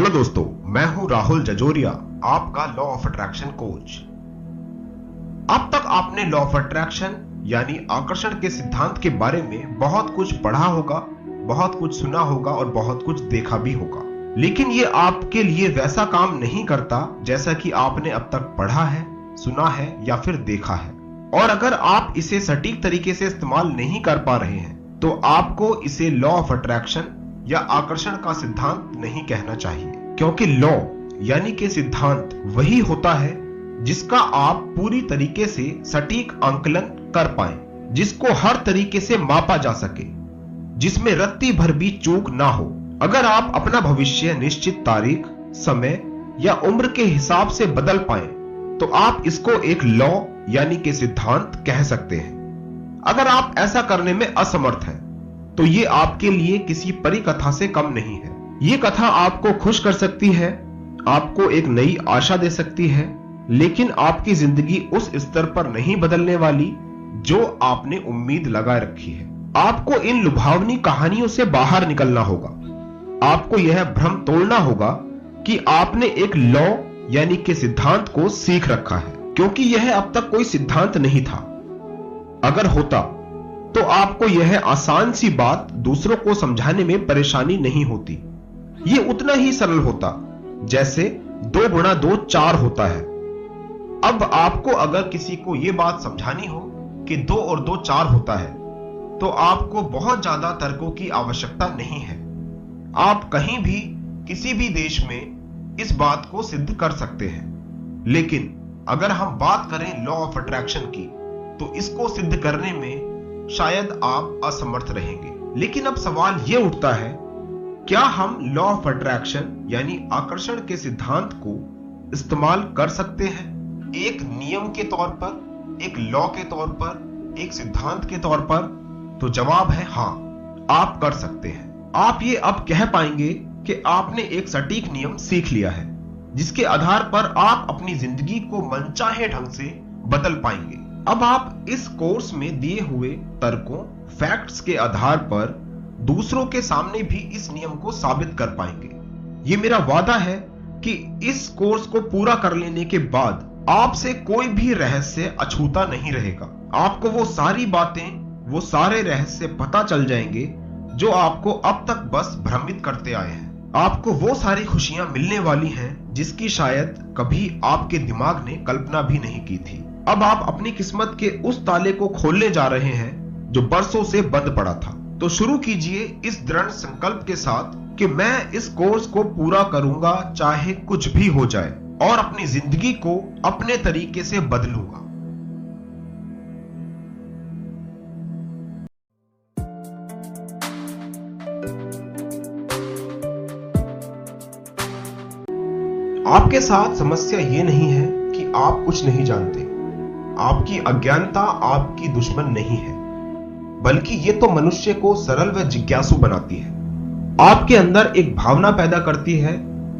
Hello दोस्तों, मैं हूं राहुल जजोरिया, आपका लॉ ऑफ अट्रैक्शन कोच। अब तक आपने लॉ ऑफ अट्रैक्शन यानी आकर्षण के सिद्धांत के बारे में बहुत कुछ पढ़ा होगा, बहुत कुछ सुना होगा और बहुत कुछ देखा भी होगा, लेकिन ये आपके लिए वैसा काम नहीं करता जैसा कि आपने अब तक पढ़ा है, सुना है या फिर देखा है। और अगर आप इसे सटीक तरीके से इस्तेमाल नहीं कर पा रहे हैं तो आपको इसे लॉ ऑफ अट्रैक्शन या आकर्षण का सिद्धांत नहीं कहना चाहिए, क्योंकि लॉ यानी कि सिद्धांत वही होता है जिसका आप पूरी तरीके से सटीक आंकलन कर पाए, जिसको हर तरीके से मापा जा सके, जिसमें रत्ती भर भी चूक ना हो। अगर आप अपना भविष्य निश्चित तारीख, समय या उम्र के हिसाब से बदल पाए तो आप इसको एक लॉ यानी कि सिद्धांत कह सकते हैं। अगर आप ऐसा करने में असमर्थ हैं तो ये आपके लिए किसी परी कथा से कम नहीं है। ये कथा आपको खुश कर सकती है, आपको एक नई आशा दे सकती है, लेकिन आपकी जिंदगी उस स्तर पर नहीं बदलने वाली जो आपने उम्मीद लगा रखी है। आपको इन लुभावनी कहानियों से बाहर निकलना होगा। आपको यह भ्रम तोड़ना होगा कि आपने एक लॉ यानी कि सिद्धांत को सीख रखा है, क्योंकि यह अब तक कोई सिद्धांत नहीं था। अगर होता तो आपको यह आसान सी बात दूसरों को समझाने में परेशानी नहीं होती। यह उतना ही सरल होता जैसे 2 गुणा 2 4 होता है। अब आपको अगर किसी को यह बात समझानी हो कि 2 और 2 4 होता है तो आपको बहुत ज्यादा तर्कों की आवश्यकता नहीं है। आप कहीं भी किसी भी देश में इस बात को सिद्ध कर सकते हैं। लेकिन अगर हम बात करें लॉ ऑफ अट्रैक्शन की तो इसको सिद्ध करने में शायद आप असमर्थ रहेंगे। लेकिन अब सवाल यह उठता है, क्या हम लॉ ऑफ अट्रैक्शन यानी आकर्षण के सिद्धांत को इस्तेमाल कर सकते हैं एक नियम के तौर पर, एक लॉ के तौर पर, एक सिद्धांत के तौर पर? तो जवाब है हां, आप कर सकते हैं। आप ये अब कह पाएंगे कि आपने एक सटीक नियम सीख लिया है जिसके आधार पर आप अपनी जिंदगी को मनचाहे ढंग से बदल पाएंगे। अब आप इस कोर्स में दिए हुए तर्कों, फैक्ट्स के आधार पर दूसरों के सामने भी इस नियम को साबित कर पाएंगे। ये मेरा वादा है कि इस कोर्स को पूरा कर लेने के बाद आपसे कोई भी रहस्य अछूता नहीं रहेगा। आपको वो सारी बातें, वो सारे रहस्य पता चल जाएंगे जो आपको अब तक बस भ्रमित करते आए हैं। आपको वो सारी खुशियां मिलने वाली हैं जिसकी शायद कभी आपके दिमाग ने कल्पना भी नहीं की थी। अब आप अपनी किस्मत के उस ताले को खोलने जा रहे हैं जो बरसों से बंद पड़ा था। तो शुरू कीजिए इस दृढ़ संकल्प के साथ कि मैं इस कोर्स को पूरा करूंगा चाहे कुछ भी हो जाए, और अपनी जिंदगी को अपने तरीके से बदलूंगा। आपके साथ समस्या ये नहीं है कि आप कुछ नहीं जानते। आपकी अज्ञानता आपकी दुश्मन नहीं है, बल्कि ये तो मनुष्य को सरल व जिज्ञासु बनाती है। आपके अंदर एक भावना पैदा करती है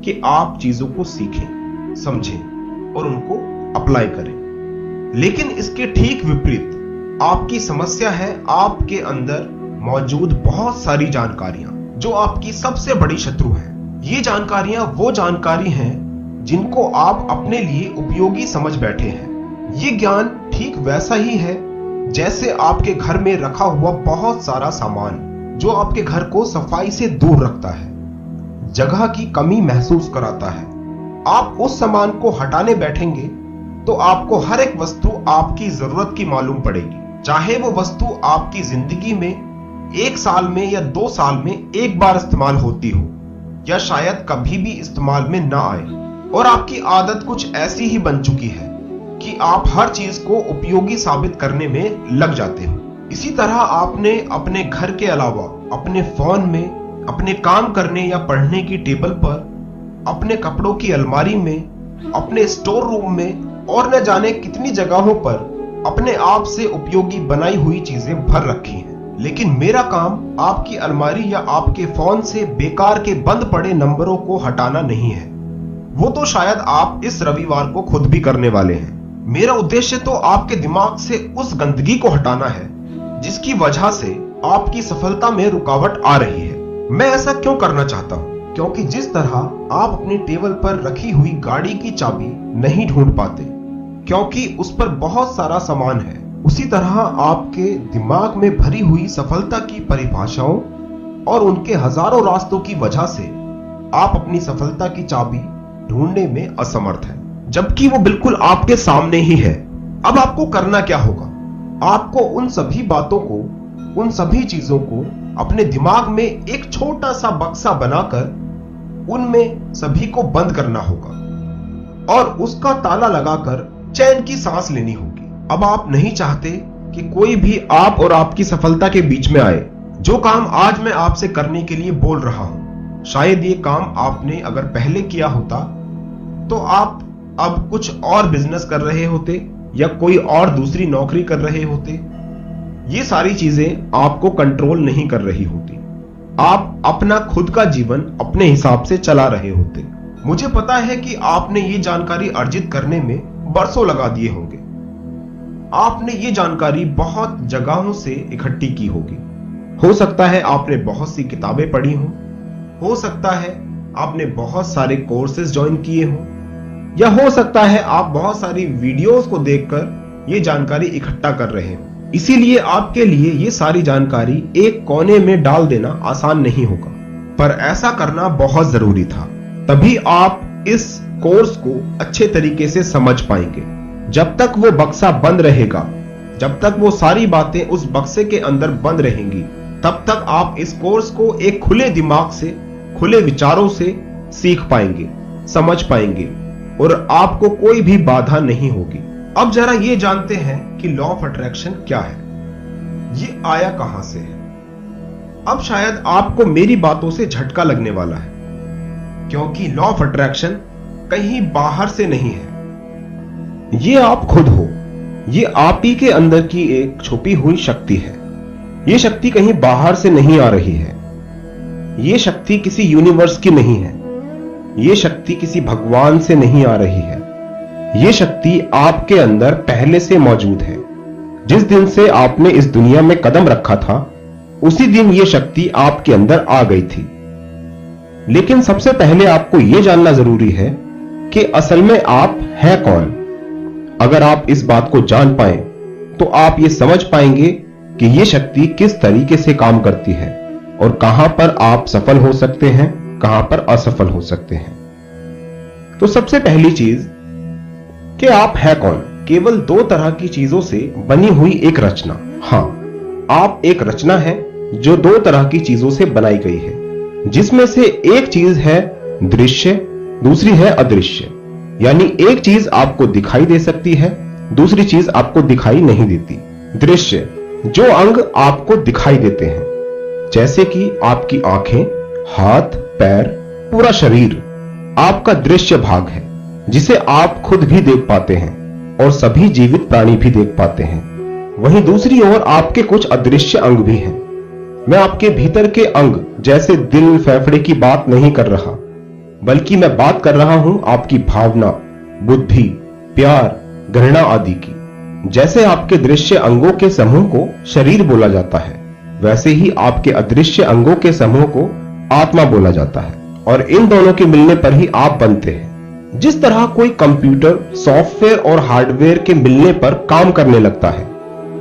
कि आप चीजों को सीखें, समझें और उनको अप्लाई करें। लेकिन इसके ठीक विपरीत आपकी समस्या है आपके अंदर मौजूद बहुत सारी जानकारियां जो आपकी सबसे बड़ी शत्रु हैं। ये जानकारियां वो जानकारी हैं जिनको आप अपने लिए उपयोगी समझ बैठे हैं। ये ज्ञान ठीक वैसा ही है जैसे आपके घर में रखा हुआ बहुत सारा सामान जो आपके घर को सफाई से दूर रखता है, जगह की कमी महसूस कराता है। आप उस सामान को हटाने बैठेंगे तो आपको हर एक वस्तु आपकी जरूरत की मालूम पड़ेगी, चाहे वो वस्तु आपकी जिंदगी में 1 साल में या 2 साल में एक बार इस्तेमाल होती हो या शायद कभी भी इस्तेमाल में ना आए। और आपकी आदत कुछ ऐसी ही बन चुकी है कि आप हर चीज को उपयोगी साबित करने में लग जाते हो। इसी तरह आपने अपने घर के अलावा अपने फोन में, अपने काम करने या पढ़ने की टेबल पर, अपने कपड़ों की अलमारी में, अपने स्टोर रूम में और न जाने कितनी जगहों पर अपने आप से उपयोगी बनाई हुई चीजें भर रखी हैं। लेकिन मेरा काम आपकी अलमारी या आपके फोन से बेकार के बंद पड़े नंबरों को हटाना नहीं है। वो तो शायद आप इस रविवार को खुद भी करने वाले हैं। मेरा उद्देश्य तो आपके दिमाग से उस गंदगी को हटाना है जिसकी वजह से आपकी सफलता में रुकावट आ रही है। मैं ऐसा क्यों करना चाहता हूं? क्योंकि जिस तरह आप अपनी टेबल पर रखी हुई गाड़ी की चाबी नहीं ढूंढ पाते क्योंकि उस पर बहुत सारा सामान है, उसी तरह आपके दिमाग में भरी हुई सफलता की परिभाषाओं और उनके हजारों रास्तों की वजह से आप अपनी सफलता की चाबी ढूंढने में असमर्थ हैं, जबकि वो बिल्कुल आपके सामने ही है। अब आपको करना क्या होगा? आपको उन सभी बातों को, उन सभी चीजों को अपने दिमाग में एक छोटा सा बक्सा बनाकर उनमें सभी को बंद करना होगा और उसका ताला लगाकर चैन की सांस लेनी होगी। अब आप नहीं चाहते कि कोई भी आप और आपकी सफलता के बीच में आए। जो काम आज मैं आपसे करने के लिए बोल रहा हूं, शायद ये काम आपने अगर पहले किया होता तो आप अब कुछ और बिजनेस कर रहे होते या कोई और दूसरी नौकरी कर रहे होते। ये सारी चीजें आपको कंट्रोल नहीं कर रही होती। आप अपना खुद का जीवन अपने हिसाब से चला रहे होते। मुझे पता है कि आपने ये जानकारी अर्जित करने में बरसों लगा दिए होंगे। आपने ये जानकारी बहुत जगहों से इकट्ठी की होगी। हो सकता है आपने बहुत सी किताबें पढ़ी हो सकता है आपने बहुत सारे कोर्सेज ज्वाइन किए हो, या हो सकता है आप बहुत सारी वीडियोस को देखकर ये जानकारी इकट्ठा कर रहे हो। इसीलिए आपके लिए ये सारी जानकारी एक कोने में डाल देना आसान नहीं होगा, पर ऐसा करना बहुत जरूरी था। तभी आप इस कोर्स को अच्छे तरीके से समझ पाएंगे। जब तक वो बक्सा बंद रहेगा, जब तक वो सारी बातें उस बक्से के अंदर बंद रहेंगी, तब तक आप इस कोर्स को एक खुले दिमाग से, खुले विचारों से सीख पाएंगे, समझ पाएंगे और आपको कोई भी बाधा नहीं होगी। अब जरा ये जानते हैं कि लॉ ऑफ अट्रैक्शन क्या है, ये आया कहां से है। अब शायद आपको मेरी बातों से झटका लगने वाला है, क्योंकि लॉ ऑफ अट्रैक्शन कहीं बाहर से नहीं है, ये आप खुद हो। ये आप ही के अंदर की एक छुपी हुई शक्ति है। ये शक्ति कहीं बाहर से नहीं आ रही है। ये शक्ति किसी यूनिवर्स की नहीं है। ये शक्ति किसी भगवान से नहीं आ रही है। ये शक्ति आपके अंदर पहले से मौजूद है। जिस दिन से आपने इस दुनिया में कदम रखा था, उसी दिन ये शक्ति आपके अंदर आ गई थी। लेकिन सबसे पहले आपको यह जानना जरूरी है कि असल में आप हैं कौन। अगर आप इस बात को जान पाए तो आप ये समझ पाएंगे कि यह शक्ति किस तरीके से काम करती है और कहां पर आप सफल हो सकते हैं, कहां पर असफल हो सकते हैं। तो सबसे पहली चीज कि आप हैं कौन। केवल दो तरह की चीजों से बनी हुई एक रचना। हां, आप एक रचना है जो दो तरह की चीजों से बनाई गई है, जिसमें से एक चीज है दृश्य, दूसरी है अदृश्य। यानी एक चीज आपको दिखाई दे सकती है, दूसरी चीज आपको दिखाई नहीं देती। दृश्य, जो अंग आपको दिखाई देते हैं, जैसे कि आपकी आंखें, हाथ, पैर, पूरा शरीर आपका दृश्य भाग है, जिसे आप खुद भी देख पाते हैं और सभी जीवित प्राणी भी देख पाते हैं। वहीं दूसरी ओर आपके कुछ अदृश्य अंग भी हैं। मैं आपके भीतर के अंग जैसे दिल, फेफड़े की बात नहीं कर रहा, बल्कि मैं बात कर रहा हूं आपकी भावना, बुद्धि, प्यार, घृणा आदि की। जैसे आपके दृश्य अंगों के समूह को शरीर बोला जाता है, वैसे ही आपके अदृश्य अंगों के समूह को आत्मा बोला जाता है, और इन दोनों के मिलने पर ही आप बनते हैं। जिस तरह कोई कंप्यूटर सॉफ्टवेयर और हार्डवेयर के मिलने पर काम करने लगता है,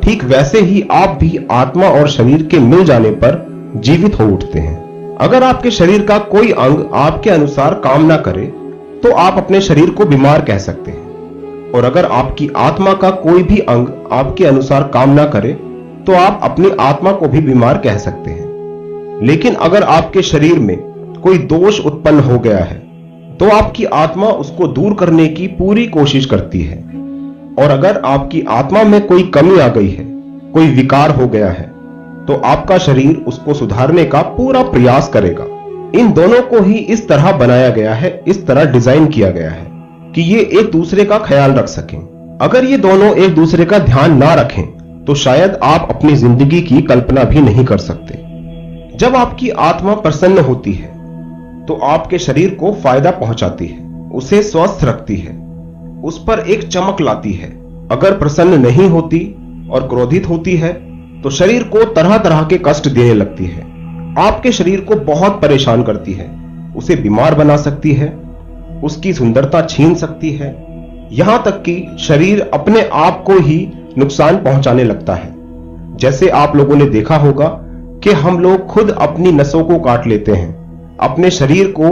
ठीक वैसे ही आप भी आत्मा और शरीर के मिल जाने पर जीवित हो उठते हैं। अगर आपके शरीर का कोई अंग आपके अनुसार काम ना करे तो आप अपने शरीर को बीमार कह सकते हैं, और अगर आपकी आत्मा का कोई भी अंग आपके अनुसार काम ना करे तो आप अपनी आत्मा को भी बीमार कह सकते हैं। लेकिन अगर आपके शरीर में कोई दोष उत्पन्न हो गया है तो आपकी आत्मा उसको दूर करने की पूरी कोशिश करती है, और अगर आपकी आत्मा में कोई कमी आ गई है, कोई विकार हो गया है, तो आपका शरीर उसको सुधारने का पूरा प्रयास करेगा। इन दोनों को ही इस तरह बनाया गया है, इस तरह डिजाइन किया गया है कि ये एक दूसरे का ख्याल रख सकें। अगर ये दोनों एक दूसरे का ध्यान ना रखें तो शायद आप अपनी जिंदगी की कल्पना भी नहीं कर सकते। जब आपकी आत्मा प्रसन्न होती है तो आपके शरीर को फायदा पहुंचाती है, उसे स्वस्थ रखती है, उस पर एक चमक लाती है। अगर प्रसन्न नहीं होती और क्रोधित होती है तो शरीर को तरह तरह के कष्ट देने लगती है, आपके शरीर को बहुत परेशान करती है, उसे बीमार बना सकती है, उसकी सुंदरता छीन सकती है, यहां तक कि शरीर अपने आप को ही नुकसान पहुंचाने लगता है। जैसे आप लोगों ने देखा होगा कि हम लोग खुद अपनी नसों को काट लेते हैं, अपने शरीर को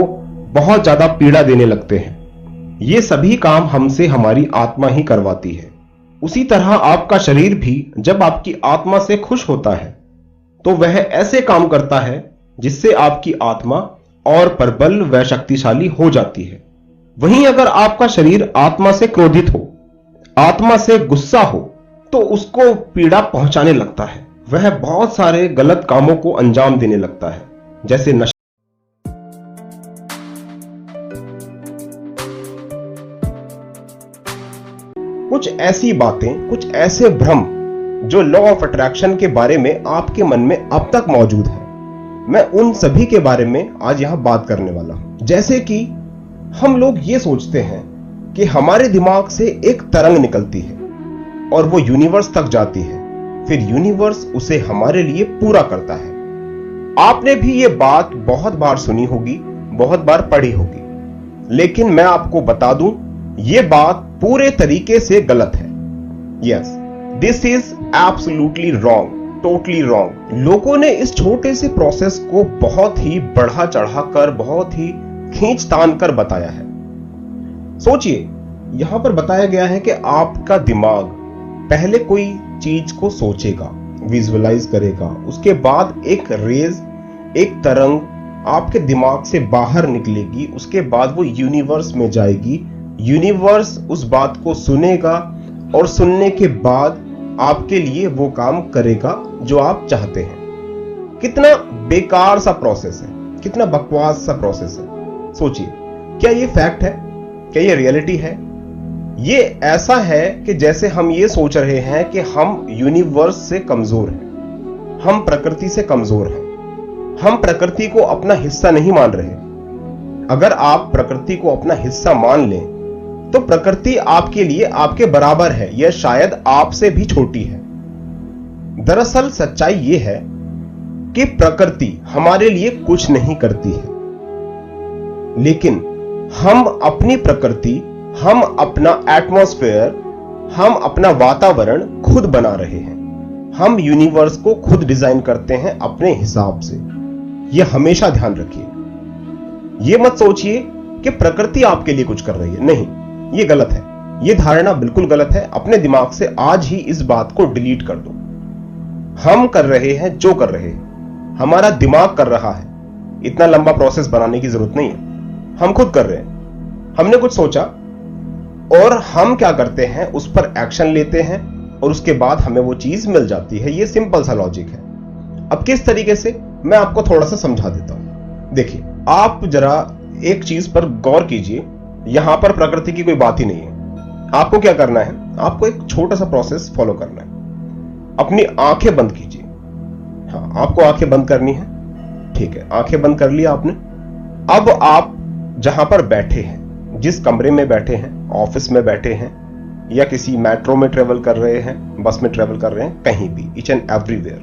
बहुत ज्यादा पीड़ा देने लगते हैं। ये सभी काम हमसे हमारी आत्मा ही करवाती है। उसी तरह आपका शरीर भी जब आपकी आत्मा से खुश होता है तो वह ऐसे काम करता है जिससे आपकी आत्मा और प्रबल व शक्तिशाली हो जाती है। वहीं अगर आपका शरीर आत्मा से क्रोधित हो, आत्मा से गुस्सा हो, तो उसको पीड़ा पहुंचाने लगता है। वह बहुत सारे गलत कामों को अंजाम देने लगता है, जैसे नशा। कुछ ऐसी बातें, कुछ ऐसे भ्रम जो लॉ ऑफ अट्रैक्शन के बारे में आपके मन में अब तक मौजूद है, मैं उन सभी के बारे में आज यहां बात करने वाला हूं। जैसे कि हम लोग ये सोचते हैं कि हमारे दिमाग से एक तरंग निकलती है और वो यूनिवर्स तक जाती है, फिर यूनिवर्स उसे हमारे लिए पूरा करता है। आपने भी ये बात बहुत बार सुनी होगी, बहुत बार पढ़ी होगी, लेकिन मैं आपको बता दूं, ये बात पूरे तरीके से गलत है। Yes, this is absolutely wrong, totally wrong. लोगों ने इस छोटे से प्रोसेस को बहुत ही बढ़ा चढ़ाकर, बहुत ही खींच-तान कर बताया है। सोचिए, यहां पर बताया गया है कि आपका दिमाग पहले कोई चीज को सोचेगा, विजुअलाइज करेगा, उसके बाद एक रेज, एक तरंग आपके दिमाग से बाहर निकलेगी, उसके बाद वो यूनिवर्स में जाएगी, यूनिवर्स उस बात को सुनेगा और सुनने के बाद आपके लिए वो काम करेगा जो आप चाहते हैं। कितना बेकार सा प्रोसेस है, कितना बकवास सा प्रोसेस है। सोचिए, क्या ये फैक्ट है? क्या ये रियलिटी है? ये ऐसा है कि जैसे हम ये सोच रहे हैं कि हम यूनिवर्स से कमजोर हैं, हम प्रकृति से कमजोर हैं, हम प्रकृति को अपना हिस्सा नहीं मान रहे। अगर आप प्रकृति को अपना हिस्सा मान लें तो प्रकृति आपके लिए आपके बराबर है, यह शायद आपसे भी छोटी है। दरअसल सच्चाई यह है कि प्रकृति हमारे लिए कुछ नहीं करती है, लेकिन हम अपनी प्रकृति, हम अपना एटमॉस्फेयर, हम अपना वातावरण खुद बना रहे हैं। हम यूनिवर्स को खुद डिजाइन करते हैं अपने हिसाब से। यह हमेशा ध्यान रखिए। यह मत सोचिए कि प्रकृति आपके लिए कुछ कर रही है, नहीं, यह गलत है। यह धारणा बिल्कुल गलत है। अपने दिमाग से आज ही इस बात को डिलीट कर दो। हम कर रहे हैं जो कर रहे हैं, हमारा दिमाग कर रहा है। इतना लंबा प्रोसेस बनाने की जरूरत नहीं है, हम खुद कर रहे हैं। हमने कुछ सोचा और हम क्या करते हैं, उस पर एक्शन लेते हैं और उसके बाद हमें वो चीज मिल जाती है। ये सिंपल सा लॉजिक है। अब किस तरीके से, मैं आपको थोड़ा सा समझा देता हूं। देखिए, आप जरा एक चीज पर गौर कीजिए। यहां पर प्रकृति की कोई बात ही नहीं है। आपको क्या करना है, आपको एक छोटा सा प्रोसेस फॉलो करना है। अपनी आंखें बंद कीजिए। हाँ, आपको आंखें बंद करनी है, ठीक है, आंखें बंद कर लिया आपने। अब आप जहां पर बैठे हैं, जिस कमरे में बैठे हैं, ऑफिस में बैठे हैं या किसी मेट्रो में ट्रेवल कर रहे हैं, बस में ट्रेवल कर रहे हैं, कहीं भी, ईच एंड एवरीवेयर,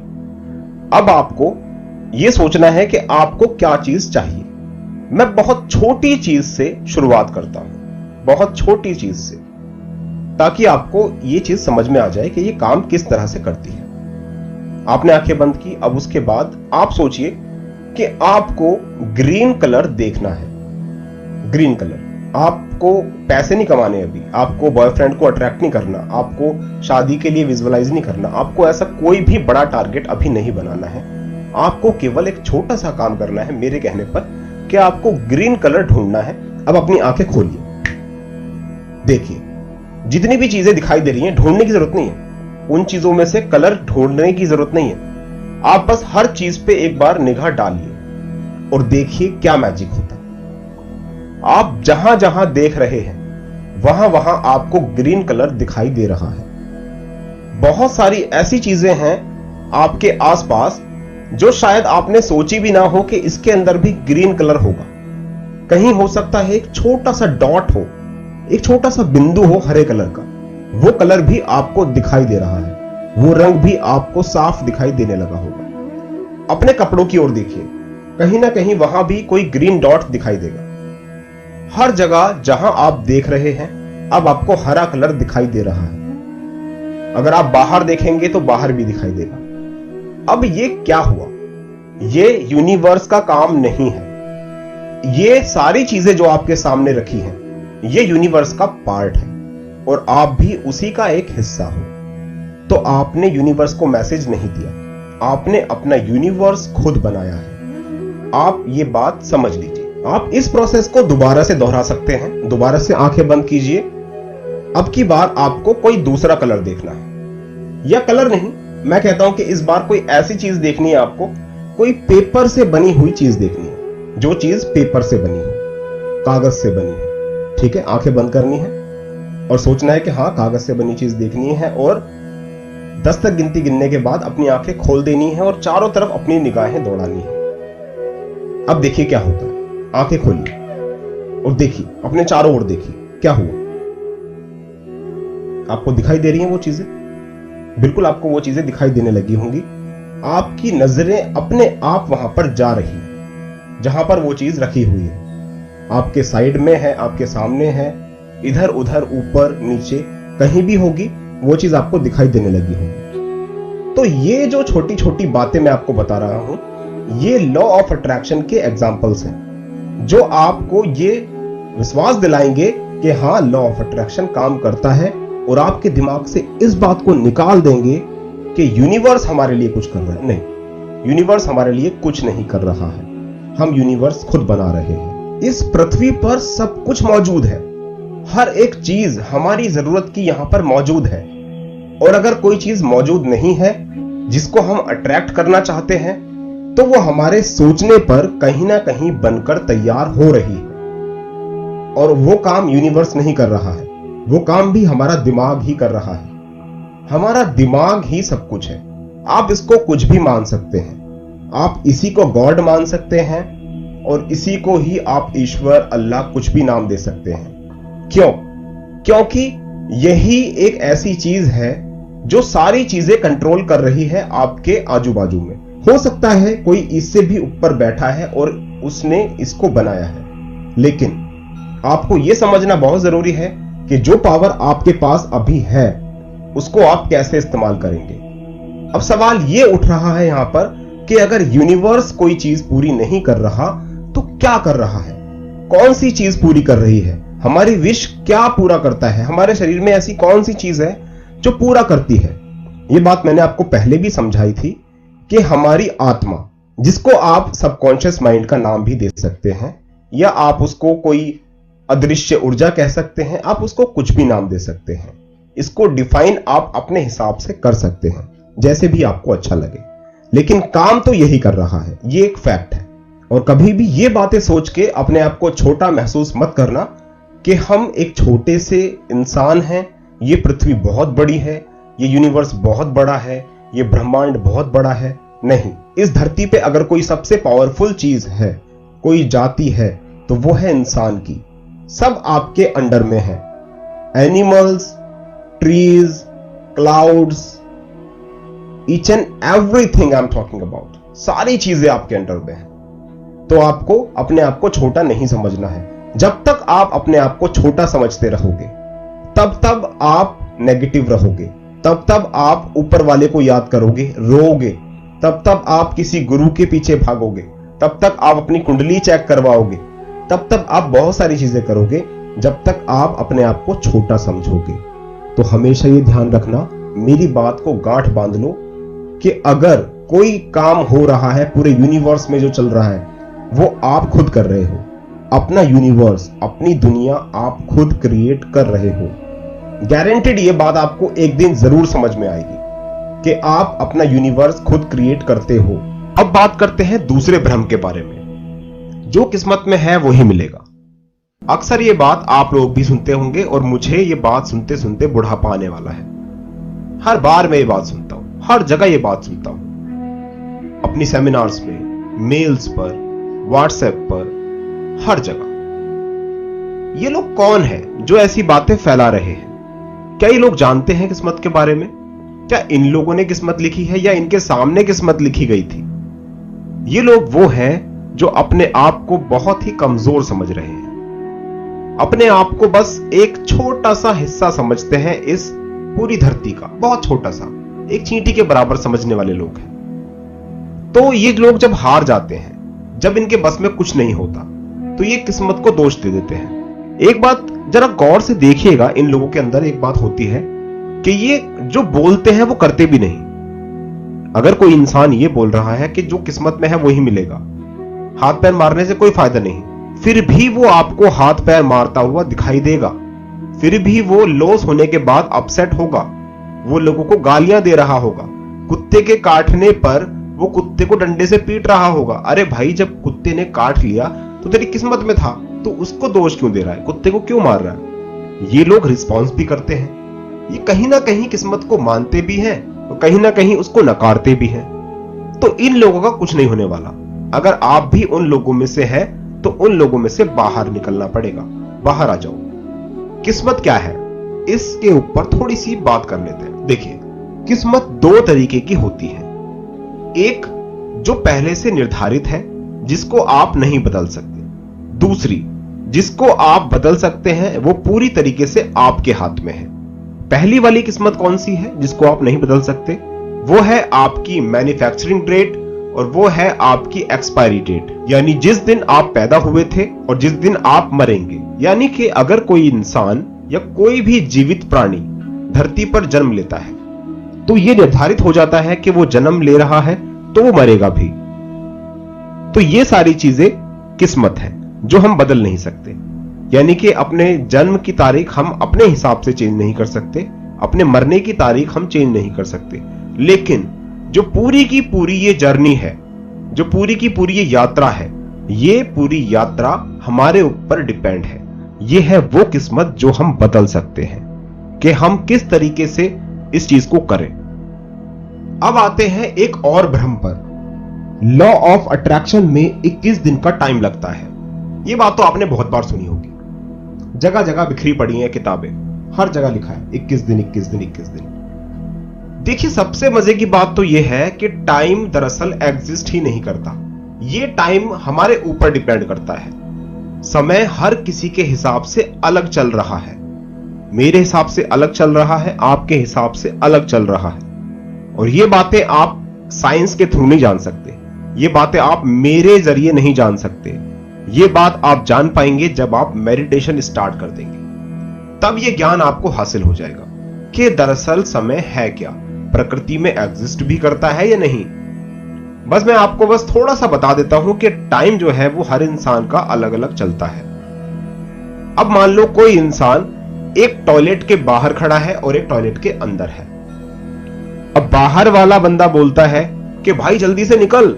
अब आपको यह सोचना है कि आपको क्या चीज चाहिए। मैं बहुत छोटी चीज से शुरुआत करता हूं, बहुत छोटी चीज से, ताकि आपको यह चीज समझ में आ जाए कि यह काम किस तरह से करती है। आपने आंखें बंद की। अब उसके बाद आप सोचिए कि आपको ग्रीन कलर देखना है। ग्रीन कलर, आपको पैसे नहीं कमाने अभी, आपको बॉयफ्रेंड को अट्रैक्ट नहीं करना, आपको शादी के लिए विजुअलाइज नहीं करना, आपको ऐसा कोई भी बड़ा टारगेट अभी नहीं बनाना है। आपको केवल एक छोटा सा काम करना है मेरे कहने पर, कि आपको ग्रीन कलर ढूंढना है। अब अपनी आंखें खोलिए, देखिए जितनी भी चीजें दिखाई दे रही हैं, ढूंढने की जरूरत नहीं है। उन चीजों में से कलर ढूंढने की जरूरत नहीं है। आप बस हर चीज पे एक बार निगाह डालिए और देखिए क्या मैजिक होता है। आप जहां जहां देख रहे हैं वहां वहां आपको ग्रीन कलर दिखाई दे रहा है। बहुत सारी ऐसी चीजें हैं आपके आसपास जो शायद आपने सोची भी ना हो कि इसके अंदर भी ग्रीन कलर होगा। कहीं हो सकता है एक छोटा सा डॉट हो, एक छोटा सा बिंदु हो हरे कलर का, वो कलर भी आपको दिखाई दे रहा है, वो रंग भी आपको साफ दिखाई देने लगा होगा। अपने कपड़ों की ओर देखिए, कहीं ना कहीं वहां भी कोई ग्रीन डॉट दिखाई देगा। हर जगह जहां आप देख रहे हैं अब आपको हरा कलर दिखाई दे रहा है। अगर आप बाहर देखेंगे तो बाहर भी दिखाई देगा। अब ये क्या हुआ? ये यूनिवर्स का काम नहीं है। ये सारी चीजें जो आपके सामने रखी हैं, ये यूनिवर्स का पार्ट है और आप भी उसी का एक हिस्सा हो। तो आपने यूनिवर्स को मैसेज नहीं दिया, आपने अपना यूनिवर्स खुद बनाया है। आप ये बात समझ लीजिए। आप इस प्रोसेस को दोबारा से दोहरा सकते हैं। दोबारा से आंखें बंद कीजिए। अब की बार आपको कोई दूसरा कलर देखना है, या कलर नहीं, मैं कहता हूं कि इस बार कोई ऐसी चीज देखनी है आपको, कोई पेपर से बनी हुई चीज देखनी है। जो चीज पेपर से बनी हो, कागज से बनी है, ठीक है। आंखें बंद करनी है और सोचना है कि हाँ, कागज से बनी चीज देखनी है, और 10 तक गिनती गिनने के बाद अपनी आंखें खोल देनी है और चारों तरफ अपनी निगाहें दौड़ानी है। अब देखिए क्या होता है। आंखें खोलिए और देखिए, अपने चारों ओर देखिए क्या हुआ। आपको दिखाई दे रही हैं वो चीजें? बिल्कुल आपको वो चीजें दिखाई देने लगी होंगी। आपकी नजरें अपने आप वहां पर जा रही हैं जहां पर वो चीज रखी हुई है। आपके साइड में है, आपके सामने है, इधर उधर ऊपर नीचे कहीं भी होगी, वो चीज आपको दिखाई देने लगी होगी। तो ये जो छोटी छोटी बातें मैं आपको बता रहा हूं, ये लॉ ऑफ अट्रैक्शन के एग्जाम्पल्स हैं जो आपको ये विश्वास दिलाएंगे कि हाँ, लॉ ऑफ अट्रैक्शन काम करता है, और आपके दिमाग से इस बात को निकाल देंगे कि यूनिवर्स हमारे लिए कुछ कर रहा है। नहीं, यूनिवर्स हमारे लिए कुछ नहीं कर रहा है, हम यूनिवर्स खुद बना रहे हैं। इस पृथ्वी पर सब कुछ मौजूद है, हर एक चीज हमारी जरूरत की यहां पर मौजूद है। और अगर कोई चीज मौजूद नहीं है जिसको हम अट्रैक्ट करना चाहते हैं, तो वो हमारे सोचने पर कहीं ना कहीं बनकर तैयार हो रही है। और वो काम यूनिवर्स नहीं कर रहा है, वो काम भी हमारा दिमाग ही कर रहा है। हमारा दिमाग ही सब कुछ है। आप इसको कुछ भी मान सकते हैं। आप इसी को गॉड मान सकते हैं और इसी को ही आप ईश्वर, अल्लाह, कुछ भी नाम दे सकते हैं। क्यों? क्योंकि यही एक ऐसी चीज है जो सारी चीजें कंट्रोल कर रही है आपके आजू बाजू में। हो सकता है कोई इससे भी ऊपर बैठा है और उसने इसको बनाया है, लेकिन आपको यह समझना बहुत जरूरी है कि जो पावर आपके पास अभी है उसको आप कैसे इस्तेमाल करेंगे। अब सवाल यह उठ रहा है यहां पर कि अगर यूनिवर्स कोई चीज पूरी नहीं कर रहा तो क्या कर रहा है? कौन सी चीज पूरी कर रही है? हमारी विश क्या पूरा करता है? हमारे शरीर में ऐसी कौन सी चीज है जो पूरा करती है? यह बात मैंने आपको पहले भी समझाई थी कि हमारी आत्मा, जिसको आप सबकॉन्शियस माइंड का नाम भी दे सकते हैं, या आप उसको कोई अदृश्य ऊर्जा कह सकते हैं, आप उसको कुछ भी नाम दे सकते हैं। इसको डिफाइन आप अपने हिसाब से कर सकते हैं, जैसे भी आपको अच्छा लगे, लेकिन काम तो यही कर रहा है। ये एक फैक्ट है। और कभी भी ये बातें सोच के अपने आप को छोटा महसूस मत करना कि हम एक छोटे से इंसान हैं, ये पृथ्वी बहुत बड़ी है, ये यूनिवर्स बहुत बड़ा है, ये ब्रह्मांड बहुत बड़ा है। नहीं, इस धरती पे अगर कोई सबसे पावरफुल चीज है, कोई जाति है, तो वो है इंसान की। सब आपके अंडर में है। Animals, trees, clouds, each and everything I am talking about, सारी चीजें आपके अंडर में है। तो आपको अपने आप को छोटा नहीं समझना है। जब तक आप अपने आप को छोटा समझते रहोगे, तब तब आप नेगेटिव रहोगे, तब तब आप ऊपर वाले को याद करोगे, रोओगे, तब तब आप किसी गुरु के पीछे भागोगे, तब तक आप अपनी कुंडली चेक करवाओगे, तब तक आप बहुत सारी चीजें करोगे, जब तक आप अपने आप को छोटा समझोगे। तो हमेशा ये ध्यान रखना, मेरी बात को गांठ बांध लो कि अगर कोई काम हो रहा है पूरे यूनिवर्स में जो चल रहा है, वो आप खुद कर रहे हो। अपना यूनिवर्स, अपनी दुनिया आप खुद क्रिएट कर रहे हो। गारंटेड ये बात आपको एक दिन जरूर समझ में आएगी कि आप अपना यूनिवर्स खुद क्रिएट करते हो। अब बात करते हैं दूसरे भ्रम के बारे में, जो किस्मत में है वही मिलेगा। अक्सर ये बात आप लोग भी सुनते होंगे और मुझे ये बात सुनते सुनते बुढ़ापा आने वाला है। हर बार मैं ये बात सुनता हूं, हर जगह ये बात सुनता हूं, अपनी सेमिनार्स में, मेल्स पर, व्हाट्सएप पर, हर जगह। ये लोग कौन हैं जो ऐसी बातें फैला रहे हैं? क्या ये लोग जानते हैं किस्मत के बारे में? क्या इन लोगों ने किस्मत लिखी है या इनके सामने किस्मत लिखी गई थी? ये लोग वो हैं जो अपने आप को बहुत ही कमजोर समझ रहे हैं, अपने आप को बस एक छोटा सा हिस्सा समझते हैं इस पूरी धरती का, बहुत छोटा सा, एक चींटी के बराबर समझने वाले लोग हैं। तो ये लोग जब हार जाते हैं, जब इनके बस में कुछ नहीं होता, तो ये किस्मत को दोष दे देते हैं। एक बात जरा गौर से देखिएगा, इन लोगों के अंदर एक बात होती है कि ये जो बोलते हैं वो करते भी नहीं। अगर कोई इंसान ये बोल रहा है कि जो किस्मत में है वही मिलेगा, हाथ पैर मारने से कोई फायदा नहीं, फिर भी वो आपको हाथ पैर मारता हुआ दिखाई देगा, फिर भी वो लॉस होने के बाद अपसेट होगा, वो लोगों को गालियां दे रहा होगा, कुत्ते के काटने पर वो कुत्ते को डंडे से पीट रहा होगा। अरे भाई, जब कुत्ते ने काट लिया तो तेरी किस्मत में था, तो उसको दोष क्यों दे रहा है, कुत्ते को क्यों मार रहा है? ये लोग रिस्पॉन्स भी करते हैं, ये कहीं ना कहीं किस्मत को मानते भी हैं और कहीं ना कहीं उसको नकारते भी हैं। तो इन लोगों का कुछ नहीं होने वाला। अगर आप भी उन लोगों में से हैं तो उन लोगों में से बाहर निकलना पड़ेगा, बाहर आ जाओ। किस्मत क्या है, इसके ऊपर थोड़ी सी बात कर लेते हैं। देखिए, किस्मत दो तरीके की होती है। एक जो पहले से निर्धारित है, जिसको आप नहीं बदल सकते। दूसरी जिसको आप बदल सकते हैं, वो पूरी तरीके से आपके हाथ में है। पहली वाली किस्मत कौन सी है, जिसको आप नहीं बदल सकते? वो है आपकी मैन्युफैक्चरिंग डेट और वो है आपकी एक्सपायरी डेट, यानी जिस दिन आप पैदा हुए थे और जिस दिन आप मरेंगे। यानी कि अगर कोई इंसान या कोई भी जीवित प्राणी धरती पर जन्म लेता है तो यह निर्धारित हो जाता है कि वो जन्म ले रहा है तो वो मरेगा भी। तो ये सारी चीजें किस्मत है जो हम बदल नहीं सकते। यानी कि अपने जन्म की तारीख हम अपने हिसाब से चेंज नहीं कर सकते, अपने मरने की तारीख हम चेंज नहीं कर सकते, लेकिन जो पूरी की पूरी ये जर्नी है, जो पूरी की पूरी ये यात्रा है, ये पूरी यात्रा हमारे ऊपर डिपेंड है। ये है वो किस्मत जो हम बदल सकते हैं कि हम किस तरीके से इस चीज को करें। अब आते हैं एक और भ्रम पर। लॉ ऑफ अट्रैक्शन में 21 दिन का टाइम लगता है। ये बात तो आपने बहुत बार सुनी होगी, जगह जगह बिखरी पड़ी हैं किताबें, हर जगह लिखा है 21 दिन 21 दिन 21 दिन। देखिए, सबसे मजे की बात तो यह है कि टाइम दरअसल एग्जिस्ट ही नहीं करता। ये टाइम हमारे ऊपर डिपेंड करता है। समय हर किसी के हिसाब से अलग चल रहा है, मेरे हिसाब से अलग चल रहा है, आपके हिसाब से अलग चल रहा है। और ये बातें आप साइंस के थ्रू नहीं जान सकते, ये बातें आप मेरे जरिए नहीं जान सकते। ये बात आप जान पाएंगे जब आप मेडिटेशन स्टार्ट कर देंगे, तब ये ज्ञान आपको हासिल हो जाएगा कि दरअसल समय है क्या, प्रकृति में एग्जिस्ट भी करता है या नहीं। बस मैं आपको बस थोड़ा सा बता देता हूं कि टाइम जो है वो हर इंसान का अलग अलग चलता है। अब मान लो कोई इंसान एक टॉयलेट के बाहर खड़ा है और एक टॉयलेट के अंदर है। अब बाहर वाला बंदा बोलता है कि भाई जल्दी से निकल,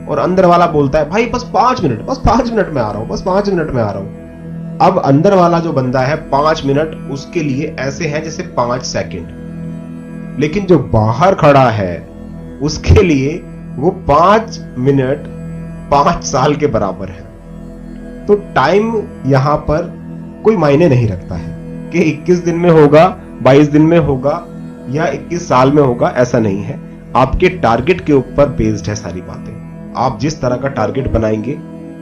और अंदर वाला बोलता है भाई बस 5 मिनट, बस 5 मिनट में आ रहा हूं, बस 5 मिनट में आ रहा हूं। अब अंदर वाला जो बंदा है 5 मिनट उसके लिए ऐसे हैं जैसे 5 सेकंड, लेकिन जो बाहर खड़ा है उसके लिए वो 5 मिनट 5 साल के बराबर है। तो टाइम यहां पर कोई मायने नहीं रखता है कि 21 दिन में होगा, 22 दिन में होगा या 21 साल में होगा, ऐसा नहीं है। आपके टारगेट के ऊपर बेस्ड है सारी बातें। आप जिस तरह का टारगेट बनाएंगे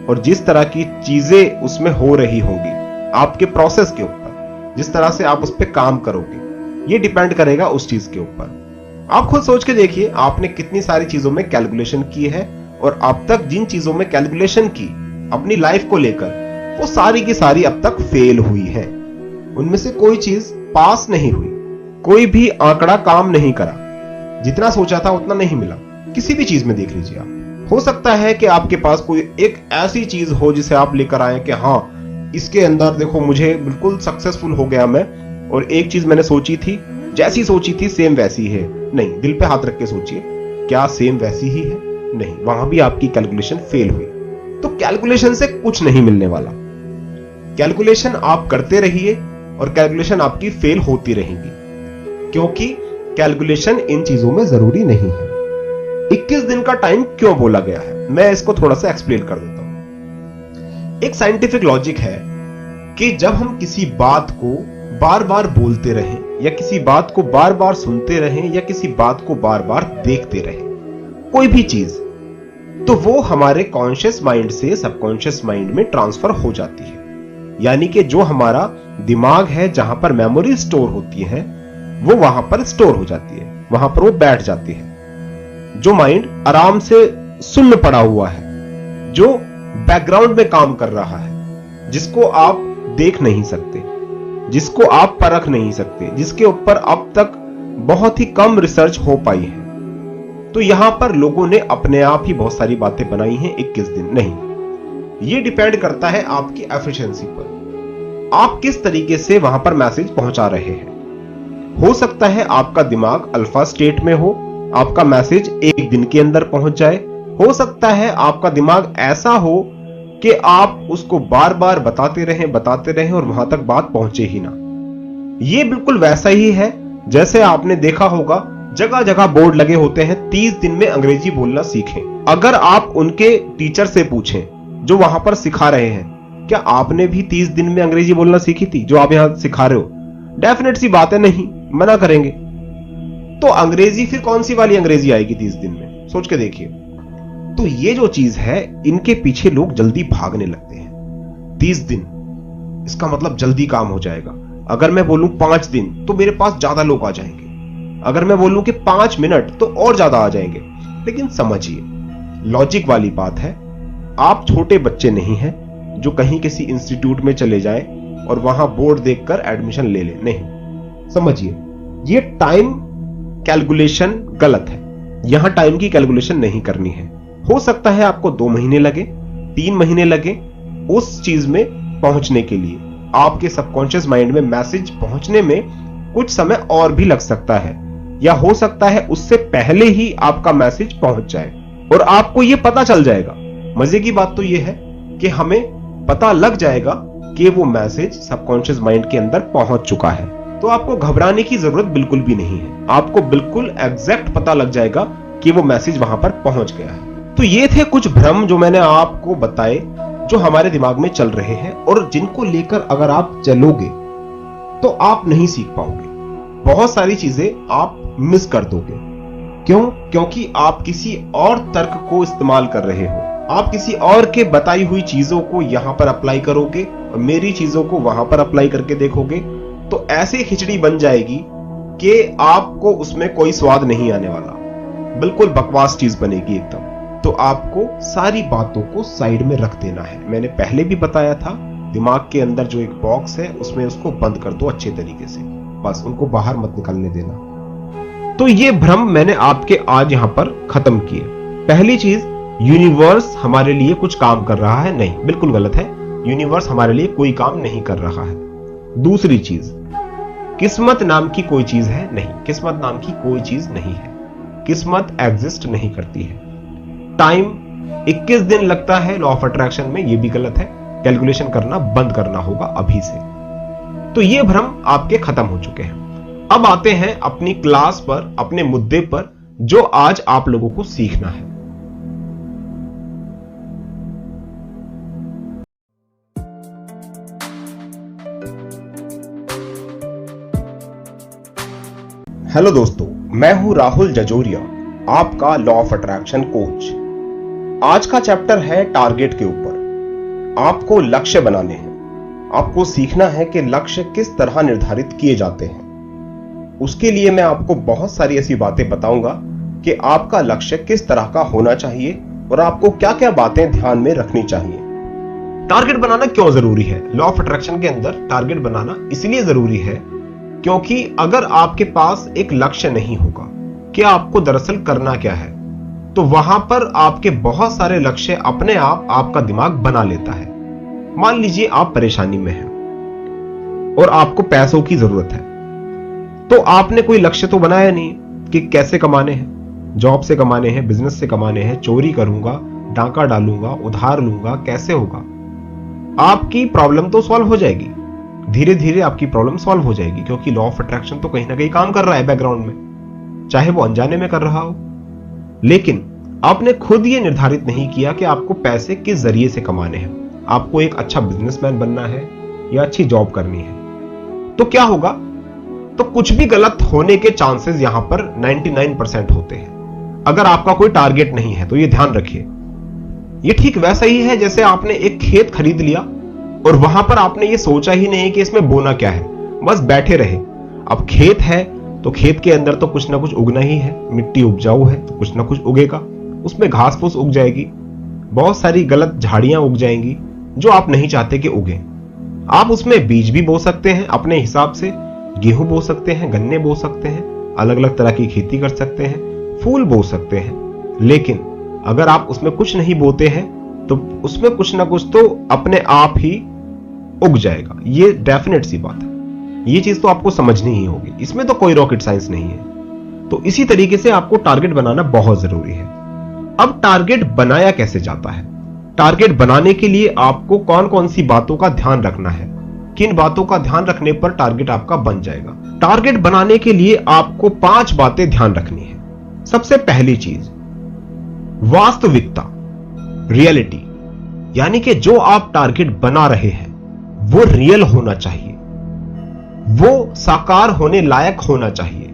और जिस तरह की चीजें उसमें हो रही होंगी, आपके प्रोसेस के ऊपर, जिस तरह से आप उस पर काम करोगे, ये डिपेंड करेगा उस चीज के ऊपर। आप खुद सोच के देखिए, आपने कितनी सारी चीजों में कैलकुलेशन की है और अब तक जिन चीजों में कैलकुलेशन की अपनी लाइफ को लेकर, वो सारी की सारी अब तक फेल हुई है। उनमें से कोई चीज पास नहीं हुई, कोई भी आंकड़ा काम नहीं करा, जितना सोचा था उतना नहीं मिला। किसी भी चीज में देख लीजिए आप। हो सकता है कि आपके पास कोई एक ऐसी चीज हो जिसे आप लेकर आए कि हाँ, इसके अंदर देखो मुझे बिल्कुल सक्सेसफुल हो गया मैं, और एक चीज मैंने सोची थी, जैसी सोची थी सेम वैसी है। नहीं, दिल पे हाथ रख के सोचिए, क्या सेम वैसी ही है? नहीं, वहां भी आपकी कैलकुलेशन फेल हुई। तो कैलकुलेशन से कुछ नहीं मिलने वाला। कैलकुलेशन आप करते रहिए और कैलकुलेशन आपकी फेल होती रहेंगी, क्योंकि कैलकुलेशन इन चीजों में जरूरी नहीं है। 21 दिन का टाइम क्यों बोला गया है, मैं इसको थोड़ा सा एक्सप्लेन कर देता हूं। एक साइंटिफिक लॉजिक है कि जब हम किसी बात को बार बार बोलते रहें, या किसी बात को बार बार सुनते रहें, या किसी बात को बार बार देखते रहें, कोई भी चीज, तो वो हमारे कॉन्शियस माइंड से सबकॉन्शियस माइंड में ट्रांसफर हो जाती है। यानी कि जो हमारा दिमाग है, जहां पर मेमोरी स्टोर होती है, वो वहां पर स्टोर हो जाती है, वहां पर वो बैठ जाती है। जो माइंड आराम से सुन्न पड़ा हुआ है, जो बैकग्राउंड में काम कर रहा है, जिसको आप देख नहीं सकते, जिसको आप परख नहीं सकते, जिसके ऊपर अब तक बहुत ही कम रिसर्च हो पाई है। तो यहां पर लोगों ने अपने आप ही बहुत सारी बातें बनाई हैं 21 दिन नहीं। यह डिपेंड करता है आपकी एफिशिएंसी पर, आप किस तरीके से वहां पर मैसेज पहुंचा रहे हैं। हो सकता है आपका दिमाग अल्फा स्टेट में हो, आपका मैसेज 1 दिन के अंदर पहुंच जाए। हो सकता है आपका दिमाग ऐसा हो कि आप उसको बार बार बताते रहें और वहां तक बात पहुंचे ही ना। यह बिल्कुल वैसा ही है जैसे आपने देखा होगा जगह जगह बोर्ड लगे होते हैं 30 दिन में अंग्रेजी बोलना सीखें। अगर आप उनके टीचर से पूछें जो वहां पर सिखा रहे हैं, क्या आपने भी 30 दिन में अंग्रेजी बोलना सीखी थी जो आप यहां सिखा रहे हो? डेफिनेट सी बात है, नहीं, मना करेंगे। तो अंग्रेजी फिर कौन सी वाली अंग्रेजी आएगी 30 दिन में? सोच के देखिए। तो ये जो चीज है, इनके पीछे लोग जल्दी भागने लगते हैं। 30 दिन इसका मतलब जल्दी काम हो जाएगा। अगर मैं बोलूं 5 दिन तो मेरे पास ज्यादा लोग आ जाएंगे। अगर मैं बोलूं कि 5 मिनट तो और ज्यादा आ जाएंगे। लेकिन समझिए, लॉजिक वाली बात है। आप छोटे बच्चे नहीं हैं जो कहीं किसी इंस्टीट्यूट में चले जाएं और वहां बोर्ड देखकर एडमिशन ले लें। नहीं, समझिए, ये टाइम कैलकुलेशन गलत है। यहां टाइम की कैलकुलेशन नहीं करनी है। हो सकता है आपको 2 महीने लगे, 3 महीने लगे उस चीज में पहुंचने के लिए। आपके सबकॉन्शियस माइंड में मैसेज पहुंचने में कुछ समय और भी लग सकता है, या हो सकता है उससे पहले ही आपका मैसेज पहुंच जाए और आपको यह पता चल जाएगा। मजे की बात तो यह है कि हमें पता लग जाएगा कि वो मैसेज सबकॉन्शियस माइंड के अंदर पहुंच चुका है। तो आपको घबराने की जरूरत बिल्कुल भी नहीं है। आपको बिल्कुल एग्जैक्ट पता लग जाएगा कि वो मैसेज वहां पर पहुंच गया है। तो ये थे कुछ भ्रम जो मैंने आपको बताए, जो हमारे दिमाग में चल रहे हैं और जिनको लेकर अगर आप चलोगे तो आप नहीं सीख पाओगे। बहुत सारी चीजें आप मिस कर दोगे। क्यों? क्योंकि आप किसी और तर्क को इस्तेमाल कर रहे हो। आप किसी और के बताई हुई चीजों को यहां पर अप्लाई करोगे और मेरी चीजों को वहां पर अप्लाई करके देखोगे, तो ऐसी खिचड़ी बन जाएगी कि आपको उसमें कोई स्वाद नहीं आने वाला। बिल्कुल बकवास चीज बनेगी एकदम। तो आपको सारी बातों को साइड में रख देना है। मैंने पहले भी बताया था, दिमाग के अंदर जो एक बॉक्स है उसमें उसको बंद कर दो अच्छे तरीके से, बस उनको बाहर मत निकलने देना। तो ये भ्रम मैंने आपके आज यहां पर खत्म किए। पहली चीज, यूनिवर्स हमारे लिए कुछ काम कर रहा है, नहीं, बिल्कुल गलत है। यूनिवर्स हमारे लिए कोई काम नहीं कर रहा है। दूसरी चीज, किस्मत नाम की कोई चीज है? नहीं, किस्मत नाम की कोई चीज नहीं है। किस्मत एग्जिस्ट नहीं करती है। टाइम 21 दिन लगता है लॉ ऑफ अट्रैक्शन में, यह भी गलत है। कैलकुलेशन करना बंद करना होगा अभी से। तो ये भ्रम आपके खत्म हो चुके हैं। अब आते हैं अपनी क्लास पर, अपने मुद्दे पर, जो आज आप लोगों को सीखना है। हेलो दोस्तों, मैं हूं राहुल जजोरिया, आपका लॉ ऑफ अट्रैक्शन कोच। आज का चैप्टर है टारगेट के ऊपर। आपको लक्ष्य बनाने हैं। आपको सीखना है कि लक्ष्य किस तरह निर्धारित किए जाते हैं। उसके लिए मैं आपको बहुत सारी ऐसी बातें बताऊंगा कि आपका लक्ष्य किस तरह का होना चाहिए और आपको क्या क्या बातें ध्यान में रखनी चाहिए। टारगेट बनाना क्यों जरूरी है? लॉ ऑफ अट्रैक्शन के अंदर टारगेट बनाना इसलिए जरूरी है क्योंकि अगर आपके पास एक लक्ष्य नहीं होगा कि आपको दरअसल करना क्या है, तो वहां पर आपके बहुत सारे लक्ष्य अपने आप आपका दिमाग बना लेता है। मान लीजिए आप परेशानी में हैं और आपको पैसों की जरूरत है, तो आपने कोई लक्ष्य तो बनाया नहीं कि कैसे कमाने हैं। जॉब से कमाने हैं, बिजनेस से कमाने हैं, चोरी करूंगा, डाका डालूंगा, उधार लूंगा, कैसे होगा? आपकी प्रॉब्लम तो सॉल्व हो जाएगी, धीरे धीरे आपकी प्रॉब्लम सॉल्व हो जाएगी, क्योंकि लॉ ऑफ अट्रैक्शन तो कहीं ना कहीं काम कर रहा है बैकग्राउंड में, चाहे वो अनजाने में कर रहा हो। लेकिन आपने खुद ये निर्धारित नहीं किया कि आपको पैसे किस जरिए से कमाने हैं। आपको एक अच्छा बिजनेसमैन बनना है या अच्छी जॉब करनी है, तो क्या होगा? तो कुछ भी गलत होने के चांसेस यहां पर 99% होते हैं। अगर आपका कोई टारगेट नहीं है, तो ये ध्यान रखिए, ये ठीक वैसा ही है जैसे आपने एक खेत खरीद लिया और वहां पर आपने ये सोचा ही नहीं कि इसमें बोना क्या है, बस बैठे रहे। अब खेत है तो खेत के अंदर तो कुछ ना कुछ उगना ही है, मिट्टी उपजाऊ है तो कुछ ना कुछ उगेगा, उसमें घास फूस उग जाएगी, बहुत सारी गलत झाड़ियां उग जाएंगी जो आप नहीं चाहते कि उगे। आप उसमें बीज भी बो सकते हैं अपने हिसाब से, गेहूं बो सकते हैं, गन्ने बो सकते हैं, अलग अलग तरह की खेती कर सकते हैं, फूल बो सकते हैं। लेकिन अगर आप उसमें कुछ नहीं बोते हैं तो उसमें कुछ ना कुछ तो अपने आप ही उग जाएगा। ये डेफिनेट सी बात है, ये चीज तो आपको समझनी ही होगी, इसमें तो कोई रॉकेट साइंस नहीं है। तो इसी तरीके से आपको टारगेट बनाना बहुत जरूरी है। अब टारगेट बनाया कैसे जाता है? टारगेट बनाने के लिए आपको कौन कौन सी बातों का ध्यान रखना है, किन बातों का ध्यान रखने पर टारगेट आपका बन जाएगा? टारगेट बनाने के लिए आपको 5 बातें ध्यान रखनी है। सबसे पहली चीज, वास्तविकता, रियलिटी, यानी कि जो आप टारगेट बना रहे हैं वो रियल होना चाहिए, वो साकार होने लायक होना चाहिए।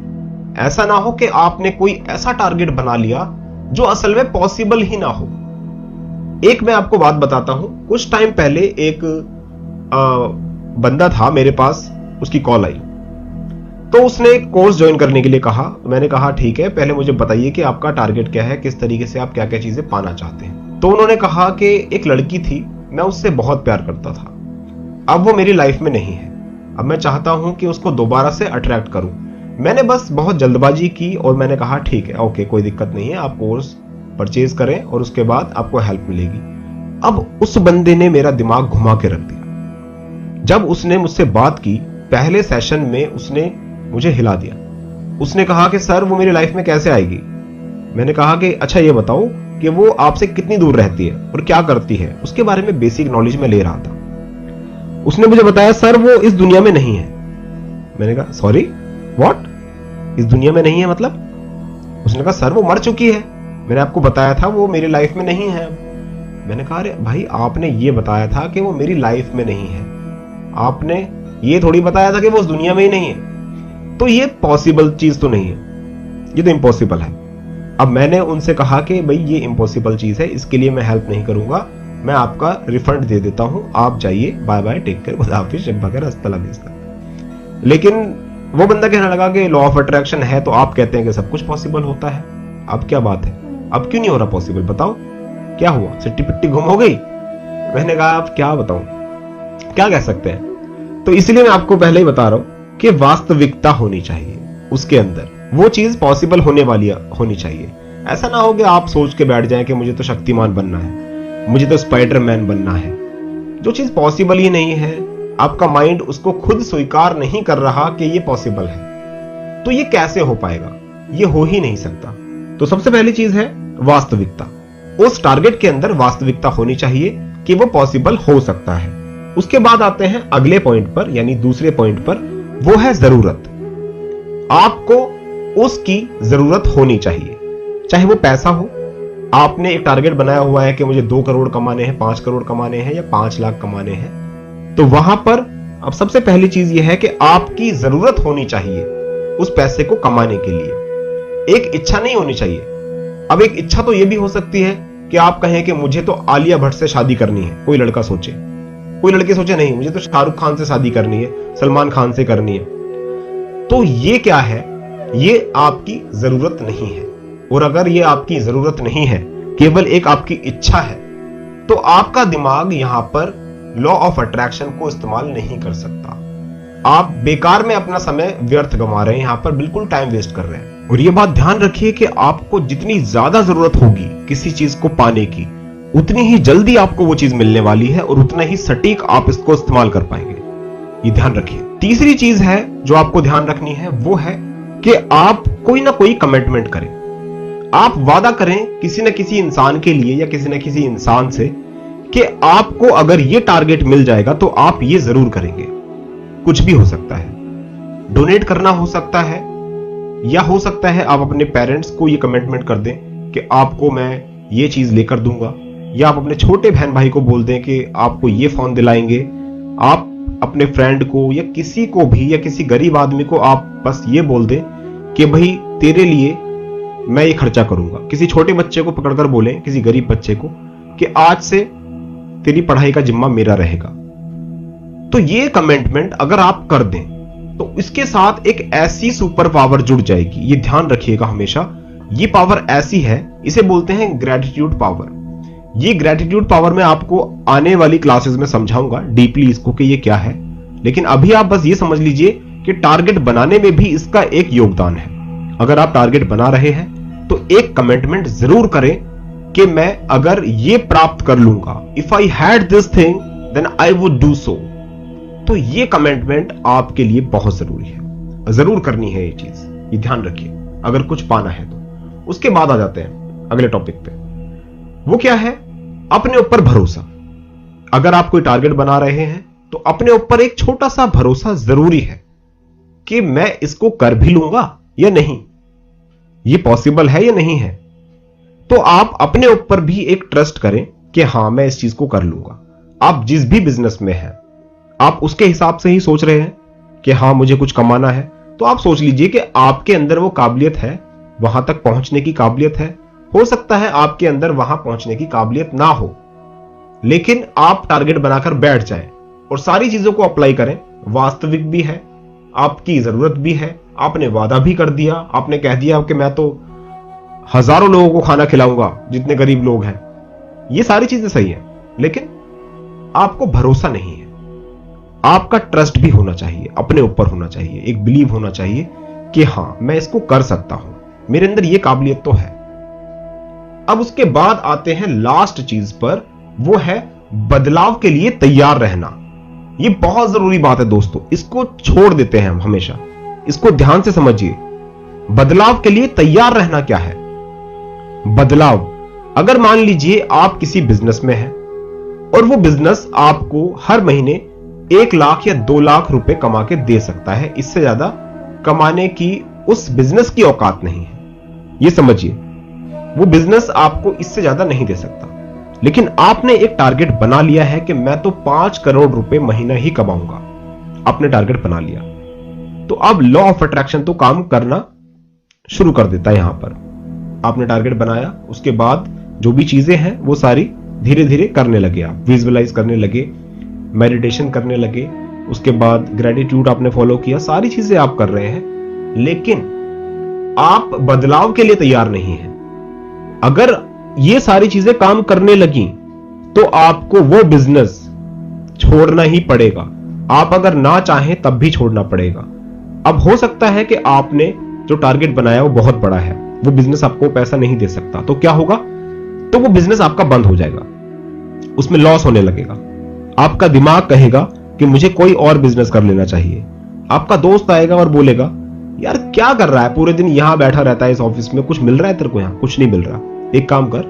ऐसा ना हो कि आपने कोई ऐसा टारगेट बना लिया जो असल में पॉसिबल ही ना हो। एक मैं आपको बात बताता हूं, कुछ टाइम पहले एक बंदा था मेरे पास, उसकी कॉल आई तो उसने कोर्स ज्वाइन करने के लिए कहा। मैंने कहा ठीक है, पहले मुझे बताइए कि आपका टारगेट क्या है, किस तरीके से आप क्या क्या चीजें पाना चाहते हैं। तो उन्होंने कहा कि एक लड़की थी, मैं उससे बहुत प्यार करता था, अब वो मेरी लाइफ में नहीं है, अब मैं चाहता हूं कि उसको दोबारा से अट्रैक्ट करूं। मैंने बस बहुत जल्दबाजी की और मैंने कहा ठीक है, ओके, कोई दिक्कत नहीं है, आप कोर्स परचेज करें और उसके बाद आपको हेल्प मिलेगी। अब उस बंदे ने मेरा दिमाग घुमा के रख दिया। जब उसने मुझसे बात की, पहले सेशन में उसने मुझे हिला दिया। उसने कहा कि सर वो मेरी लाइफ में कैसे आएगी? मैंने कहा कि अच्छा ये बताओ कि वो आपसे कितनी दूर रहती है और क्या करती है, उसके बारे में बेसिक नॉलेज में ले रहा था। उसने मुझे बताया सर वो इस दुनिया में नहीं है। मैंने कहा सॉरी व्हाट, इस दुनिया में नहीं है मतलब? उसने कहा सर वो मर चुकी है, मैंने आपको बताया था वो मेरी लाइफ में नहीं है। मैंने कहा अरे भाई, आपने ये बताया था कि वो मेरी लाइफ में नहीं है, आपने ये थोड़ी बताया था कि वो उस दुनिया में ही नहीं है। तो ये पॉसिबल चीज तो नहीं है, ये तो इम्पॉसिबल है। अब मैंने उनसे कहा कि भाई ये इम्पॉसिबल चीज है, इसके लिए मैं हेल्प नहीं करूंगा, मैं आपका रिफंड दे देता हूं, आप जाइए, बाय बाय, टेक केयर, खुदा हाफिज, शब बखैर, अस्सलाम वालेकुम। लेकिन वो बंदा कहने लगा कि लॉ ऑफ अट्रैक्शन है तो आप कहते हैं कि सब कुछ पॉसिबल होता है, अब क्या बात है, अब क्यों नहीं हो रहा पॉसिबल, बताओ क्या हुआ, सिट्टी पिट्टी गुम हो गई? मैंने कहा आप क्या बताऊं, क्या कह सकते हैं? तो इसलिए मैं आपको पहले ही बता रहा हूं कि वास्तविकता होनी चाहिए, उसके अंदर वो चीज पॉसिबल होने वाली होनी चाहिए। ऐसा ना हो कि आप सोच के बैठ जाएं कि मुझे तो शक्तिमान बनना है, मुझे तो स्पाइडरमैन बनना है। जो चीज पॉसिबल ही नहीं है, आपका माइंड उसको खुद स्वीकार नहीं कर रहा कि ये पॉसिबल है, तो ये कैसे हो पाएगा? ये हो ही नहीं सकता। तो सबसे पहली चीज है वास्तविकता। उस टारगेट के अंदर वास्तविकता होनी चाहिए कि वो पॉसिबल हो सकता है। उसके बाद आते हैं अगले पॉइंट पर, यानी दूसरे पॉइंट पर, वो है जरूरत। आपको उसकी जरूरत होनी चाहिए, चाहे वो पैसा हो। आपने एक टारगेट बनाया हुआ है कि मुझे 2 करोड़ कमाने हैं, 5 करोड़ कमाने हैं या 5 लाख कमाने हैं, तो वहां पर अब सबसे पहली चीज यह है कि आपकी जरूरत होनी चाहिए उस पैसे को कमाने के लिए। एक इच्छा नहीं होनी चाहिए। अब एक इच्छा तो यह भी हो सकती है कि आप कहें कि मुझे तो आलिया भट्ट से शादी करनी है, कोई लड़का सोचे, कोई लड़की सोचे नहीं मुझे तो शाहरुख खान से शादी करनी है, सलमान खान से करनी है। तो ये क्या है? ये आपकी जरूरत नहीं है। और अगर ये आपकी जरूरत नहीं है, केवल एक आपकी इच्छा है, तो आपका दिमाग यहां पर लॉ ऑफ अट्रैक्शन को इस्तेमाल नहीं कर सकता। आप बेकार में अपना समय व्यर्थ गंवा रहे हैं, यहां पर बिल्कुल टाइम वेस्ट कर रहे हैं। और ये बात ध्यान रखिए कि आपको जितनी ज्यादा जरूरत होगी किसी चीज को पाने की, उतनी ही जल्दी आपको वो चीज मिलने वाली है और उतना ही सटीक आप इसको इस्तेमाल कर पाएंगे। ये ध्यान रखिए। तीसरी चीज है जो आपको ध्यान रखनी है, वो है कि आप कोई ना कोई कमिटमेंट करें। आप वादा करें किसी न किसी इंसान के लिए या किसी न किसी इंसान से कि आपको अगर ये टारगेट मिल जाएगा तो आप ये जरूर करेंगे। कुछ भी हो सकता है, डोनेट करना हो सकता है, या हो सकता है आप अपने पेरेंट्स को ये कमिटमेंट कर दें कि आपको मैं ये चीज लेकर दूंगा, या आप अपने छोटे बहन भाई को बोल दें कि आपको ये फोन दिलाएंगे। आप अपने फ्रेंड को या किसी को भी, या किसी गरीब आदमी को आप बस ये बोल दें कि भाई तेरे लिए मैं ये खर्चा करूंगा। किसी छोटे बच्चे को पकड़कर बोलें, किसी गरीब बच्चे को, कि आज से तेरी पढ़ाई का जिम्मा मेरा रहेगा। तो ये कमिटमेंट अगर आप कर दें तो इसके साथ एक ऐसी सुपर पावर जुड़ जाएगी, ये ध्यान रखिएगा हमेशा। ये पावर ऐसी है, इसे बोलते हैं ग्रेटिट्यूड पावर। ये ग्रेटिट्यूड पावर मैं आपको आने वाली क्लासेस में समझाऊंगा डीपली इसको कि ये क्या है, लेकिन अभी आप बस ये समझ लीजिए कि टारगेट बनाने में भी इसका एक योगदान है। अगर आप टारगेट बना रहे हैं तो एक कमिटमेंट जरूर करें कि मैं अगर ये प्राप्त कर लूंगा, if I had this thing then I would do so. तो ये कमिटमेंट आपके लिए बहुत जरूरी है, जरूर करनी है ये चीज, ये ध्यान रखिए अगर कुछ पाना है तो। उसके बाद आ जाते हैं अगले टॉपिक पे, वो क्या है? अपने ऊपर भरोसा। अगर आप कोई टारगेट बना रहे हैं तो अपने ऊपर एक छोटा सा भरोसा जरूरी है कि मैं इसको कर भी लूंगा या नहीं, ये पॉसिबल है या नहीं है। तो आप अपने ऊपर भी एक ट्रस्ट करें कि हां मैं इस चीज को कर लूंगा। आप जिस भी बिजनेस में हैं आप उसके हिसाब से ही सोच रहे हैं कि हां मुझे कुछ कमाना है, तो आप सोच लीजिए कि आपके अंदर वो काबिलियत है, वहां तक पहुंचने की काबिलियत है। हो सकता है आपके अंदर वहां पहुंचने की काबिलियत ना हो, लेकिन आप टारगेट बनाकर बैठ जाएं और सारी चीजों को अप्लाई करें। वास्तविक भी है, आपकी जरूरत भी है, आपने वादा भी कर दिया, आपने कह दिया कि मैं तो हजारों लोगों को खाना खिलाऊंगा जितने गरीब लोग हैं। ये सारी चीजें सही है, लेकिन आपको भरोसा नहीं है। आपका ट्रस्ट भी होना चाहिए, अपने ऊपर होना चाहिए, एक बिलीव होना चाहिए कि हां मैं इसको कर सकता हूं, मेरे अंदर ये काबिलियत तो है। अब उसके बाद आते हैं लास्ट चीज पर, वो है बदलाव के लिए तैयार रहना। ये बहुत जरूरी बात है दोस्तों, इसको छोड़ देते हैं हम हमेशा, इसको ध्यान से समझिए। बदलाव के लिए तैयार रहना क्या है? बदलाव, अगर मान लीजिए आप किसी बिजनेस में हैं और वो बिजनेस आपको हर महीने 1 लाख या 2 लाख रुपए कमा के दे सकता है, इससे ज्यादा कमाने की उस बिजनेस की औकात नहीं है, ये समझिए। वो बिजनेस आपको इससे ज्यादा नहीं दे सकता, लेकिन आपने एक टारगेट बना लिया है कि मैं तो 5 करोड़ रुपए महीना ही कमाऊंगा। आपने टारगेट बना लिया, तो अब लॉ ऑफ अट्रैक्शन तो काम करना शुरू कर देता है। यहां पर आपने टारगेट बनाया, उसके बाद जो भी चीजें हैं वो सारी धीरे धीरे करने लगे, आप विजुअलाइज करने लगे, मेडिटेशन करने लगे, उसके बाद ग्रेटिट्यूड आपने फॉलो किया, सारी चीजें आप कर रहे हैं, लेकिन आप बदलाव के लिए तैयार नहीं हैं। अगर ये सारी चीजें काम करने लगी तो आपको वो बिजनेस छोड़ना ही पड़ेगा। आप अगर ना चाहें तब भी छोड़ना पड़ेगा। अब हो सकता है कि आपने जो टारगेट बनाया वो बहुत बड़ा है, वो बिजनेस आपको पैसा नहीं दे सकता, तो क्या होगा? तो वो बिजनेस आपका बंद हो जाएगा, उसमें लॉस होने लगेगा। आपका दिमाग कहेगा कि मुझे कोई और बिजनेस कर लेना चाहिए। आपका दोस्त आएगा और बोलेगा यार क्या कर रहा है, पूरे दिन यहां बैठा रहता है इस ऑफिस में, कुछ मिल रहा है तेरे को? यहां कुछ नहीं मिल रहा, एक काम कर,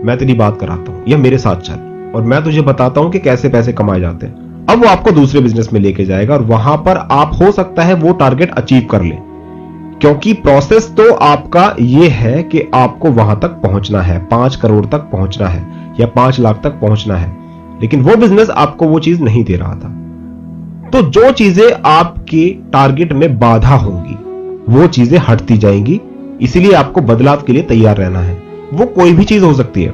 मैं तेरी बात कराता हूं या मेरे साथ चल और मैं तुझे बताता हूं कि कैसे पैसे कमाए जाते हैं। अब वो आपको दूसरे बिजनेस में लेके जाएगा और वहां पर आप हो सकता है वो टारगेट अचीव कर ले, क्योंकि प्रोसेस तो आपका ये है कि आपको वहां तक पहुंचना है, 5 करोड़ तक पहुंचना है या 5 लाख तक पहुंचना है, लेकिन वो बिजनेस आपको वो चीज नहीं दे रहा था। तो जो चीजें आपके टारगेट में बाधा होंगी वो चीजें हटती जाएंगी, इसीलिए आपको बदलाव के लिए तैयार रहना है। वो कोई भी चीज हो सकती है।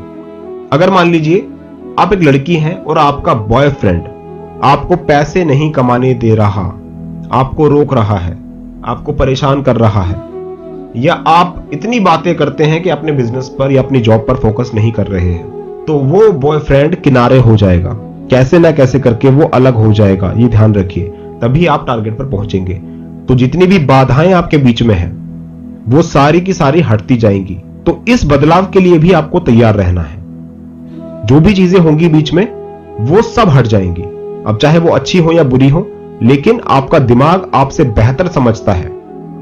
अगर मान लीजिए आप एक लड़की हैं और आपका बॉयफ्रेंड आपको पैसे नहीं कमाने दे रहा, आपको रोक रहा है, आपको परेशान कर रहा है, या आप इतनी बातें करते हैं कि अपने बिजनेस पर या अपनी जॉब पर फोकस नहीं कर रहे हैं, तो वो बॉयफ्रेंड किनारे हो जाएगा, कैसे ना कैसे करके वो अलग हो जाएगा, ये ध्यान रखिए, तभी आप टारगेट पर पहुंचेंगे। तो जितनी भी बाधाएं आपके बीच में हैं वो सारी की सारी हटती जाएंगी। तो इस बदलाव के लिए भी आपको तैयार रहना है। जो भी चीजें होंगी बीच में वो सब हट जाएंगी, अब चाहे वो अच्छी हो या बुरी हो, लेकिन आपका दिमाग आपसे बेहतर समझता है,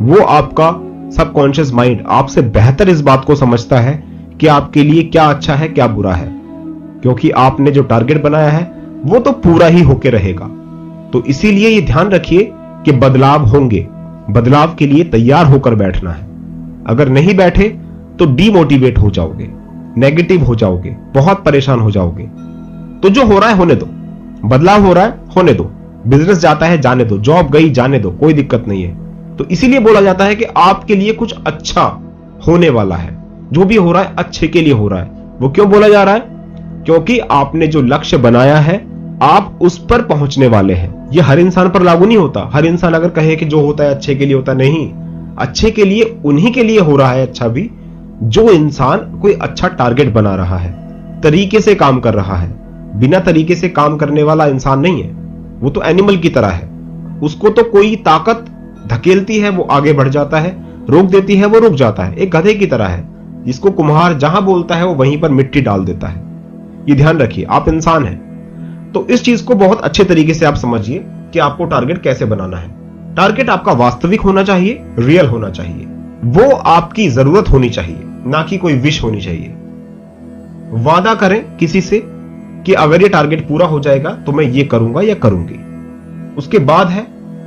वो आपका सबकॉन्शियस माइंड आपसे बेहतर इस बात को समझता है कि आपके लिए क्या अच्छा है क्या बुरा है, क्योंकि आपने जो टारगेट बनाया है वो तो पूरा ही होके रहेगा। तो इसीलिए ये ध्यान रखिए कि बदलाव होंगे, बदलाव के लिए तैयार होकर बैठना है। अगर नहीं बैठे तो डीमोटिवेट हो जाओगे, नेगेटिव हो जाओगे, बहुत परेशान हो जाओगे। तो जो हो रहा है होने दो, बदलाव हो रहा है होने दो, बिजनेस जाता है जाने दो, जॉब गई जाने दो, कोई दिक्कत नहीं है। तो इसीलिए बोला जाता है कि आपके लिए कुछ अच्छा होने वाला है, जो भी हो रहा है अच्छे के लिए हो रहा है। वो क्यों बोला जा रहा है? क्योंकि आपने जो लक्ष्य बनाया है आप उस पर पहुंचने वाले हैं। ये हर इंसान पर लागू नहीं होता। हर इंसान अगर कहे कि जो होता है अच्छे के लिए होता, नहीं, अच्छे के लिए उन्हीं के लिए हो रहा है अच्छा भी जो इंसान कोई अच्छा टारगेट बना रहा है, तरीके से काम कर रहा है। बिना तरीके से काम करने वाला इंसान नहीं है, वो तो एनिमल की तरह है। उसको तो कोई ताकत धकेलती है वो आगे बढ़ जाता है, रोक देती है वो रुक जाता है। एक गधे की तरह है जिसको कुम्हार जहां बोलता है वो वहीं पर मिट्टी डाल देता है। ये ध्यान रखिए, आप इंसान हैं। तो इस चीज को बहुत अच्छे तरीके से आप समझिए कि आपको टारगेट कैसे बनाना है। टारगेट आपका वास्तविक होना चाहिए, रियल होना चाहिए, वो आपकी जरूरत होनी चाहिए, ना कि कोई विश होनी चाहिए। वादा करें किसी से कि अगर ये टारगेट पूरा हो जाएगा तो मैं ये करूंगा या करूंगी। उसके बाद है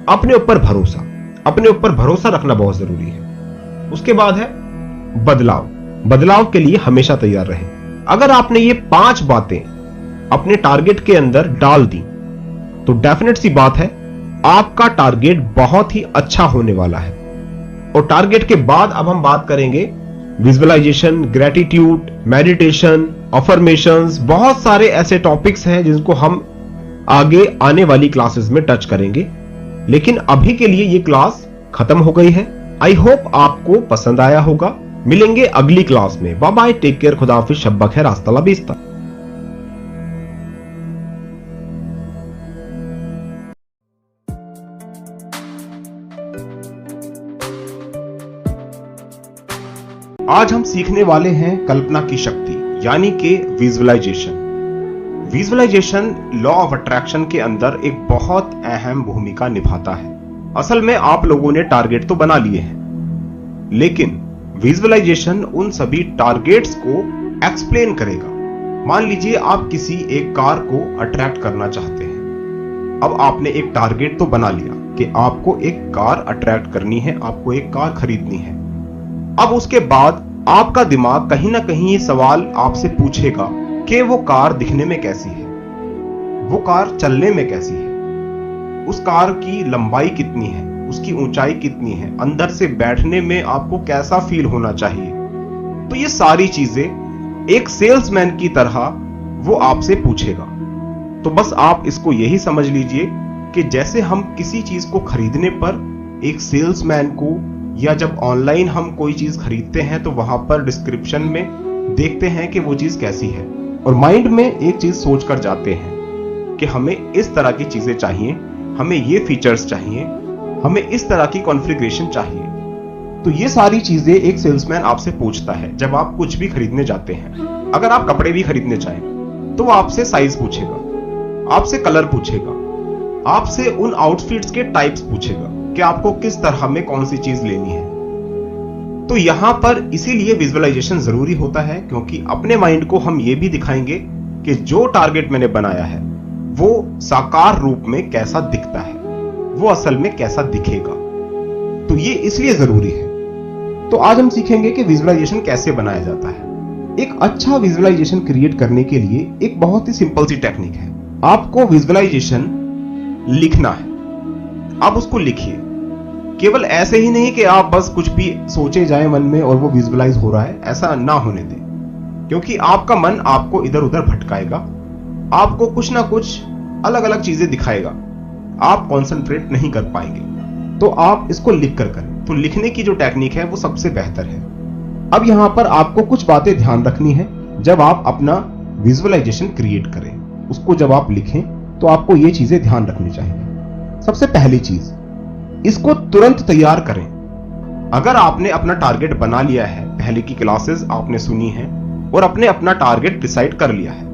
अपने ऊपर भरोसा। अपने ऊपर भरोसा रखना बहुत जरूरी है। उसके बाद है बदलाव। बदलाव के लिए हमेशा तैयार रहें। अगर आपने ये 5 बातें अपने टारगेट के अंदर डाल दी तो डेफिनेट सी बात है आपका टारगेट बहुत ही अच्छा होने वाला है। और टारगेट के बाद अब हम बात करेंगे विजुअलाइजेशन, ग्रेटिट्यूड, मेडिटेशन, अफर्मेशंस, बहुत सारे ऐसे टॉपिक्स हैं जिनको हम आगे आने वाली क्लासेस में टच करेंगे। लेकिन अभी के लिए ये क्लास खत्म हो गई है। आई होप आपको पसंद आया होगा। मिलेंगे अगली क्लास में। बाय बाय, टेक केयर, खुदा हाफिज, शब बखैर, हस्ता ला बिस्ता। आज हम सीखने वाले हैं कल्पना की शक्ति यानी कि visualisation. Visualisation law of attraction के अंदर एक बहुत अहम भूमिका निभाता है। असल में आप लोगों ने टारगेट तो बना लिए हैं, लेकिन विजुअलाइजेशन उन सभी टारगेट्स को एक्सप्लेन करेगा। मान लीजिए आप किसी एक कार को अट्रैक्ट करना चाहते हैं। अब आपने एक टारगेट तो बना लिया कि आपको एक कार अट्रैक्ट करनी है, आपको एक कार खरीदनी है। अब उसके बाद आपका दिमाग कहीं ना कहीं ये सवाल आपसे पूछेगा कि वो कार दिखने में कैसी है, वो कार चलने में कैसी है, उस कार की लंबाई कितनी है, उसकी ऊंचाई कितनी है, अंदर से बैठने में आपको कैसा फील होना चाहिए। तो ये सारी चीजें एक सेल्समैन की तरह वो आपसे पूछेगा। तो बस आप इसको यही समझ लीजिए कि जैसे हम किसी चीज को खरीदने पर एक सेल्समैन को, या जब ऑनलाइन हम कोई चीज खरीदते हैं तो वहां पर डिस्क्रिप्शन में देखते हैं कि वो चीज कैसी है, और माइंड में एक चीज सोच कर जाते हैं कि हमें इस तरह की चीजें चाहिए, हमें ये फीचर्स चाहिए, हमें इस तरह की कॉन्फ़िगरेशन चाहिए। तो ये सारी चीजें एक सेल्समैन आपसे पूछता है जब आप कुछ भी खरीदने जाते हैं। अगर आप कपड़े भी खरीदने चाहें तो वो आपसे साइज पूछेगा, आपसे कलर पूछेगा, आपसे उन आउटफिट्स के टाइप्स पूछेगा कि आपको किस तरह में कौन सी चीज लेनी है। तो यहां पर इसीलिए विजुअलाइजेशन जरूरी होता है, क्योंकि अपने माइंड को हम ये भी दिखाएंगे कि जो टारगेट मैंने बनाया है वो साकार रूप में कैसा दिखता है, वो असल में कैसा दिखेगा। तो ये इसलिए जरूरी है। तो आज हम सीखेंगे कि विजुअलाइजेशन कैसे बनाया जाता है। एक अच्छा विजुअलाइजेशन क्रिएट करने के लिए एक बहुत ही सिंपल सी टेक्निक है। आपको विजुअलाइजेशन लिखना है। आप उसको लिखिए, केवल ऐसे ही नहीं कि आप बस कुछ भी सोचे जाए मन में और वो विजुअलाइज हो रहा है, ऐसा ना होने दें, क्योंकि आपका मन आपको इधर उधर भटकाएगा, आपको कुछ ना कुछ अलग अलग चीजें दिखाएगा, आप कंसंट्रेट नहीं कर पाएंगे। तो आप इसको लिख कर करें। तो लिखने की जो टेक्निक है वो सबसे बेहतर है। अब यहां पर आपको कुछ बातें ध्यान रखनी है जब आप अपना विजुअलाइजेशन क्रिएट करें। उसको जब आप लिखें तो आपको ये चीजें ध्यान रखनी चाहिए। सबसे पहली चीज, इसको तुरंत तैयार करें। अगर आपने अपना टारगेट बना लिया है, पहले की क्लासेस आपने सुनी है और आपने अपना टारगेट डिसाइड कर लिया है,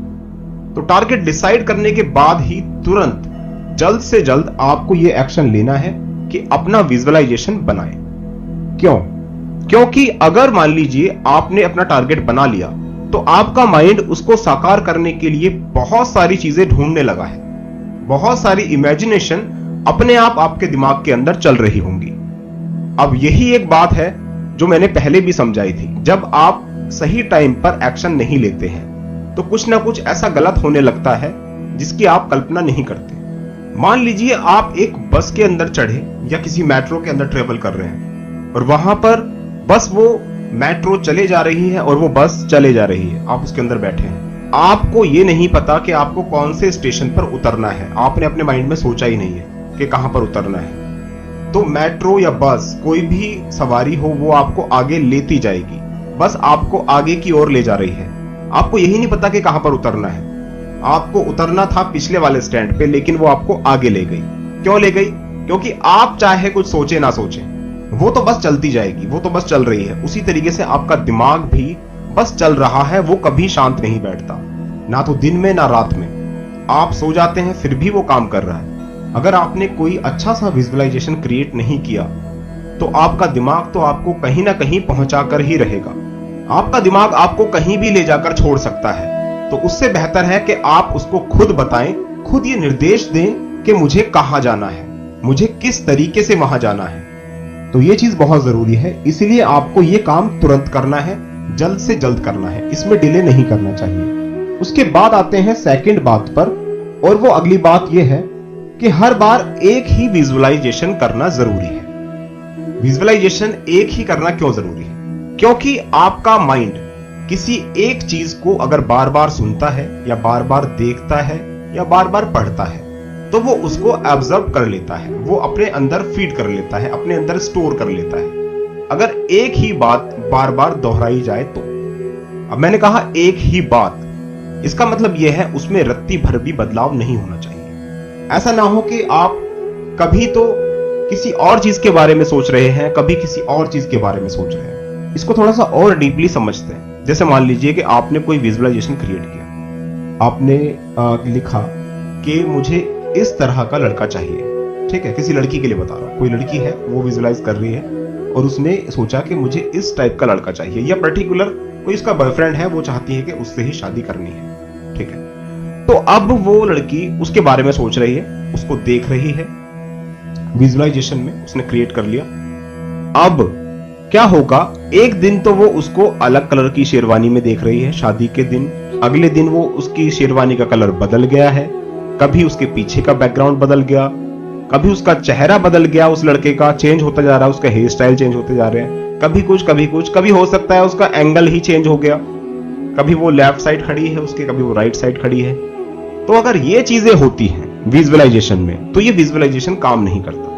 तो टारगेट डिसाइड करने के बाद ही तुरंत जल्द से जल्द आपको यह एक्शन लेना है कि अपना विजुअलाइजेशन बनाएं। क्यों? क्योंकि अगर मान लीजिए आपने अपना टारगेट बना लिया तो आपका माइंड उसको साकार करने के लिए बहुत सारी चीजें ढूंढने लगा है, बहुत सारी इमेजिनेशन अपने आप आपके दिमाग के अंदर चल रही होंगी। अब यही एक बात है जो मैंने पहले भी समझाई थी, जब आप सही टाइम पर एक्शन नहीं लेते हैं तो कुछ ना कुछ ऐसा गलत होने लगता है जिसकी आप कल्पना नहीं करते। मान लीजिए आप एक बस के अंदर चढ़े या किसी मेट्रो के अंदर ट्रेवल कर रहे हैं और वहां पर बस वो मेट्रो चले जा रही है और वो बस चले जा रही है, आप उसके अंदर बैठे हैं। आपको ये नहीं पता कि आपको कौन से स्टेशन पर उतरना है, आपने अपने माइंड में सोचा ही नहीं है कि कहां पर उतरना है। तो मेट्रो या बस कोई भी सवारी हो वो आपको आगे लेती जाएगी, बस आपको आगे की ओर ले जा रही है। आपको यही नहीं पता कि कहां पर उतरना है। आपको उतरना था पिछले वाले स्टैंड पे, लेकिन वो आपको आगे ले गई। क्यों ले गई? क्योंकि आप चाहे कुछ सोचे ना सोचे, वो तो बस चलती जाएगी, वो तो बस चल रही है। उसी तरीके से आपका दिमाग भी बस चल रहा है, वो कभी शांत नहीं बैठता, ना तो दिन में ना रात में। आप सो जाते हैं फिर भी वो काम कर रहा है। अगर आपने कोई अच्छा सा विजुअलाइजेशन क्रिएट नहीं किया तो आपका दिमाग तो आपको कहीं ना कहीं पहुंचा कर ही रहेगा। आपका दिमाग आपको कहीं भी ले जाकर छोड़ सकता है। तो उससे बेहतर है कि आप उसको खुद बताएं, खुद ये निर्देश दें कि मुझे कहां जाना है, मुझे किस तरीके से वहां जाना है। तो ये चीज बहुत जरूरी है, इसलिए आपको ये काम तुरंत करना है, जल्द से जल्द करना है, इसमें डिले नहीं करना चाहिए। उसके बाद आते हैं सेकंड बात पर, और वो अगली बात ये है कि हर बार एक ही विजुअलाइजेशन करना जरूरी है। विजुअलाइजेशन एक ही करना क्यों जरूरी है? क्योंकि आपका माइंड किसी एक चीज को अगर बार बार सुनता है या बार बार देखता है या बार बार पढ़ता है तो वो उसको एब्जॉर्ब कर लेता है, वो अपने अंदर फीड कर लेता है, अपने अंदर स्टोर कर लेता है। अगर एक ही बात बार बार दोहराई जाए तो, अब मैंने कहा एक ही बात, इसका मतलब यह है उसमें रत्ती भर भी बदलाव नहीं होना चाहिए। ऐसा ना हो कि आप कभी तो किसी और चीज के बारे में सोच रहे हैं, कभी किसी और चीज के बारे में सोच रहे हैं। इसको थोड़ा सा और डीपली समझते हैं। जैसे मान लीजिए कि आपने कोई विजुअलाइजेशन क्रिएट किया, आपने लिखा कि मुझे इस तरह का लड़का चाहिए, ठीक है, किसी लड़की के लिए बता रहा हूं। कोई लड़की है, वो विजुअलाइज कर रही है और उसने सोचा कि मुझे इस टाइप का लड़का चाहिए, या पर्टिकुलर कोई उसका बॉयफ्रेंड है, वो चाहती है कि उससे ही शादी करनी है, ठीक है। तो अब वो लड़की उसके बारे में सोच रही है, उसको देख रही है, विजुअलाइजेशन में उसने क्रिएट कर लिया। अब क्या होगा, एक दिन तो वो उसको अलग कलर की शेरवानी में देख रही है शादी के दिन, अगले दिन वो उसकी शेरवानी का कलर बदल गया है, कभी उसके पीछे का बैकग्राउंड बदल गया, कभी उसका चेहरा बदल गया, उस लड़के का चेंज होता जा रहा है, उसका हेयर स्टाइल चेंज होते जा रहे हैं, कभी कुछ कभी कुछ, कभी हो सकता है उसका एंगल ही चेंज हो गया, कभी वो लेफ्ट साइड खड़ी है उसके, कभी वो राइट साइड खड़ी है। तो अगर ये चीजें होती हैं विजुअलाइजेशन में तो ये विजुअलाइजेशन काम नहीं करता,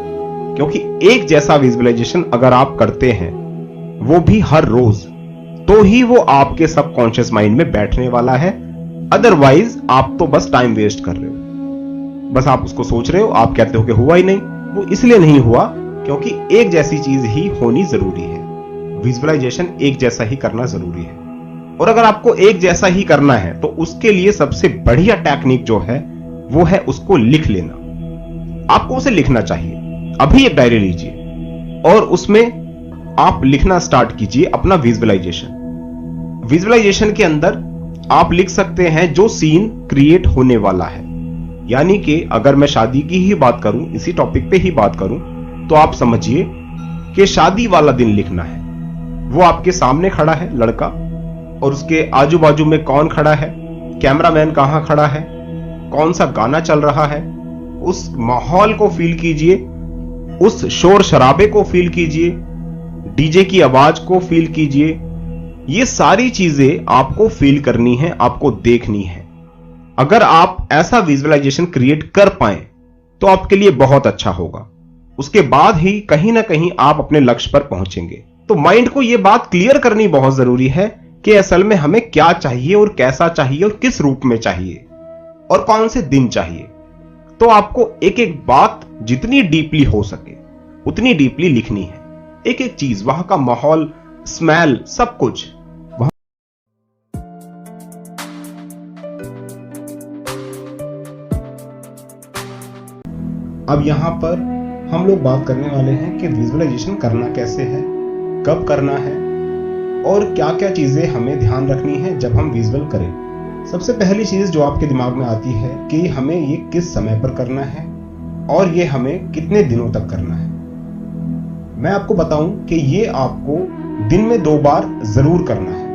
क्योंकि एक जैसा विजुअलाइजेशन अगर आप करते हैं वो भी हर रोज, तो ही वो आपके सबकॉन्शियस माइंड में बैठने वाला है। अदरवाइज आप तो बस टाइम वेस्ट कर रहे हो, बस आप उसको सोच रहे हो, आप कहते हो कि हुआ ही नहीं। वो इसलिए नहीं हुआ क्योंकि एक जैसी चीज ही होनी जरूरी है, विजुअलाइजेशन एक जैसा ही करना जरूरी है। और अगर आपको एक जैसा ही करना है तो उसके लिए सबसे बढ़िया टेक्निक जो है वो है उसको लिख लेना। आपको उसे लिखना चाहिए। अभी एक डायरी लीजिए और उसमें आप लिखना स्टार्ट कीजिए अपना विजुअलाइजेशन। विजुअलाइजेशन के अंदर आप लिख सकते हैं जो सीन क्रिएट होने वाला है। यानी कि अगर मैं शादी की ही बात करूं, इसी टॉपिक पे ही बात करूं, तो आप समझिए कि शादी वाला दिन लिखना है। वो आपके सामने खड़ा है लड़का, और उसके आजू बाजू में कौन खड़ा है, कैमरामैन कहां खड़ा है, कौन सा गाना चल रहा है, उस माहौल को फील कीजिए, उस शोर शराबे को फील कीजिए, डीजे की आवाज को फील कीजिए। ये सारी चीजें आपको फील करनी है, आपको देखनी है। अगर आप ऐसा विजुअलाइजेशन क्रिएट कर पाए तो आपके लिए बहुत अच्छा होगा। उसके बाद ही कहीं ना कहीं आप अपने लक्ष्य पर पहुंचेंगे। तो माइंड को यह बात क्लियर करनी बहुत जरूरी है कि असल में हमें क्या चाहिए और कैसा चाहिए और किस रूप में चाहिए और कौन से दिन चाहिए। तो आपको एक एक बात जितनी डीपली हो सके उतनी डीपली लिखनी है। एक एक चीज, वहां का माहौल, स्मेल, सब कुछ। अब यहां पर हम लोग बात करने वाले हैं कि विजुअलाइजेशन करना कैसे है, कब करना है और क्या क्या चीजें हमें ध्यान रखनी है जब हम विजुअल करें। सबसे पहली चीज जो आपके दिमाग में आती है कि हमें ये किस समय पर करना है और ये हमें कितने दिनों तक करना है। मैं आपको बताऊं कि ये आपको दिन में 2 बार जरूर करना है।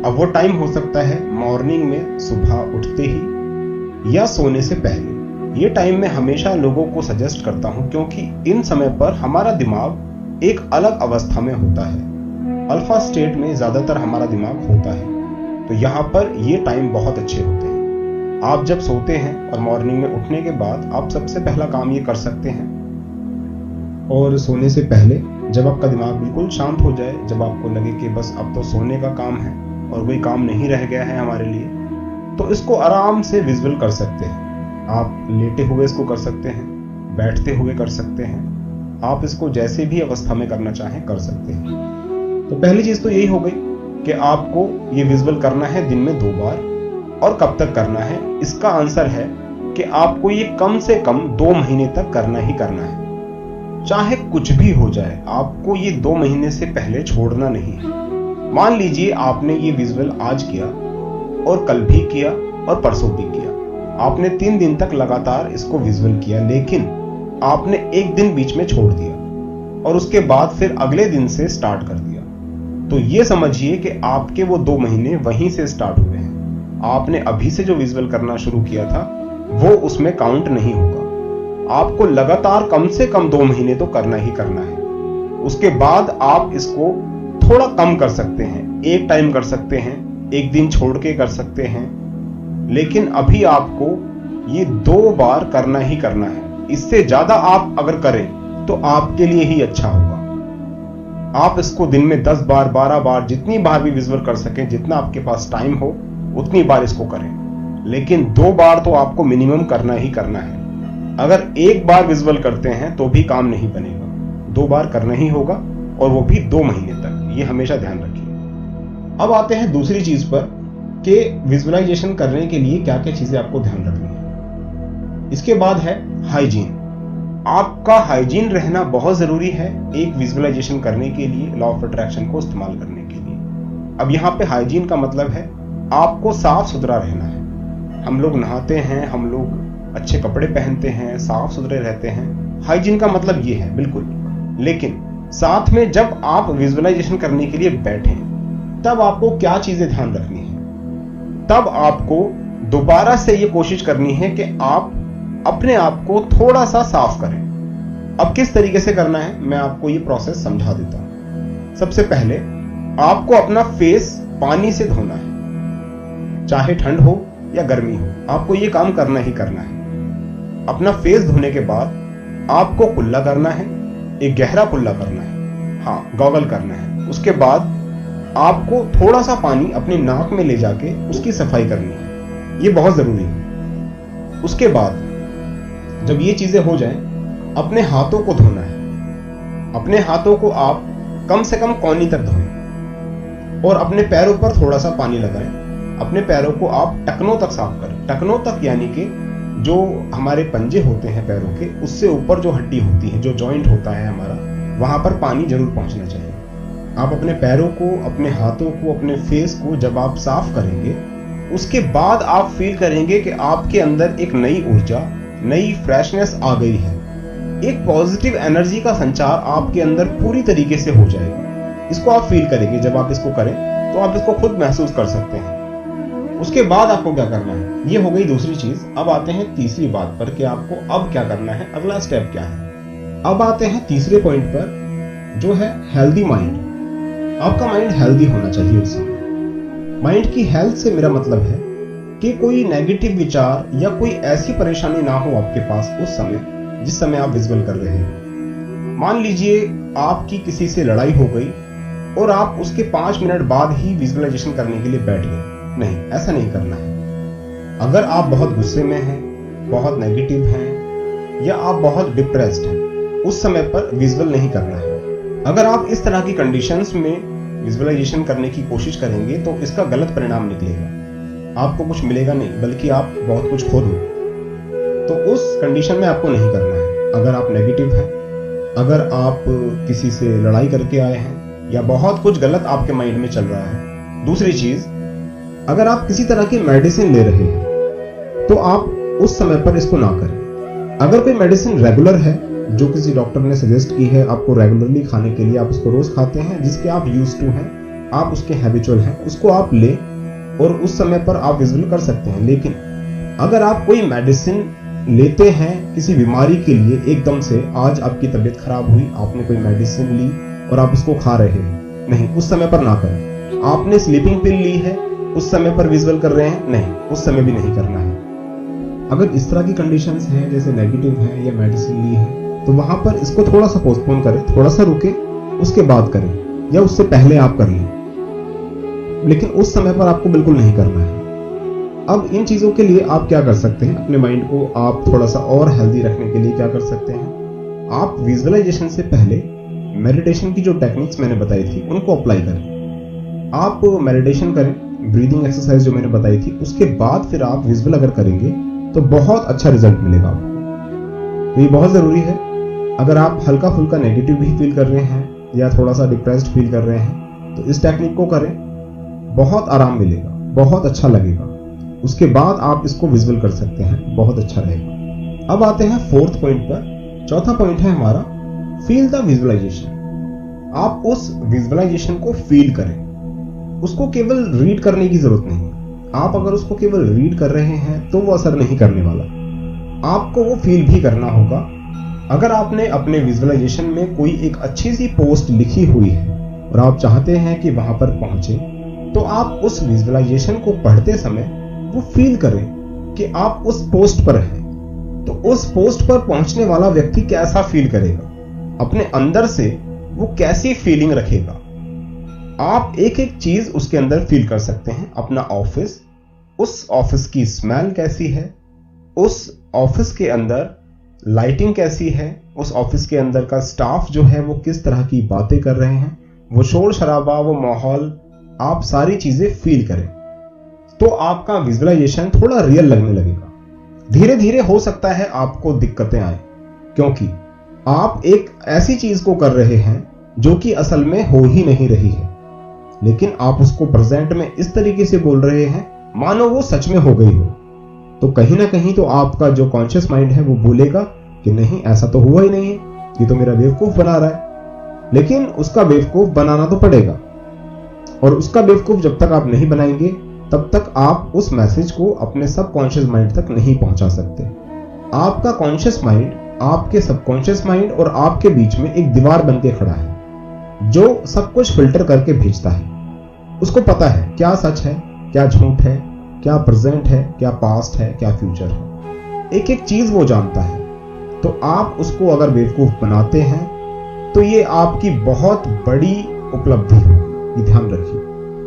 अब वो टाइम हो सकता है मॉर्निंग में, सुबह उठते ही, या सोने से पहले। ये टाइम मैं हमेशा लोगों को सजेस्ट करता हूं क्योंकि इन समय पर हमारा दिमाग एक अलग अवस्था में होता है। अल्फा स्टेट में ज्यादातर हमारा दिमाग होता है। तो यहाँ पर ये टाइम बहुत अच्छे होते हैं। आप जब सोते हैं और मॉर्निंग में उठने के बाद आप सबसे पहला काम ये कर सकते हैं, और सोने से पहले जब आपका दिमाग बिल्कुल शांत हो जाए, जब आपको लगे कि बस अब तो सोने का काम है और कोई काम नहीं रह गया है हमारे लिए, तो इसको आराम से विजुअल कर सकते हैं। आप लेटे हुए इसको कर सकते हैं, बैठते हुए कर सकते हैं, आप इसको जैसे भी अवस्था में करना चाहें कर सकते हैं। तो पहली चीज तो यही हो गई कि आपको ये विजुअल करना है दिन में 2 बार। और कब तक करना है, इसका आंसर है कि आपको ये कम से कम 2 महीने तक करना ही करना है। चाहे कुछ भी हो जाए, आपको ये 2 महीने से पहले छोड़ना नहीं है। मान लीजिए आपने ये विजुअल आज किया और कल भी किया और परसों भी किया, आपने 3 दिन तक लगातार इसको विजुअल किया, लेकिन आपने एक दिन बीच में छोड़ दिया और उसके बाद फिर अगले दिन से स्टार्ट कर दिया, तो ये समझिए कि आपके वो 2 महीने वहीं से स्टार्ट हुए हैं। आपने अभी से जो विजुअल करना शुरू किया था वो उसमें काउंट नहीं होगा। आपको लगातार कम से कम 2 महीने तो करना ही करना है। उसके बाद आप इसको थोड़ा कम कर सकते हैं, एक टाइम कर सकते हैं, एक दिन छोड़ के कर सकते हैं, लेकिन अभी आपको ये 2 बार करना ही करना है। इससे ज्यादा आप अगर करें तो आपके लिए ही अच्छा होगा। आप इसको दिन में 10 बार 12 बार जितनी बार भी विजुअल कर सकें, जितना आपके पास टाइम हो उतनी बार इसको करें, लेकिन 2 बार तो आपको मिनिमम करना ही करना है। अगर 1 बार विजुअल करते हैं तो भी काम नहीं बनेगा, 2 बार करना ही होगा, और वो भी 2 महीने तक। ये हमेशा ध्यान रखिए। अब आते हैं दूसरी चीज पर कि विजुअलाइजेशन करने के लिए क्या क्या चीजें आपको ध्यान रखनी है। इसके बाद है हाइजीन। आपका हाइजीन रहना बहुत जरूरी है एक विजुअलाइजेशन करने के लिए, लॉ ऑफ अट्रैक्शन को इस्तेमाल करने के लिए। अब यहाँ पे हाइजीन का मतलब है आपको साफ सुथरा रहना है। हम लोग नहाते हैं, हम लोग अच्छे कपड़े पहनते हैं, साफ सुथरे रहते हैं, हाइजीन का मतलब ये है बिल्कुल। लेकिन साथ में जब आप विजुअलाइजेशन करने के लिए बैठें तब आपको क्या चीजें ध्यान रखनी है, तब आपको दोबारा से ये कोशिश करनी है कि आप अपने आप को थोड़ा सा साफ करें। अब किस तरीके से करना है मैं आपको ये प्रोसेस समझा देता हूं। सबसे पहले आपको अपना फेस पानी से धोना है, चाहे ठंड हो या गर्मी हो, आपको ये काम करना ही करना है। अपना फेस धोने के बाद आपको कुल्ला करना है, एक गहरा कुल्ला करना है, हाँ गॉगल करना है। उसके बाद आपको थोड़ा सा पानी अपनी नाक में ले जाके उसकी सफाई करनी है, ये बहुत जरूरी है। उसके बाद जब ये चीजें हो जाएं, अपने हाथों को धोना है। अपने हाथों को आप कम से कम कोहनी तक धोएं और अपने पैरों पर थोड़ा सा पानी लगाएं। अपने पैरों को आप टखनों तक साफ करें। टखनों तक यानी कि जो हमारे पंजे होते हैं पैरों के, उससे ऊपर जो हड्डी होती है, जो जॉइंट होता है हमारा, वहां पर पानी जरूर पहुंचना चाहिए। आप अपने पैरों को, अपने हाथों को, अपने फेस को जब आप साफ करेंगे, उसके बाद आप फील करेंगे कि आपके अंदर एक नई ऊर्जा, नई फ्रेशनेस आ गई है। एक पॉजिटिव एनर्जी का संचार आपके अंदर पूरी तरीके से हो जाएगा। इसको आप फील करेंगे। जब आप इसको करें तो आप इसको खुद महसूस कर सकते हैं। उसके बाद आपको क्या करना है, ये हो गई दूसरी चीज। अब आते हैं तीसरी बात पर कि आपको अब क्या करना है, अगला स्टेप क्या है। अब आते हैं तीसरे पॉइंट पर जो है हेल्दी माइंड। आपका माइंड हेल्दी होना चाहिए उस समय। माइंड की हेल्थ से मेरा मतलब है कि कोई नेगेटिव विचार या कोई ऐसी परेशानी ना हो आपके पास उस समय जिस समय आप विजुअल कर रहे हैं। मान लीजिए आपकी किसी से लड़ाई हो गई और आप उसके 5 मिनट बाद ही विजुअलाइजेशन करने के लिए बैठ गए। नहीं, ऐसा नहीं करना है। अगर आप बहुत गुस्से में हैं, बहुत नेगेटिव हैं या आप बहुत डिप्रेस्ड हैं, उस समय पर विजुअल नहीं करना है। अगर आप इस तरह की कंडीशंस में विजुअलाइजेशन करने की कोशिश करेंगे तो इसका गलत परिणाम निकलेगा। आपको कुछ मिलेगा नहीं, बल्कि आप बहुत कुछ खो दोगे। तो उस कंडीशन में आपको नहीं करना है। अगर आप नेगेटिव हैं, अगर आप किसी से लड़ाई करके आए हैं या बहुत कुछ गलत आपके माइंड में चल रहा है। दूसरी चीज, अगर आप किसी तरह की मेडिसिन ले रहे हैं तो आप उस समय पर इसको ना करें। अगर कोई मेडिसिन रेगुलर है, जो किसी डॉक्टर ने सजेस्ट की है आपको रेगुलरली खाने के लिए, आप उसको रोज खाते हैं, जिसके आप यूज्ड टू हैं, आप उसके हैबिचुअल हैं, उसको आप ले और उस समय पर आप विजुअल कर सकते हैं। लेकिन अगर आप कोई मेडिसिन लेते हैं किसी बीमारी के लिए, एकदम से आज आपकी तबीयत खराब हुई, आपने कोई मेडिसिन ली और आप उसको खा रहे हैं, नहीं, उस समय पर ना करें। आपने स्लीपिंग पिल ली है उस समय पर विजुअल कर रहे हैं, नहीं, उस समय भी नहीं करना है। अगर इस तरह की कंडीशंस हैं, जैसे नेगेटिव है या मेडिसिन ली है, तो वहां पर इसको थोड़ा सा पोस्टपोन करें, थोड़ा सा रुके, उसके बाद करें, या उससे पहले आप कर लें, लेकिन उस समय पर आपको बिल्कुल नहीं करना है। अब इन चीजों के लिए आप क्या कर सकते हैं, अपने माइंड को आप थोड़ा सा और हेल्दी रखने के लिए क्या कर सकते हैं, आप विजुअलाइजेशन से पहले मेडिटेशन की जो टेक्निक्स मैंने बताई थी उनको अप्लाई करें। आप मेडिटेशन करें, ब्रीदिंग एक्सरसाइज जो मैंने बताई थी, उसके बाद फिर आप विजुअल अगर करेंगे तो बहुत अच्छा रिजल्ट मिलेगा आपको। तो ये बहुत जरूरी है। अगर आप हल्का फुल्का नेगेटिव भी फील कर रहे हैं या थोड़ा सा डिप्रेस्ड फील कर रहे हैं, तो इस टेक्निक को करें, बहुत आराम मिलेगा, बहुत अच्छा लगेगा। उसके बाद आप इसको विजुअल कर सकते हैं, बहुत अच्छा रहेगा। अब आते हैं फोर्थ पॉइंट पर। चौथा पॉइंट है हमारा फील द विजुअलाइजेशन। आप उस विजुअलाइजेशन को फील करें, उसको केवल रीड करने की जरूरत नहीं है। आप अगर उसको केवल रीड कर रहे हैं तो वो असर नहीं करने वाला, आपको वो फील भी करना होगा। अगर आपने अपने विजुअलाइजेशन में कोई एक अच्छी सी पोस्ट लिखी हुई है और आप चाहते हैं कि वहां पर पहुंचे, तो आप उस विजुअलाइजेशन को पढ़ते समय वो फील करें कि आप उस पोस्ट पर हैं। तो उस पोस्ट पर पहुंचने वाला व्यक्ति कैसा फील करेगा, अपने अंदर से वो कैसी फीलिंग रखेगा। आप एक एक चीज उसके अंदर फील कर सकते हैं। अपना ऑफिस, उस ऑफिस की स्मेल कैसी है, उस ऑफिस के अंदर लाइटिंग कैसी है, उस ऑफिस के अंदर का स्टाफ जो है वो किस तरह की बातें कर रहे हैं, वो शोर शराबा, वो माहौल, आप सारी चीजें फील करें तो आपका विजुअलाइजेशन थोड़ा रियल लगने लगेगा। धीरे धीरे हो सकता है आपको दिक्कतें आए, क्योंकि आप एक ऐसी चीज को कर रहे हैं जो कि असल में हो ही नहीं रही है, लेकिन आप उसको प्रेजेंट में इस तरीके से बोल रहे हैं मानो वो सच में हो गई हो। तो कहीं ना कहीं तो आपका जो कॉन्शियस माइंड है वो बोलेगा कि नहीं, ऐसा तो हुआ ही नहीं है, ये तो मेरा बेवकूफ बना रहा है। लेकिन उसका बेवकूफ बनाना तो पड़ेगा, और उसका बेवकूफ जब तक आप नहीं बनाएंगे तब तक आप उस मैसेज को अपने सबकॉन्शियस माइंड तक नहीं पहुंचा सकते। आपका कॉन्शियस माइंड आपके सबकॉन्शियस माइंड और आपके बीच में एक दीवार बन के खड़ा है, जो सब कुछ फिल्टर करके भेजता है। उसको पता है क्या सच है, क्या झूठ है, क्या प्रेजेंट है, क्या पास्ट है, क्या फ्यूचर है। एक एक चीज वो जानता है। तो आप उसको अगर बेवकूफ बनाते हैं तो ये आपकी बहुत बड़ी उपलब्धि है, ये ध्यान रखिए।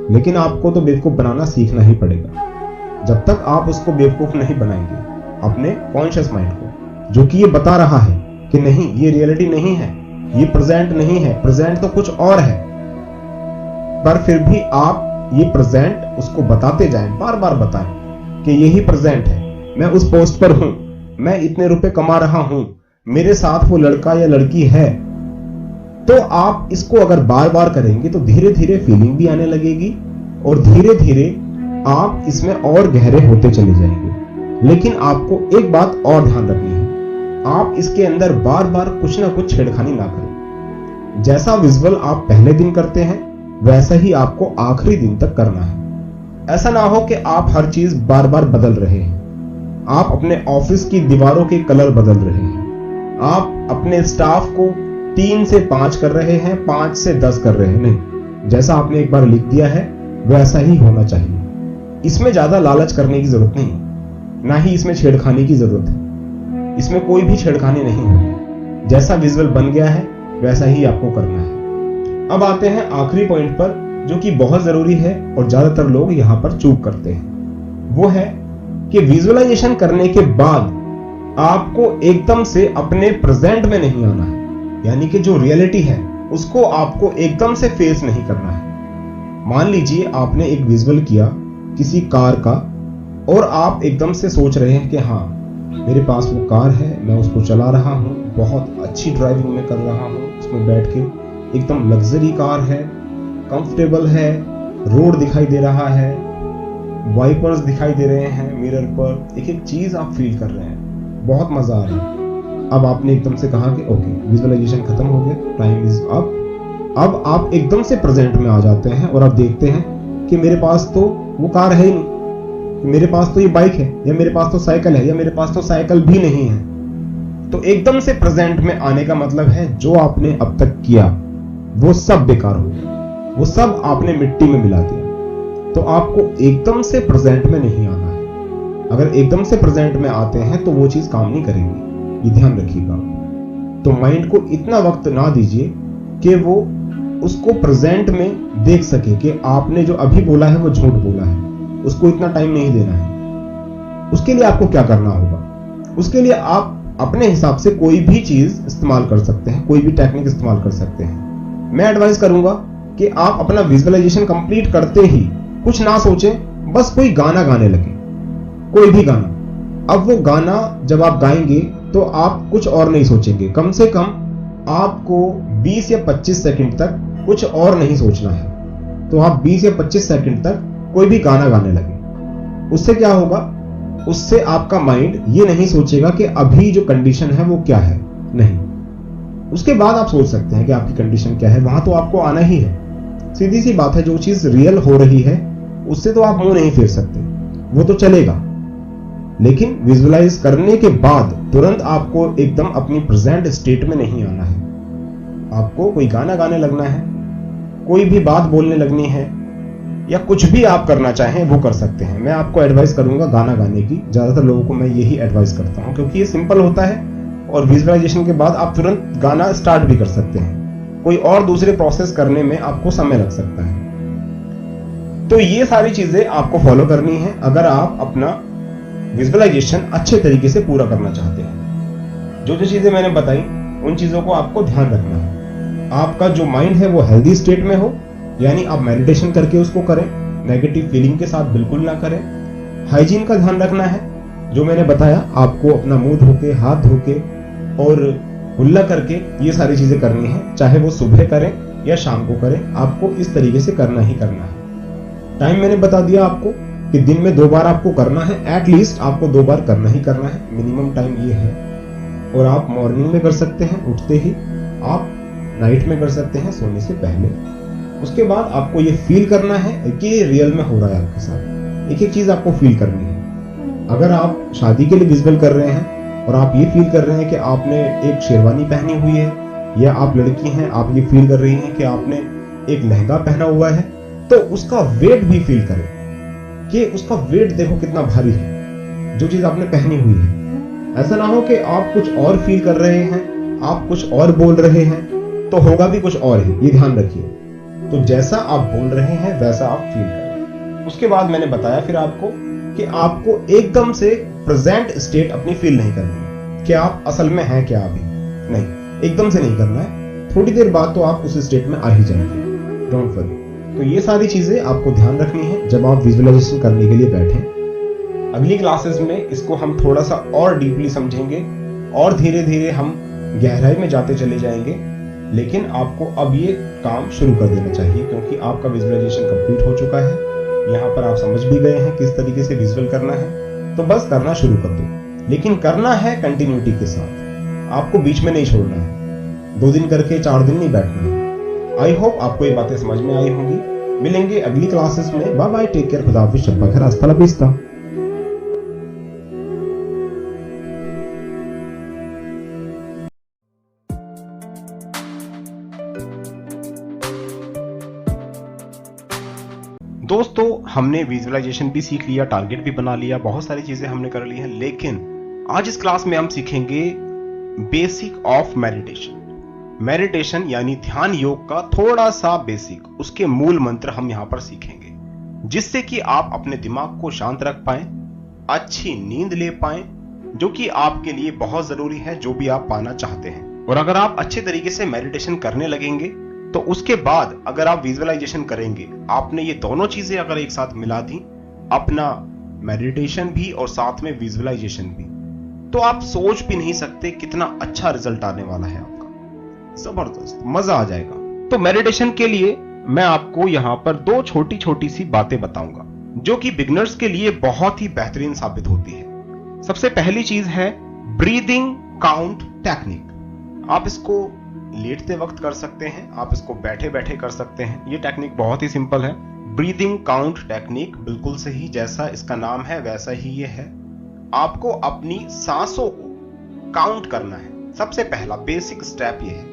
लेकिन आपको तो बेवकूफ बनाना सीखना ही पड़ेगा। जब तक आप उसको बेवकूफ नहीं बनाएंगे अपने कॉन्शियस माइंड को, जो कि ये बता रहा है कि नहीं, ये रियलिटी नहीं है, ये प्रेजेंट नहीं है, प्रेजेंट तो कुछ और है, पर फिर भी आप ये प्रेजेंट उसको बताते जाएं, बार बार बताएं कि यही प्रेजेंट है, मैं उस पोस्ट पर हूं, मैं इतने रुपए कमा रहा हूं, मेरे साथ वो लड़का या लड़की है। तो आप इसको अगर बार बार करेंगे तो धीरे धीरे फीलिंग भी आने लगेगी और धीरे धीरे आप इसमें और गहरे होते चले जाएंगे। लेकिन आपको एक बात और ध्यान रखनी है, आप इसके अंदर बार बार कुछ ना कुछ छेड़खानी ना करें। जैसा विजुअल आप पहले दिन करते हैं वैसा ही आपको आखिरी दिन तक करना है। ऐसा ना हो कि आप हर चीज बार बार बदल रहे हैं, आप अपने ऑफिस की दीवारों के कलर बदल रहे हैं, आप अपने स्टाफ को 3 से 5 कर रहे हैं, 5 से 10 कर रहे हैं। नहीं, जैसा आपने एक बार लिख दिया है वैसा ही होना चाहिए। इसमें ज्यादा लालच करने की जरूरत नहीं, ना ही इसमें छेड़खानी की जरूरत है। इसमें कोई भी छेड़खानी नहीं होगी। जैसा विजुअल बन गया है वैसा ही आपको करना है। अब आते हैं आखिरी पॉइंट पर, जो कि बहुत जरूरी है और ज्यादातर लोग यहां पर चूक करते हैं। वो है कि विजुअलाइजेशन करने के बाद आपको एकदम से अपने प्रेजेंट में नहीं आना है, यानी कि जो रियलिटी है उसको आपको एकदम से फेस नहीं करना है। मान लीजिए आपने एक विजुअल किया किसी कार का और आप एकदम से सोच रहे हैं कि हाँ, मेरे पास वो कार है, मैं उसको चला रहा हूं, बहुत अच्छी ड्राइविंग में कर रहा हूं, उसमें बैठ के एकदम लग्जरी कार है, कंफर्टेबल है, रोड दिखाई दे रहा है, वाइपर्स दिखाई दे रहे हैं मिरर पर, एक एक चीज आप फील कर रहे हैं, बहुत मजा आ रहा है। अब आपने एकदम से कहा कि ओके, विजुअलाइजेशन खत्म हो गया, टाइम इज अप। अब आप एकदम से प्रेजेंट में आ जाते हैं और आप देखते हैं कि मेरे पास तो वो कार है ही नहीं, मेरे पास तो ये बाइक है, या मेरे पास तो साइकिल है, या मेरे पास तो साइकिल भी नहीं है। तो एकदम से प्रेजेंट में आने का मतलब है जो आपने अब तक किया वो सब बेकार हो गया, वो सब आपने मिट्टी में मिला दिया। तो आपको एकदम से प्रेजेंट में नहीं आना है। अगर एकदम से प्रेजेंट में आते हैं तो वो चीज काम नहीं करेगी, ये ध्यान रखिएगा। तो माइंड को इतना वक्त ना दीजिए कि वो उसको प्रेजेंट में देख सके कि आपने जो अभी बोला है वो झूठ बोला है। उसको इतना टाइम नहीं देना है। उसके लिए आपको क्या करना होगा? उसके लिए आप अपने हिसाब से कोई भी चीज इस्तेमाल कर सकते हैं, कोई भी टेक्निक इस्तेमाल कर सकते हैं। मैं एडवाइस करूंगा कि आप अपना विजुअलाइजेशन कंप्लीट करते ही कुछ ना सोचें, बस कोई गाना गाने लगे, कोई भी गाना। अब वो गाना जब आप गाएंगे तो आप कुछ और नहीं सोचेंगे। कम से कम आपको 20 या 25 सेकंड तक कुछ और नहीं सोचना है। तो आप 20 या 25 सेकंड तक कोई भी गाना गाने लगे। उससे क्या होगा? उससे आपका माइंड ये नहीं सोचेगा कि अभी जो कंडीशन है वो क्या है, नहीं। उसके बाद आप सोच सकते हैं कि आपकी कंडीशन क्या है, वहां तो आपको आना ही है। सीधी सी बात है, जो चीज रियल हो रही है उससे तो आप मुंह नहीं फेर सकते, वो तो चलेगा। लेकिन विजुअलाइज करने के बाद तुरंत आपको एकदम अपनी प्रेजेंट स्टेट में नहीं आना है। आपको कोई गाना गाने लगना है, कोई भी बात बोलने लगनी है, या कुछ भी आप करना चाहें वो कर सकते हैं। मैं आपको एडवाइस करूंगा गाना गाने की। ज्यादातर लोगों को मैं यही एडवाइस करता हूं क्योंकि ये सिंपल होता है और विजुअलाइजेशन के बाद आप तुरंत गाना स्टार्ट भी कर सकते हैं। कोई और दूसरे प्रोसेस करने में आपको समय लग सकता है। तो ये सारी चीजें आपको फॉलो करनी है अगर आप अपना विजुअलाइजेशन अच्छे तरीके से पूरा करना चाहते हैं। जो जो चीजें मैंने बताई उन चीजों को आपको ध्यान रखना है। आपका जो माइंड है वो हेल्दी स्टेट में हो, यानी आप मेडिटेशन करके उसको करें, नेगेटिव फीलिंग के साथ बिल्कुल ना करें। हाइजीन का ध्यान रखना है, जो मैंने बताया, आपको अपना मुंह धोके, हाथ धोके और कुल्ला करके ये सारी चीजें करनी है। चाहे वो सुबह करें या शाम को करें, आपको इस तरीके से करना ही करना है। टाइम मैंने बता दिया आपको कि दिन में 2 बार आपको करना है, एटलीस्ट आपको 2 बार करना ही करना है, मिनिमम टाइम ये है। और आप मॉर्निंग में कर सकते हैं उठते ही, आप नाइट में कर सकते हैं सोने से पहले। उसके बाद आपको ये फील करना है कि ये रियल में हो रहा है आपके साथ। एक एक चीज आपको फील करनी है। अगर आप शादी के लिए विजुअल कर रहे हैं और आप ये फील कर रहे हैं कि आपने एक शेरवानी पहनी हुई है, या आप लड़की हैं, आप ये फील कर रही हैं कि आपने एक लहंगा पहना हुआ है, तो उसका वेट भी फील करें कि उसका वेट देखो कितना भारी है जो चीज आपने पहनी हुई है। ऐसा ना हो कि आप कुछ और फील कर रहे हैं, आप कुछ और बोल रहे हैं, तो होगा भी कुछ और है, ये ध्यान रखिए। तो जैसा आप बोल रहे हैं वैसा आप फील करें। उसके बाद मैंने बताया फिर आपको कि आपको एकदम से प्रेजेंट स्टेट अपनी फील नहीं करनी है कि आप असल में हैं क्या, अभी नहीं, एकदम से नहीं करना है। थोड़ी देर बाद तो आप उस स्टेट में आ ही जाएंगे, डोंट वरी। तो ये सारी चीजें आपको ध्यान रखनी है जब आप विजुअलाइजेशन करने के लिए बैठें। अगली क्लासेस में इसको हम थोड़ा सा और डीपली समझेंगे और धीरे धीरे हम गहराई में जाते चले जाएंगे। लेकिन आपको अब ये काम शुरू कर देना चाहिए क्योंकि आपका विजुअलाइजेशन कंप्लीट हो चुका है। यहाँ पर आप समझ भी गए हैं किस तरीके से विजुअल करना है, तो बस करना शुरू कर दो। लेकिन करना है कंटिन्यूटी के साथ, आपको बीच में नहीं छोड़ना है। 2 दिन करके 4 दिन नहीं बैठना है। आई होप आपको ये बातें समझ में आई होंगी। मिलेंगे अगली क्लासेस में। बाय बाय, टेक केयर, खुदा हाफिज़, शब्बा खैर, हस्ता ला विस्ता। दोस्तों, हमने विजुअलाइजेशन भी सीख लिया, टारगेट भी बना लिया, बहुत सारी चीजें हमने कर ली हैं। लेकिन आज इस क्लास में हम सीखेंगे बेसिक ऑफ मेडिटेशन। मेडिटेशन यानी ध्यान योग का थोड़ा सा बेसिक, उसके मूल मंत्र हम यहां पर सीखेंगे, जिससे कि आप अपने दिमाग को शांत रख पाएं, अच्छी नींद ले पाएं, जो कि आपके लिए बहुत जरूरी है, जो भी आप पाना चाहते हैं। और अगर आप अच्छे तरीके से मेडिटेशन करने लगेंगे तो उसके बाद अगर आप विजुअलाइजेशन करेंगे, आपने ये दोनों चीजें अगर एक साथ मिला दी, अपना मेडिटेशन भी और साथ में विजुअलाइजेशन भी, तो आप सोच भी नहीं सकते कितना अच्छा रिजल्ट आने वाला है आपका। जबरदस्त, मजा आ जाएगा। तो मेडिटेशन के लिए मैं आपको यहां पर 2 छोटी छोटी सी बातें बताऊंगा जो कि बिगिनर्स के लिए बहुत ही बेहतरीन साबित होती है। सबसे पहली चीज है ब्रीदिंग काउंट टेक्निक। आप इसको लेटते वक्त कर सकते हैं, आप इसको बैठे बैठे कर सकते हैं। ये टेक्निक बहुत ही सिंपल है। ब्रीदिंग काउंट टेक्निक बिल्कुल सही, जैसा इसका नाम है वैसा ही ये है। आपको अपनी सांसों को काउंट करना है। सबसे पहला बेसिक स्टेप ये है,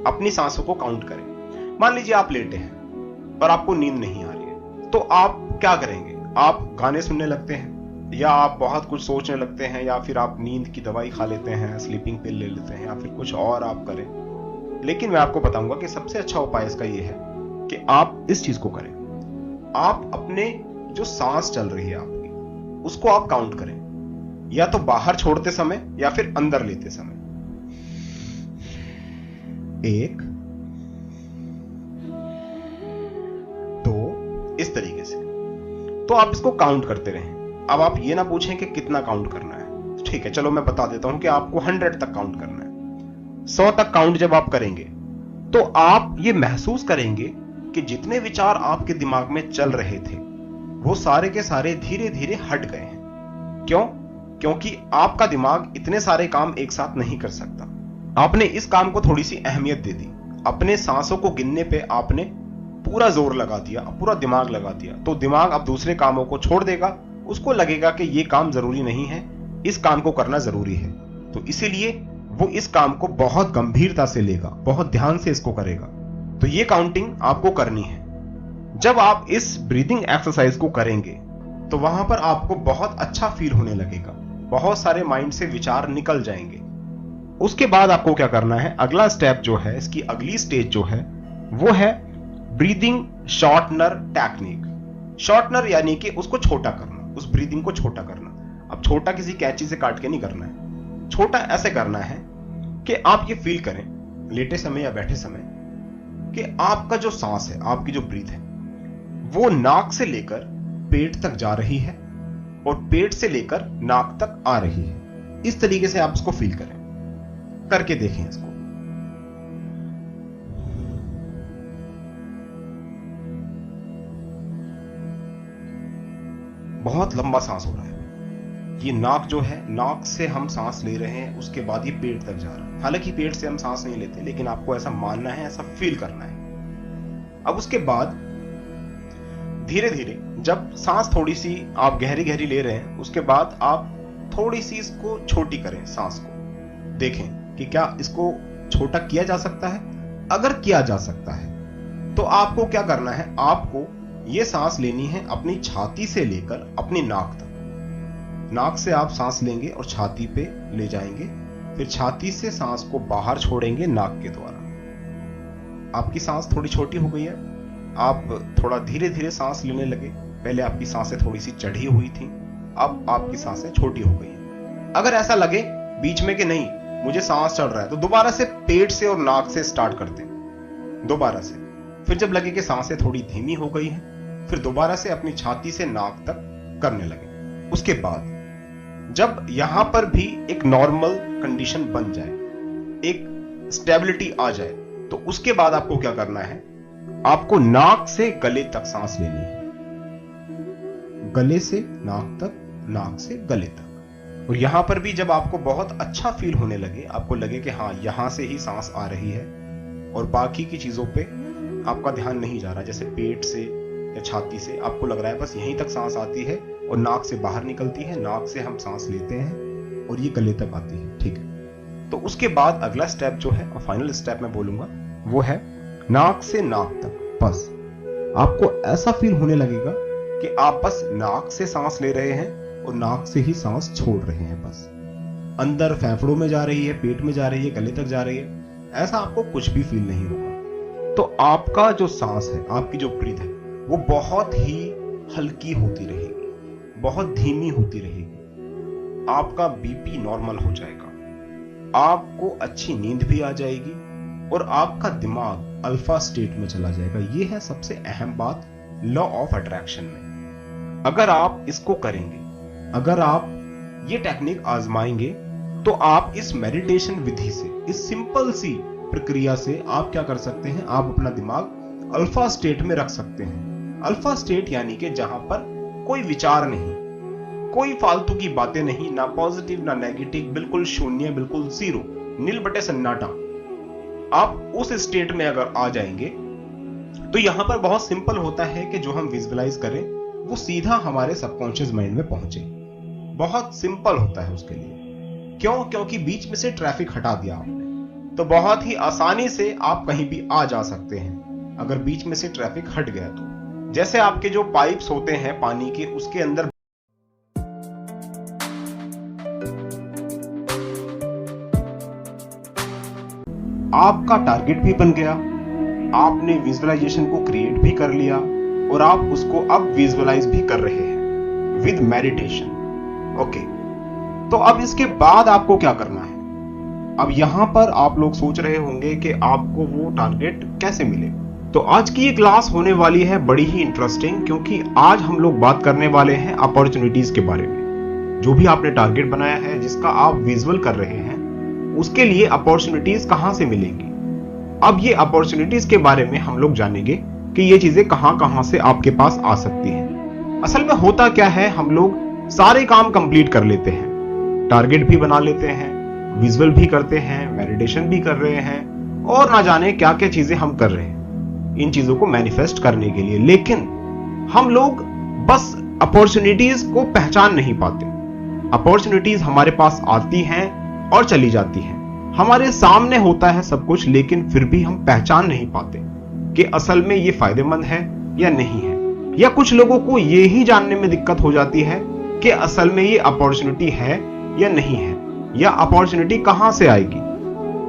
अपनी सांसों को काउंट करें। मान लीजिए आप लेटे हैं और आपको नींद नहीं आ रही है, तो आप क्या करेंगे? आप गाने सुनने लगते हैं, या आप बहुत कुछ सोचने लगते हैं, या फिर आप नींद की दवाई खा लेते हैं, स्लीपिंग पिल ले लेते हैं, या फिर कुछ और आप करें। लेकिन मैं आपको बताऊंगा कि सबसे अच्छा उपाय इसका ये है कि आप इस चीज को करें। आप अपने जो सांस चल रही है आपकी, उसको आप काउंट करें, या तो बाहर छोड़ते समय या फिर अंदर लेते समय। 1 2 इस तरीके से। तो आप इसको काउंट करते रहें। अब आप ये ना पूछें कि कितना काउंट करना है। ठीक है, चलो मैं बता देता हूं कि आपको 100 तक काउंट करना है। 100 तक काउंट जब आप करेंगे तो आप ये महसूस करेंगे कि जितने विचार आपके दिमाग में चल रहे थे वो सारे के सारे धीरे धीरे हट गए हैं। क्यों? क्योंकि आपका दिमाग इतने सारे काम एक साथ नहीं कर सकता। आपने इस काम को थोड़ी सी अहमियत दे दी। अपने सांसों को गिनने पे आपने पूरा जोर लगा दिया, पूरा दिमाग लगा दिया, तो दिमाग अब दूसरे कामों को छोड़ देगा। उसको लगेगा कि ये काम जरूरी नहीं है, इस काम को करना जरूरी है। तो इसीलिए वो इस काम को बहुत गंभीरता से लेगा, बहुत ध्यान से इसको करेगा। तो ये काउंटिंग आपको करनी है। जब आप इस ब्रीदिंग एक्सरसाइज को करेंगे तो वहां पर आपको बहुत अच्छा फील होने लगेगा, बहुत सारे माइंड से विचार निकल जाएंगे। उसके बाद आपको क्या करना है? अगला स्टेप जो है, इसकी अगली स्टेज जो है, वो है ब्रीदिंग शॉर्टनर टेक्निक। शॉर्टनर यानी कि उसको छोटा करना, उस ब्रीदिंग को छोटा करना। अब छोटा किसी कैंची से काट के नहीं करना है। छोटा ऐसे करना है कि आप ये फील करें लेटे समय या बैठे समय कि आपका जो सांस है, आपकी जो ब्रीथ है, वो नाक से लेकर पेट तक जा रही है और पेट से लेकर नाक तक आ रही है। इस तरीके से आप इसको फील करें, करके देखें इसको। बहुत लंबा सांस हो रहा है। ये नाक जो है, नाक से हम सांस ले रहे हैं, उसके बाद ये पेट तक जा रहा है। हालांकि पेट से हम सांस नहीं लेते, लेकिन आपको ऐसा मानना है, ऐसा फील करना है। अब उसके बाद धीरे धीरे जब सांस थोड़ी सी आप गहरी गहरी ले रहे हैं, उसके बाद आप थोड़ी सी इसको छोटी करें, सांस को। देखें कि क्या इसको छोटा किया जा सकता है। अगर किया जा सकता है तो आपको क्या करना है? आपको ये सांस लेनी है अपनी छाती से लेकर अपनी नाक तक। नाक से आप सांस लेंगे और छाती पे ले जाएंगे, फिर छाती से सांस को बाहर छोड़ेंगे नाक के द्वारा। आपकी सांस थोड़ी छोटी हो गई है, आप थोड़ा धीरे धीरे सांस लेने लगे। पहले आपकी सांसें थोड़ी सी चढ़ी हुई थी, अब आपकी सांसें छोटी हो गई हैं। अगर ऐसा लगे बीच में कि नहीं मुझे सांस चढ़ रहा है, तो दोबारा से पेट से और नाक से स्टार्ट करते हैं, दोबारा से। फिर जब लगे कि सांसें थोड़ी धीमी हो गई हैं, फिर दोबारा से अपनी छाती से नाक तक करने लगे। उसके बाद जब यहां पर भी एक नॉर्मल कंडीशन बन जाए, एक स्टेबिलिटी आ जाए, तो उसके बाद आपको क्या करना है? आपको नाक से गले तक सांस लेनी है। गले से नाक तक, नाक से गले तक। और यहां पर भी जब आपको बहुत अच्छा फील होने लगे, आपको लगे कि हाँ यहां से ही सांस आ रही है और बाकी की चीजों पे आपका ध्यान नहीं जा रहा, जैसे पेट से या छाती से, आपको लग रहा है बस यहीं तक सांस आती है और नाक से बाहर निकलती है, नाक से हम सांस लेते हैं और ये गले तक आती है। ठीक है, तो उसके बाद अगला स्टेप जो है और फाइनल स्टेप मैं बोलूंगा, वो है नाक से नाक तक। बस आपको ऐसा फील होने लगेगा कि आप बस नाक से सांस ले रहे हैं और नाक से ही सांस छोड़ रहे हैं। बस अंदर फेफड़ों में जा रही है, पेट में जा रही है, गले तक जा रही है, ऐसा आपको कुछ भी फील नहीं होगा। तो आपका जो सांस है, आपकी जो ब्रीथ है, वो बहुत ही हल्की होती रहेगी, बहुत धीमी होती रहेगी। आपका बीपी नॉर्मल हो जाएगा, आपको अच्छी नींद भी आ जाएगी और आपका दिमाग अल्फा स्टेट में चला जाएगा। ये है सबसे अहम बात लॉ ऑफ अट्रैक्शन में। अगर आप इसको करेंगे, अगर आप ये टेक्निक आजमाएंगे, तो आप इस मेडिटेशन विधि से, इस सिंपल सी प्रक्रिया से आप क्या कर सकते हैं? आप अपना दिमाग अल्फा स्टेट में रख सकते हैं। अल्फा स्टेट यानी कि जहां पर कोई विचार नहीं, कोई फालतू की बातें नहीं, ना पॉजिटिव ना नेगेटिव, बिल्कुल शून्य, बिल्कुल जीरो, नील बटे सन्नाटा। आप उस स्टेट में अगर आ जाएंगे तो यहां पर बहुत सिंपल होता है कि जो हम विजुअलाइज करें वो सीधा हमारे सबकॉन्शियस माइंड में पहुंचे। बहुत सिंपल होता है उसके लिए। क्यों? क्योंकि बीच में से ट्रैफिक हटा दिया आपने, तो बहुत ही आसानी से आप कहीं भी आ जा सकते हैं अगर बीच में से ट्रैफिक हट गया तो। जैसे आपके जो पाइप्स होते हैं पानी के, उसके अंदर आपका टारगेट भी बन गया, आपने विजुअलाइजेशन को क्रिएट भी कर लिया और आप उसको अब विजुअलाइज भी कर रहे हैं विद मेडिटेशन। ओके, तो अब इसके बाद आपको क्या करना है? अब यहां पर आप लोग सोच रहे होंगे कि आपको वो टारगेट कैसे मिले। तो आज की ये क्लास होने वाली है बड़ी ही इंटरेस्टिंग, क्योंकि आज हम लोग बात करने वाले हैं अपॉर्चुनिटीज के बारे में। जो भी आपने टारगेट बनाया है, जिसका आप विजुअल कर रहे हैं, उसके लिए अपॉर्चुनिटीज कहां से मिलेंगी। अब ये अपॉर्चुनिटीज के बारे में हम लोग जानेंगे कि ये चीजें कहां कहां से आपके पास आ सकती हैं। असल में होता क्या है, हम लोग सारे काम कंप्लीट कर लेते हैं, टारगेट भी बना लेते हैं, विजुअल भी करते हैं, मेडिटेशन भी कर रहे हैं और ना जाने क्या क्या चीजें हम कर रहे हैं इन चीजों को मैनिफेस्ट करने के लिए। लेकिन हम लोग बस अपॉर्चुनिटीज को पहचान नहीं पाते। अपॉर्चुनिटीज हमारे पास आती हैं और चली जाती हैं, हमारे सामने होता है सब कुछ, लेकिन फिर भी हम पहचान नहीं पाते कि असल में ये फायदेमंद है या नहीं है। या कुछ लोगों को ये ही जानने में दिक्कत हो जाती है कि असल में ये अपॉर्चुनिटी है या नहीं है, या अपॉर्चुनिटी कहां से आएगी।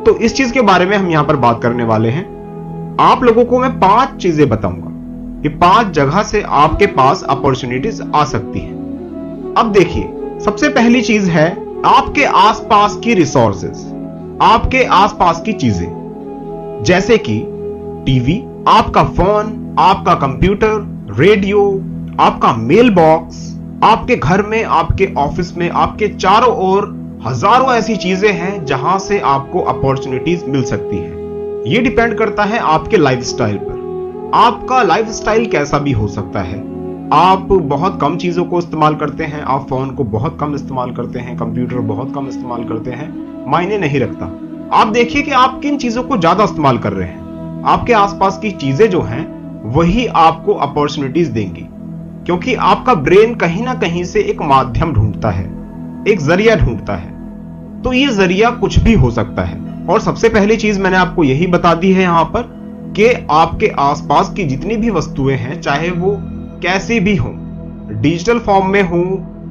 तो इस चीज के बारे में हम यहां पर बात करने वाले हैं। आप लोगों को मैं 5 चीजें बताऊंगा कि 5 जगह से आपके पास अपॉर्चुनिटीज आ सकती हैं। अब देखिए, सबसे पहली चीज है आपके आसपास की रिसोर्सेज, आपके आसपास की चीजें, जैसे कि टीवी, आपका फोन, आपका कंप्यूटर, रेडियो, आपका मेल बॉक्स, आपके घर में, आपके ऑफिस में, आपके चारों ओर हजारों ऐसी चीजें हैं जहां से आपको अपॉर्चुनिटीज मिल सकती है। यह डिपेंड करता है आपके लाइफस्टाइल पर। आपका लाइफस्टाइल कैसा भी हो सकता है। आप बहुत कम चीजों को इस्तेमाल करते हैं, आप फोन को बहुत कम इस्तेमाल करते हैं, कंप्यूटर बहुत कम इस्तेमाल करते हैं, मायने नहीं रखता। आप देखिए कि आप किन चीजों को ज्यादा इस्तेमाल कर रहे हैं। आपके आसपास की चीजें जो हैं वही आपको अपॉर्चुनिटीज देंगी, क्योंकि आपका ब्रेन कहीं ना कहीं से एक माध्यम ढूंढता है, एक जरिया ढूंढता है। तो ये जरिया कुछ भी हो सकता है। और सबसे पहली चीज मैंने आपको यही बता दी है यहां पर कि आपके आसपास की जितनी भी वस्तुएं हैं, चाहे वो कैसी भी हो, डिजिटल फॉर्म में हो,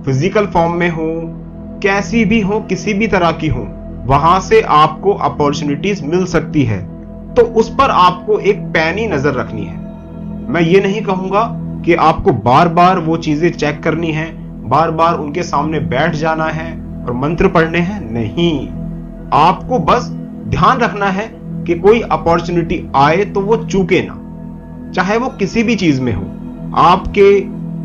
फिजिकल फॉर्म में हो, कैसी भी हो, किसी भी तरह की हो, वहां से आपको अपॉर्चुनिटीज मिल सकती है। तो उस पर आपको एक पैनी नजर रखनी है। मैं ये नहीं कहूंगा कि आपको बार बार वो चीजें चेक करनी है, बार बार उनके सामने बैठ जाना है और मंत्र पढ़ने हैं, नहीं। आपको बस ध्यान रखना है कि कोई अपॉर्चुनिटी आए तो वो चूके ना, चाहे वो किसी भी चीज में हो। आपके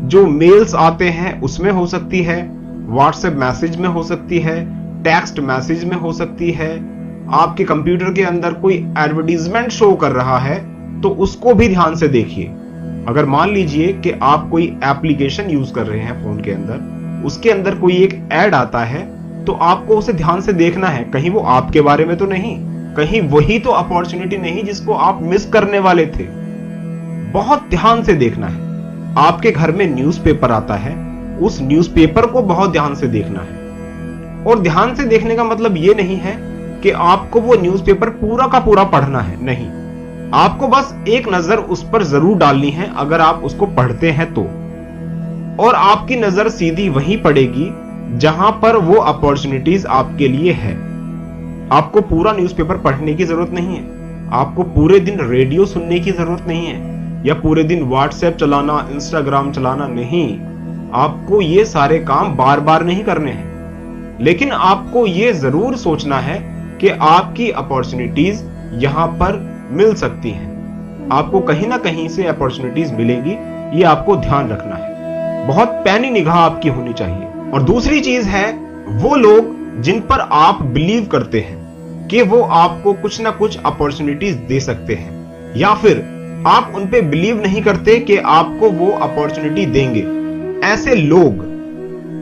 जो मेल्स आते हैं उसमें हो सकती है, व्हाट्सएप मैसेज में हो सकती है, टेक्स्ट मैसेज में हो सकती है, आपके कंप्यूटर के अंदर कोई एडवर्टीजमेंट शो कर रहा है तो उसको भी ध्यान से देखिए। अगर मान लीजिए कि आप कोई एप्लीकेशन यूज कर रहे हैं फोन के अंदर, उसके अंदर कोई एक ऐड आता है तो आपको उसे ध्यान से देखना है, कहीं वो आपके बारे में तो नहीं, कहीं वही तो अपॉर्चुनिटी नहीं जिसको आप मिस करने वाले थे। बहुत ध्यान से देखना है। आपके घर में न्यूज़पेपर आता है, उस न्यूज़पेपर को बहुत ध्यान से देखना है। और ध्यान से देखने का मतलब ये नहीं है कि आपको वो न्यूज़पेपर पूरा का पूरा पढ़ना है, नहीं। आपको बस एक नजर उस पर जरूर डालनी है अगर आप उसको पढ़ते हैं तो। और आपकी नजर सीधी वहीं पड़ेगी जहां पर वो अपॉर्चुनिटीज आपके लिए है। आपको पूरा न्यूज़पेपर पढ़ने की जरूरत नहीं है, आपको पूरे दिन रेडियो सुनने की जरूरत नहीं है, या पूरे दिन व्हाट्सएप चलाना, इंस्टाग्राम चलाना नहीं। आपको ये सारे काम बार बार नहीं करने हैं, लेकिन आपको ये जरूर सोचना है कि आपकी अपॉर्चुनिटीज यहां पर मिल सकती हैं। आपको कहीं ना कहीं से अपॉर्चुनिटीज मिलेगी, ये आपको ध्यान रखना है। बहुत पैनी निगाह आपकी होनी चाहिए। और दूसरी चीज है वो लोग जिन पर आप बिलीव करते हैं कि वो आपको कुछ ना कुछ अपॉर्चुनिटीज दे सकते हैं, या फिर आप उन पे बिलीव नहीं करते कि आपको वो अपॉर्चुनिटी देंगे, ऐसे लोग।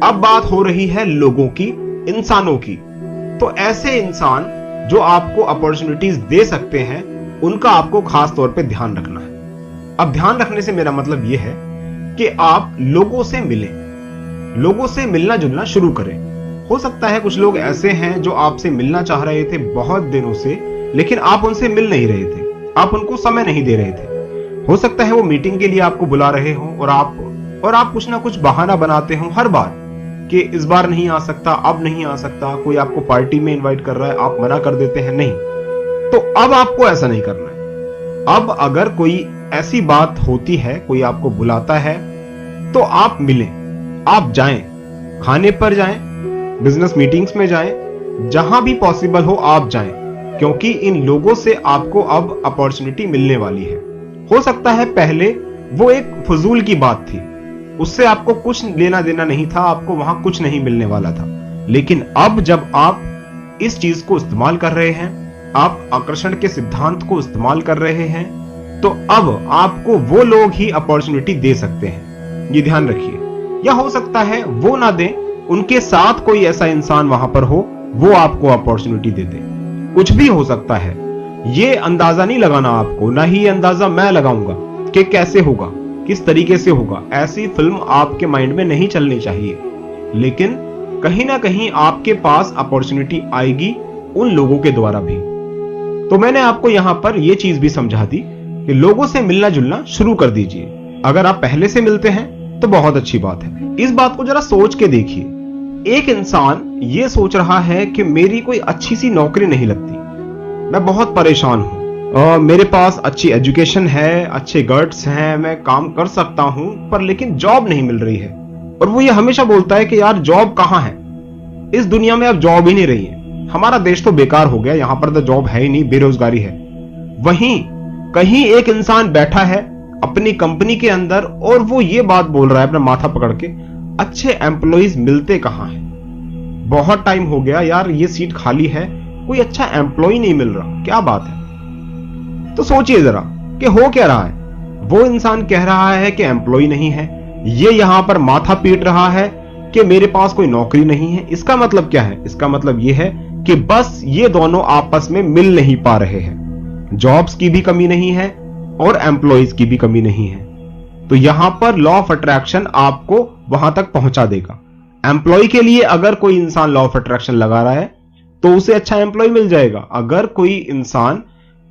अब बात हो रही है लोगों की, इंसानों की। तो ऐसे इंसान जो आपको अपॉर्चुनिटीज दे सकते हैं, उनका आपको खास तौर पे ध्यान रखना है। अब ध्यान रखने से मेरा मतलब यह है कि आप लोगों से मिलें, लोगों से मिलना जुलना शुरू करें। हो सकता है कुछ लोग ऐसे हैं जो आपसे मिलना चाह रहे थे बहुत दिनों से, लेकिन आप उनसे मिल नहीं रहे थे, आप उनको समय नहीं दे रहे थे। हो सकता है वो मीटिंग के लिए आपको बुला रहे हो और आप कुछ ना कुछ बहाना बनाते हो हर बार कि इस बार नहीं आ सकता, अब नहीं आ सकता। कोई आपको पार्टी में इनवाइट कर रहा है, आप मना कर देते हैं नहीं। तो अब आपको ऐसा नहीं करना है। अब अगर कोई ऐसी बात होती है, कोई आपको बुलाता है, तो आप मिलें, आप जाएं, खाने पर जाएं, बिजनेस मीटिंग्स में जाएं, जहां भी पॉसिबल हो आप जाएं, क्योंकि इन लोगों से आपको अब अपॉर्चुनिटी मिलने वाली है। हो सकता है पहले वो एक फजूल की बात थी, उससे आपको कुछ लेना देना नहीं था, आपको वहां कुछ नहीं मिलने वाला था। लेकिन अब जब आप इस चीज को इस्तेमाल कर रहे हैं, आप आकर्षण के सिद्धांत को इस्तेमाल कर रहे हैं, तो अब आपको वो लोग ही अपॉर्चुनिटी दे सकते हैं। ये ध्यान रखिए। या हो सकता है वो ना दें, उनके साथ कोई ऐसा इंसान वहां पर हो, वो आपको अपॉर्चुनिटी दे दे। कुछ भी हो सकता है। ये अंदाजा नहीं लगाना आपको, ना ही ये अंदाजा मैं लगाऊंगा कि कैसे होगा, किस तरीके से होगा। ऐसी फिल्म आपके माइंड में नहीं चलनी चाहिए। लेकिन कहीं ना कहीं आपके पास अपॉर्चुनिटी आएगी उन लोगों के द्वारा भी। तो मैंने आपको यहां पर यह चीज भी समझा दी कि लोगों से मिलना जुलना शुरू कर दीजिए। अगर आप पहले से मिलते हैं तो बहुत अच्छी बात है। इस बात को जरा सोच के देखिए। एक इंसान ये सोच रहा है कि मेरी कोई अच्छी सी नौकरी नहीं लगती, मैं बहुत परेशान हूं, मेरे पास अच्छी एजुकेशन है, अच्छे गट्स हैं, मैं काम कर सकता हूं, पर लेकिन जॉब नहीं मिल रही है। और वो ये हमेशा बोलता है कि यार जॉब कहां है, इस दुनिया में अब जॉब ही नहीं रही है, हमारा देश तो बेकार हो गया, यहां पर तो जॉब है ही नहीं, बेरोजगारी है। वहीं कहीं एक इंसान बैठा है अपनी कंपनी के अंदर और वो ये बात बोल रहा है अपना माथा पकड़ के, अच्छे एम्प्लॉइज मिलते कहां हैं, बहुत टाइम हो गया यार, ये सीट खाली है, कोई अच्छा एम्प्लॉय नहीं मिल रहा, क्या बात है। तो सोचिए जरा कि हो क्या रहा है। वो इंसान कह रहा है कि एम्प्लॉय नहीं है, ये यहां पर माथा पीट रहा है कि मेरे पास कोई नौकरी नहीं है। इसका मतलब क्या है? इसका मतलब यह है कि बस ये दोनों आपस में मिल नहीं पा रहे हैं। जॉब्स की भी कमी नहीं है और एम्प्लॉइज की भी कमी नहीं है। तो यहां पर लॉ ऑफ अट्रैक्शन आपको वहां तक पहुंचा देगा। एम्प्लॉय के लिए अगर कोई इंसान लॉ ऑफ अट्रैक्शन लगा रहा है तो उसे अच्छा एम्प्लॉय मिल जाएगा। अगर कोई इंसान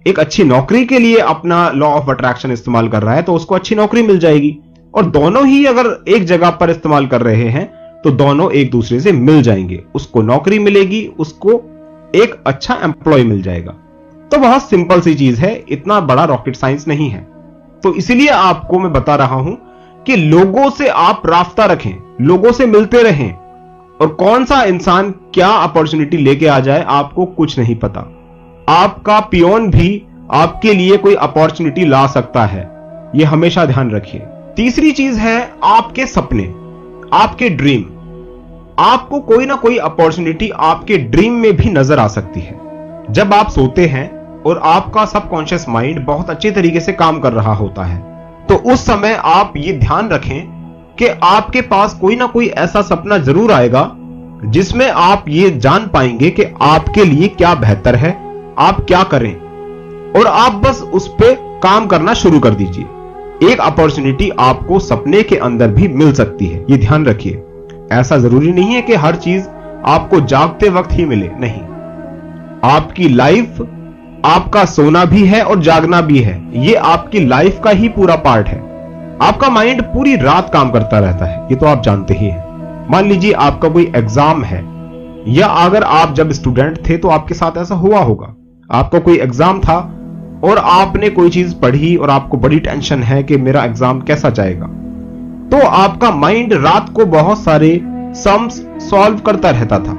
एक अच्छी नौकरी के लिए अपना लॉ ऑफ अट्रैक्शन इस्तेमाल कर रहा है तो उसको अच्छी नौकरी मिल जाएगी। और दोनों ही अगर एक जगह पर इस्तेमाल कर रहे हैं तो दोनों एक दूसरे से मिल जाएंगे, उसको नौकरी मिलेगी, उसको एक अच्छा एम्प्लॉय मिल जाएगा। तो बहुत सिंपल सी चीज है, इतना बड़ा रॉकेट साइंस नहीं है। तो इसलिए आपको मैं बता रहा हूं कि लोगों से आप रास्ता रखें, लोगों से मिलते रहें, और कौन सा इंसान क्या अपॉर्चुनिटी लेके आ जाए आपको कुछ नहीं पता। आपका पियोन भी आपके लिए कोई अपॉर्चुनिटी ला सकता है, यह हमेशा ध्यान रखिए। तीसरी चीज है आपके सपने, आपके ड्रीम। आपको कोई ना कोई अपॉर्चुनिटी आपके ड्रीम में भी नजर आ सकती है। जब आप सोते हैं और आपका सबकॉन्शियस माइंड बहुत अच्छे तरीके से काम कर रहा होता है, तो उस समय आप ये ध्यान रखें कि आपके पास कोई ना कोई ऐसा सपना जरूर आएगा जिसमें आप ये जान पाएंगे कि आपके लिए क्या बेहतर है, आप क्या करें, और आप बस उस पर काम करना शुरू कर दीजिए। एक अपॉर्चुनिटी आपको सपने के अंदर भी मिल सकती है, ये ध्यान रखिए। ऐसा जरूरी नहीं है कि हर चीज आपको जागते वक्त ही मिले, नहीं। आपकी लाइफ, आपका सोना भी है और जागना भी है, ये आपकी लाइफ का ही पूरा पार्ट है। आपका माइंड पूरी रात काम करता रहता है, ये तो आप जानते ही हैं। मान लीजिए आपका कोई एग्जाम है, या अगर आप जब स्टूडेंट थे तो आपके साथ ऐसा हुआ होगा, आपका कोई एग्जाम था और आपने कोई चीज पढ़ी और आपको बड़ी टेंशन है कि मेरा एग्जाम कैसा जाएगा, तो आपका माइंड रात को बहुत सारे सम्स सॉल्व करता रहता था।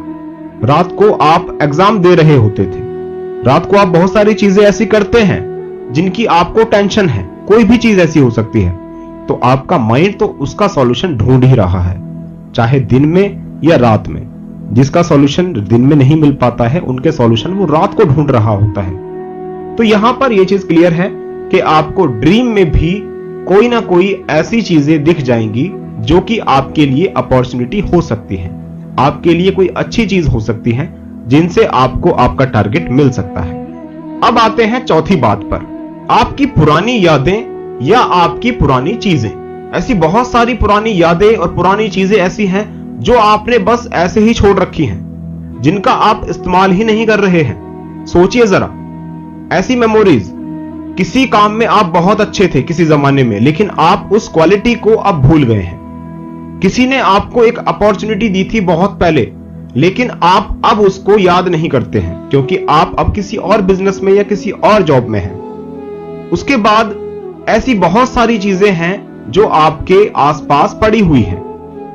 रात को आप एग्जाम दे रहे होते थे, रात को आप बहुत सारी चीजें ऐसी करते हैं जिनकी आपको टेंशन है, कोई भी चीज ऐसी हो सकती है, तो आपका माइंड तो उसका सॉल्यूशन ढूंढ ही रहा है, चाहे दिन में या रात में। जिसका सॉल्यूशन दिन में नहीं मिल पाता है, उनके सॉल्यूशन वो रात को ढूंढ रहा होता है। तो यहां पर यह चीज क्लियर है कि आपको ड्रीम में भी कोई ना कोई ऐसी चीजें दिख जाएंगी जो कि आपके लिए अपॉर्चुनिटी हो सकती है, आपके लिए कोई अच्छी चीज हो सकती है जिनसे आपको आपका टारगेट मिल सकता है। अब आते हैं चौथी बात पर, आपकी पुरानी यादें या आपकी पुरानी चीजें। ऐसी बहुत सारी पुरानी यादें और पुरानी चीजें ऐसी हैं जो आपने बस ऐसे ही छोड़ रखी हैं, जिनका आप इस्तेमाल ही नहीं कर रहे हैं। सोचिए जरा, ऐसी मेमोरीज किसी काम में आप बहुत अच्छे थे किसी जमाने में, लेकिन आप उस क्वालिटी को अब भूल गए हैं। किसी ने आपको एक अपॉर्चुनिटी दी थी बहुत पहले, लेकिन आप अब उसको याद नहीं करते हैं क्योंकि आप अब किसी और बिजनेस में या किसी और जॉब में हैं। उसके बाद ऐसी बहुत सारी चीजें हैं जो आपके आसपास पड़ी हुई हैं,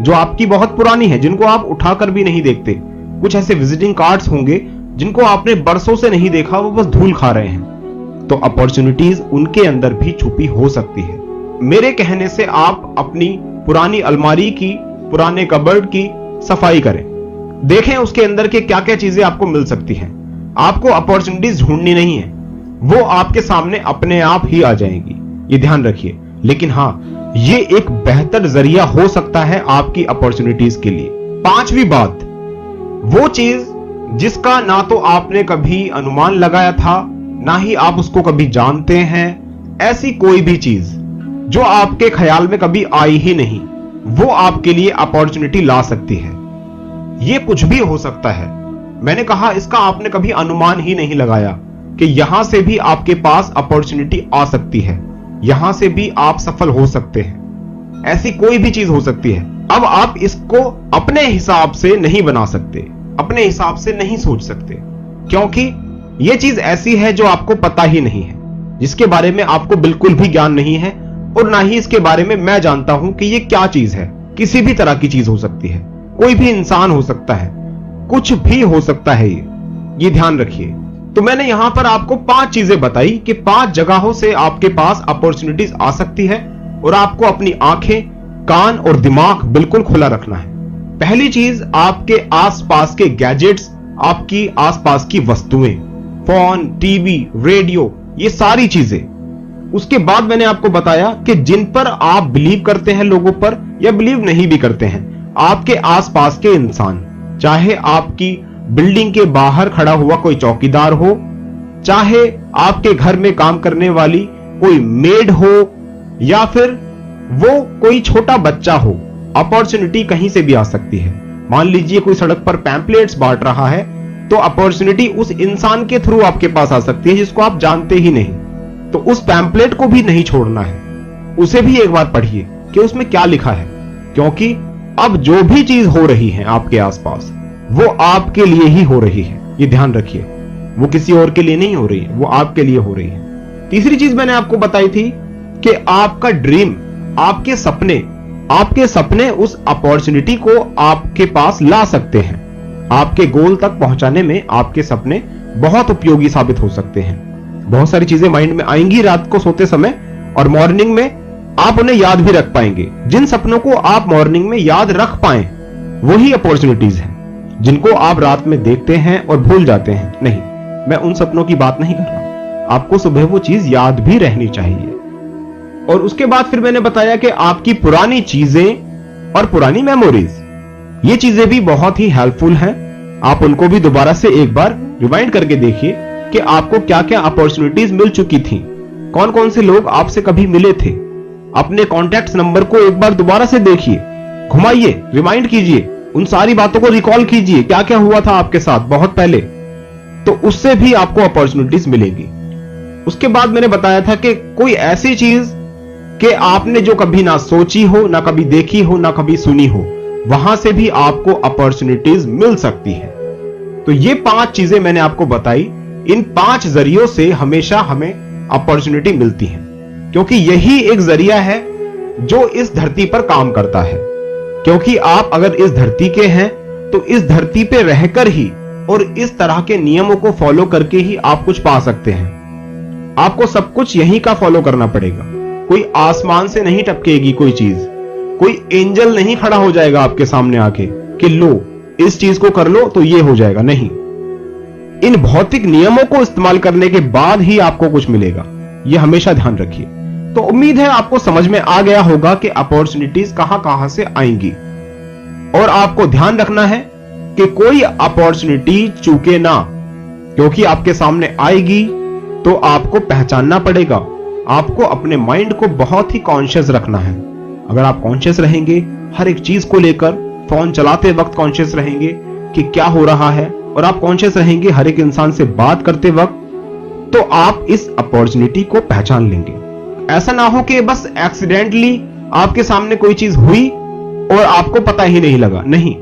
जो आपकी बहुत पुरानी है, जिनको आप उठाकर भी नहीं देखते। कुछ ऐसे विजिटिंग कार्ड्स होंगे जिनको आपने बरसों से नहीं देखा, वो बस धूल खा रहे हैं। तो अपॉर्चुनिटीज उनके अंदर भी छुपी हो सकती है। मेरे कहने से आप अपनी पुरानी अलमारी की, पुराने कबर्ड की सफाई करें, देखें उसके अंदर के क्या क्या चीजें आपको मिल सकती हैं। आपको अपॉर्चुनिटीज ढूंढनी नहीं है, वो आपके सामने अपने आप ही आ जाएंगी, ये ध्यान रखिए। लेकिन हां, ये एक बेहतर जरिया हो सकता है आपकी अपॉर्चुनिटीज के लिए। पांचवी बात, वो चीज जिसका ना तो आपने कभी अनुमान लगाया था, ना ही आप उसको कभी जानते हैं, ऐसी कोई भी चीज जो आपके ख्याल में कभी आई ही नहीं, वो आपके लिए अपॉर्चुनिटी ला सकती है। ये कुछ भी हो सकता है। मैंने कहा इसका आपने कभी अनुमान ही नहीं लगाया कि यहां से भी आपके पास अपॉर्चुनिटी आ सकती है, यहां से भी आप सफल हो सकते हैं। ऐसी कोई भी चीज हो सकती है। अब आप इसको अपने हिसाब से नहीं बना सकते, अपने हिसाब से नहीं सोच सकते, क्योंकि यह चीज ऐसी है जो आपको पता ही नहीं है, जिसके बारे में आपको बिल्कुल भी ज्ञान नहीं है, और ना ही इसके बारे में मैं जानता हूं कि यह क्या चीज है। किसी भी तरह की चीज हो सकती है, कोई भी इंसान हो सकता है, कुछ भी हो सकता है, ये ध्यान रखिए। तो मैंने यहां पर आपको 5 चीजें बताई कि 5 जगहों से आपके पास अपॉर्चुनिटीज आ सकती है, और आपको अपनी आंखें, कान और दिमाग बिल्कुल खुला रखना है। पहली चीज, आपके आसपास के गैजेट्स, आपकी आसपास की वस्तुएं, फोन, टीवी, रेडियो, ये सारी चीजें। उसके बाद मैंने आपको बताया कि जिन पर आप बिलीव करते हैं लोगों पर, या बिलीव नहीं भी करते हैं, आपके आसपास के इंसान, चाहे आपकी बिल्डिंग के बाहर खड़ा हुआ कोई चौकीदार हो, चाहे आपके घर में काम करने वाली कोई मेड हो, या फिर वो कोई छोटा बच्चा हो, अपॉर्चुनिटी कहीं से भी आ सकती है। मान लीजिए कोई सड़क पर पैम्पलेट्स बांट रहा है, तो अपॉर्चुनिटी उस इंसान के थ्रू आपके पास आ सकती है जिसको आप जानते ही नहीं। तो उस पैम्पलेट को भी नहीं छोड़ना है, उसे भी एक बार पढ़िए कि उसमें क्या लिखा है, क्योंकि अब जो भी चीज हो रही है आपके आसपास, वो आपके लिए ही हो रही है, ये ध्यान रखिए। वो किसी और के लिए नहीं हो रही है, वो आपके लिए हो रही है। तीसरी चीज मैंने आपको बताई थी कि आपका ड्रीम, आपके सपने उस अपॉर्चुनिटी को आपके पास ला सकते हैं। आपके गोल तक पहुंचाने में आपके सपने बहुत उपयोगी साबित हो सकते हैं। बहुत सारी चीजें माइंड में आएंगी रात को सोते समय, और मॉर्निंग में आप उन्हें याद भी रख पाएंगे। जिन सपनों को आप मॉर्निंग में याद रख पाएं, वही अपॉर्चुनिटीज हैं। जिनको आप रात में देखते हैं और भूल जाते हैं, नहीं, मैं उन सपनों की बात नहीं कर रहा। आपको सुबह वो चीज याद भी रहनी चाहिए। और उसके बाद फिर मैंने बताया कि आपकी पुरानी चीजें और पुरानी मेमोरीज, ये चीजें भी बहुत ही हेल्पफुल हैं। आप उनको भी दोबारा से एक बार रिवाइंड करके देखिए कि आपको क्या क्या अपॉर्चुनिटीज मिल चुकी थी, कौन कौन से लोग आपसे कभी मिले थे। अपने कॉन्टैक्ट नंबर को एक बार दोबारा से देखिए, घुमाइए, रिमाइंड कीजिए, उन सारी बातों को रिकॉल कीजिए, क्या क्या हुआ था आपके साथ बहुत पहले, तो उससे भी आपको अपॉर्चुनिटीज मिलेगी। उसके बाद मैंने बताया था कि कोई ऐसी चीज कि आपने जो कभी ना सोची हो, ना कभी देखी हो, ना कभी सुनी हो, वहां से भी आपको अपॉर्चुनिटीज मिल सकती है। तो ये 5 चीजें मैंने आपको बताई। इन 5 जरियों से हमेशा हमें अपॉर्चुनिटी मिलती है, क्योंकि यही एक जरिया है जो इस धरती पर काम करता है। क्योंकि आप अगर इस धरती के हैं, तो इस धरती पे रहकर ही और इस तरह के नियमों को फॉलो करके ही आप कुछ पा सकते हैं। आपको सब कुछ यहीं का फॉलो करना पड़ेगा। कोई आसमान से नहीं टपकेगी कोई चीज, कोई एंजल नहीं खड़ा हो जाएगा आपके सामने आके कि लो इस चीज को कर लो तो ये हो जाएगा, नहीं। इन भौतिक नियमों को इस्तेमाल करने के बाद ही आपको कुछ मिलेगा, यह हमेशा ध्यान रखिए। तो उम्मीद है आपको समझ में आ गया होगा कि अपॉर्चुनिटीज कहां कहां से आएंगी, और आपको ध्यान रखना है कि कोई अपॉर्चुनिटी चूके ना, क्योंकि आपके सामने आएगी तो आपको पहचानना पड़ेगा। आपको अपने माइंड को बहुत ही कॉन्शियस रखना है। अगर आप कॉन्शियस रहेंगे हर एक चीज को लेकर, फोन चलाते वक्त कॉन्शियस रहेंगे कि क्या हो रहा है, और आप कॉन्शियस रहेंगे हर एक इंसान से बात करते वक्त, तो आप इस अपॉर्चुनिटी को पहचान लेंगे। ऐसा ना हो कि बस एक्सीडेंटली आपके सामने कोई चीज हुई और आपको पता ही नहीं लगा। नहीं,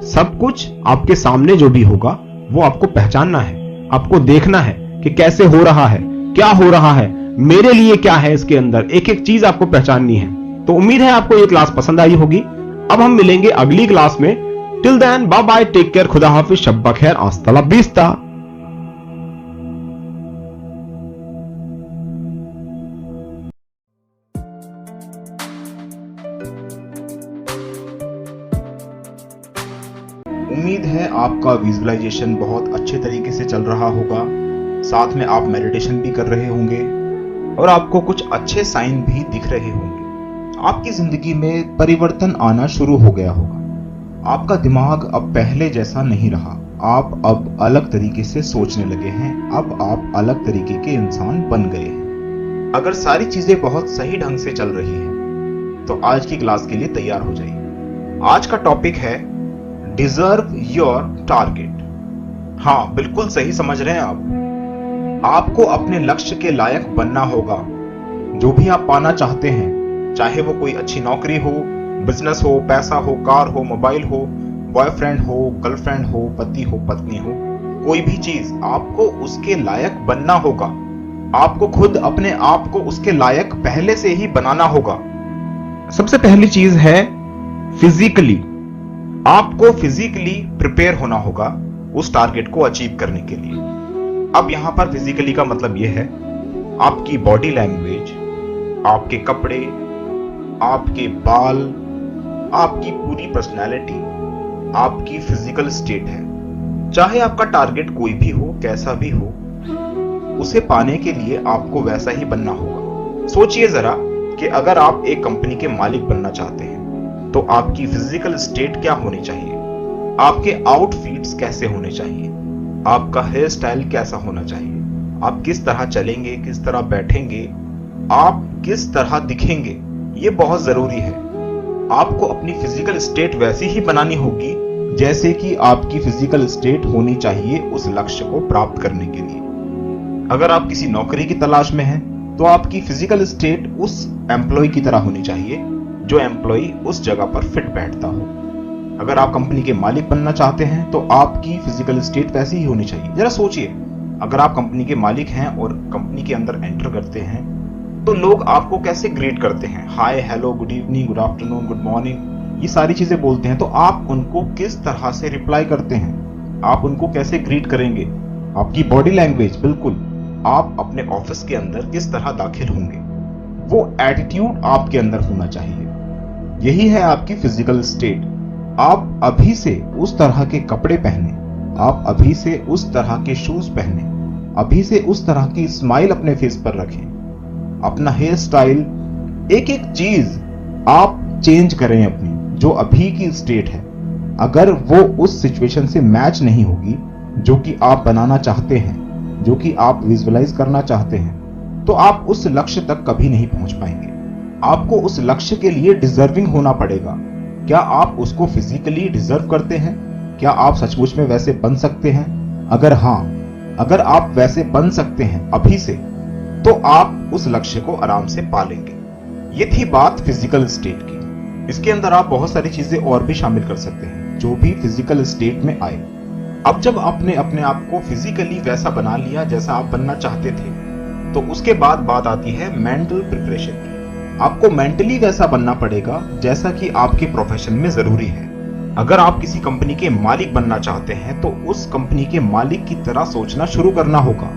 सब कुछ आपके सामने जो भी होगा वो आपको पहचानना है, आपको देखना है कि कैसे हो रहा है, क्या हो रहा है, मेरे लिए क्या है, इसके अंदर एक एक चीज आपको पहचाननी है। तो उम्मीद है आपको ये क्लास पसंद आई होगी। अब हम मिलेंगे अगली क्लास में। Till then bye bye, take care, खुदा हाफिज, शब्बा खैर, आस्तला बीस्ता। उम्मीद है आपका विजुअलाइजेशन बहुत अच्छे तरीके से चल रहा होगा, साथ में आप मेडिटेशन भी कर रहे होंगे और आपको कुछ अच्छे साइन भी दिख रहे होंगे। आपकी जिंदगी में परिवर्तन आना शुरू हो गया होगा। आपका दिमाग अब पहले जैसा नहीं रहा। आप अब अलग तरीके से सोचने लगे हैं। अब आप अलग तरीके के इंसान बन गए हैं। अगर सारी चीजें बहुत सही ढंग से चल रही हैं तो आज की क्लास के लिए तैयार हो जाइए। आज का टॉपिक है डिजर्व योर टारगेट। हाँ, बिल्कुल सही समझ रहे हैं आप। आपको अपने लक्ष्य के लायक बनना होगा। जो भी आप पाना चाहते हैं, चाहे वो कोई अच्छी नौकरी हो, बिजनेस हो, पैसा हो, कार हो, मोबाइल हो, बॉयफ्रेंड हो, गर्लफ्रेंड हो, पति हो, पत्नी हो, कोई भी चीज, आपको उसके लायक बनना होगा। आपको खुद अपने आप को उसके लायक पहले से ही बनाना होगा। सबसे पहली चीज है फिजिकली। आपको फिजिकली प्रिपेयर होना होगा उस टारगेट को अचीव करने के लिए। अब यहां पर फिजिकली का मतलब यह है आपकी बॉडी लैंग्वेज, आपके कपड़े, आपके बाल, आपकी पूरी पर्सनैलिटी, आपकी फिजिकल स्टेट है। चाहे आपका टारगेट कोई भी हो, कैसा भी हो, उसे पाने के लिए आपको वैसा ही बनना होगा। सोचिए जरा कि अगर आप एक कंपनी के मालिक बनना चाहते हैं तो आपकी फिजिकल स्टेट क्या होनी चाहिए, आपके आउटफिट्स कैसे होने चाहिए, आपका हेयर स्टाइल कैसा होना चाहिए, आप किस तरह चलेंगे, किस तरह बैठेंगे, आप किस तरह दिखेंगे, ये बहुत जरूरी है। आपको अपनी फिजिकल स्टेट वैसी ही बनानी होगी जैसे कि आपकी फिजिकल स्टेट होनी चाहिए उस लक्ष्य को प्राप्त करने के लिए। अगर आप किसी नौकरी की तलाश में हैं तो आपकी फिजिकल स्टेट उस एम्प्लॉय की तरह होनी चाहिए जो एम्प्लॉय उस जगह पर फिट बैठता हो। अगर आप कंपनी के मालिक बनना चाहते हैं तो आपकी फिजिकल स्टेट वैसी ही होनी चाहिए। जरा सोचिए, अगर आप कंपनी के मालिक हैं और कंपनी के अंदर एंटर करते हैं तो लोग आपको कैसे ग्रीट करते हैं? Hi, hello, good evening, good afternoon, good morning, ये सारी चीजें बोलते हैं। तो आप उनको किस तरह से रिप्लाई करते हैं? आप उनको कैसे ग्रीट करेंगे? आपकी बॉडी लैंग्वेज, बिल्कुल आप अपने ऑफिस के अंदर किस तरह दाखिल होंगे, वो एटीट्यूड आपके अंदर होना चाहिए। यही है आपकी फिजिकल स्टेट। आप अभी से उस तरह के कपड़े पहने, आप अभी से उस तरह के शूज पहने, अभी से उस तरह की स्माइल अपने फेस पर रखें, अपना हेयर स्टाइल, एक एक चीज आप चेंज करें अपनी जो अभी की स्टेट है। अगर वो उस सिचुएशन से मैच नहीं होगी जो कि आप बनाना चाहते हैं, जो कि आप विजुअलाइज करना चाहते हैं, तो आप उस लक्ष्य तक कभी नहीं पहुंच पाएंगे। आपको उस लक्ष्य के लिए डिजर्विंग होना पड़ेगा। क्या आप उसको फिजिकली डिजर्व करते हैं? क्या आप सचमुच में वैसे बन सकते हैं? अगर हाँ, अगर आप वैसे बन सकते हैं अभी से, तो आप उस लक्ष्य को आराम से पा लेंगे। ये थी बात फिजिकल स्टेट की। इसके अंदर आप बहुत सारी चीजें और भी शामिल कर सकते हैं जो भी फिजिकल स्टेट में आए। अब जब आपने अपने आप को फिजिकली वैसा बना लिया जैसा आप बनना चाहते थे, तो उसके बाद बात आती है मेंटल प्रिपरेशन की। आपको मेंटली वैसा बनना पड़ेगा जैसा कि आपके प्रोफेशन में जरूरी है। अगर आप किसी कंपनी के मालिक बनना चाहते हैं तो उस कंपनी के मालिक की तरह सोचना शुरू करना होगा।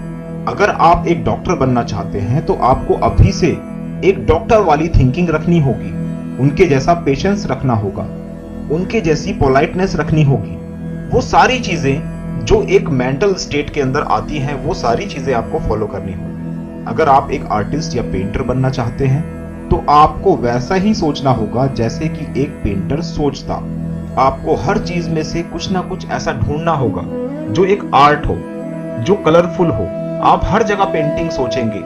अगर आप एक डॉक्टर बनना चाहते हैं तो आपको अभी से एक डॉक्टर वाली थिंकिंग रखनी होगी, उनके जैसा पेशेंस रखना होगा, उनके जैसी पोलाइटनेस रखनी होगी। वो सारी चीजें जो एक मेंटल स्टेट के अंदर आती हैं, वो सारी चीजें आपको फॉलो करनी होगी। अगर आप एक आर्टिस्ट या पेंटर बनना चाहते हैं तो आपको वैसा ही सोचना होगा जैसे कि एक पेंटर सोचता। आपको हर चीज में से कुछ ना कुछ ऐसा ढूंढना होगा जो एक आर्ट हो, जो कलरफुल हो। आप हर जगह पेंटिंग सोचेंगे,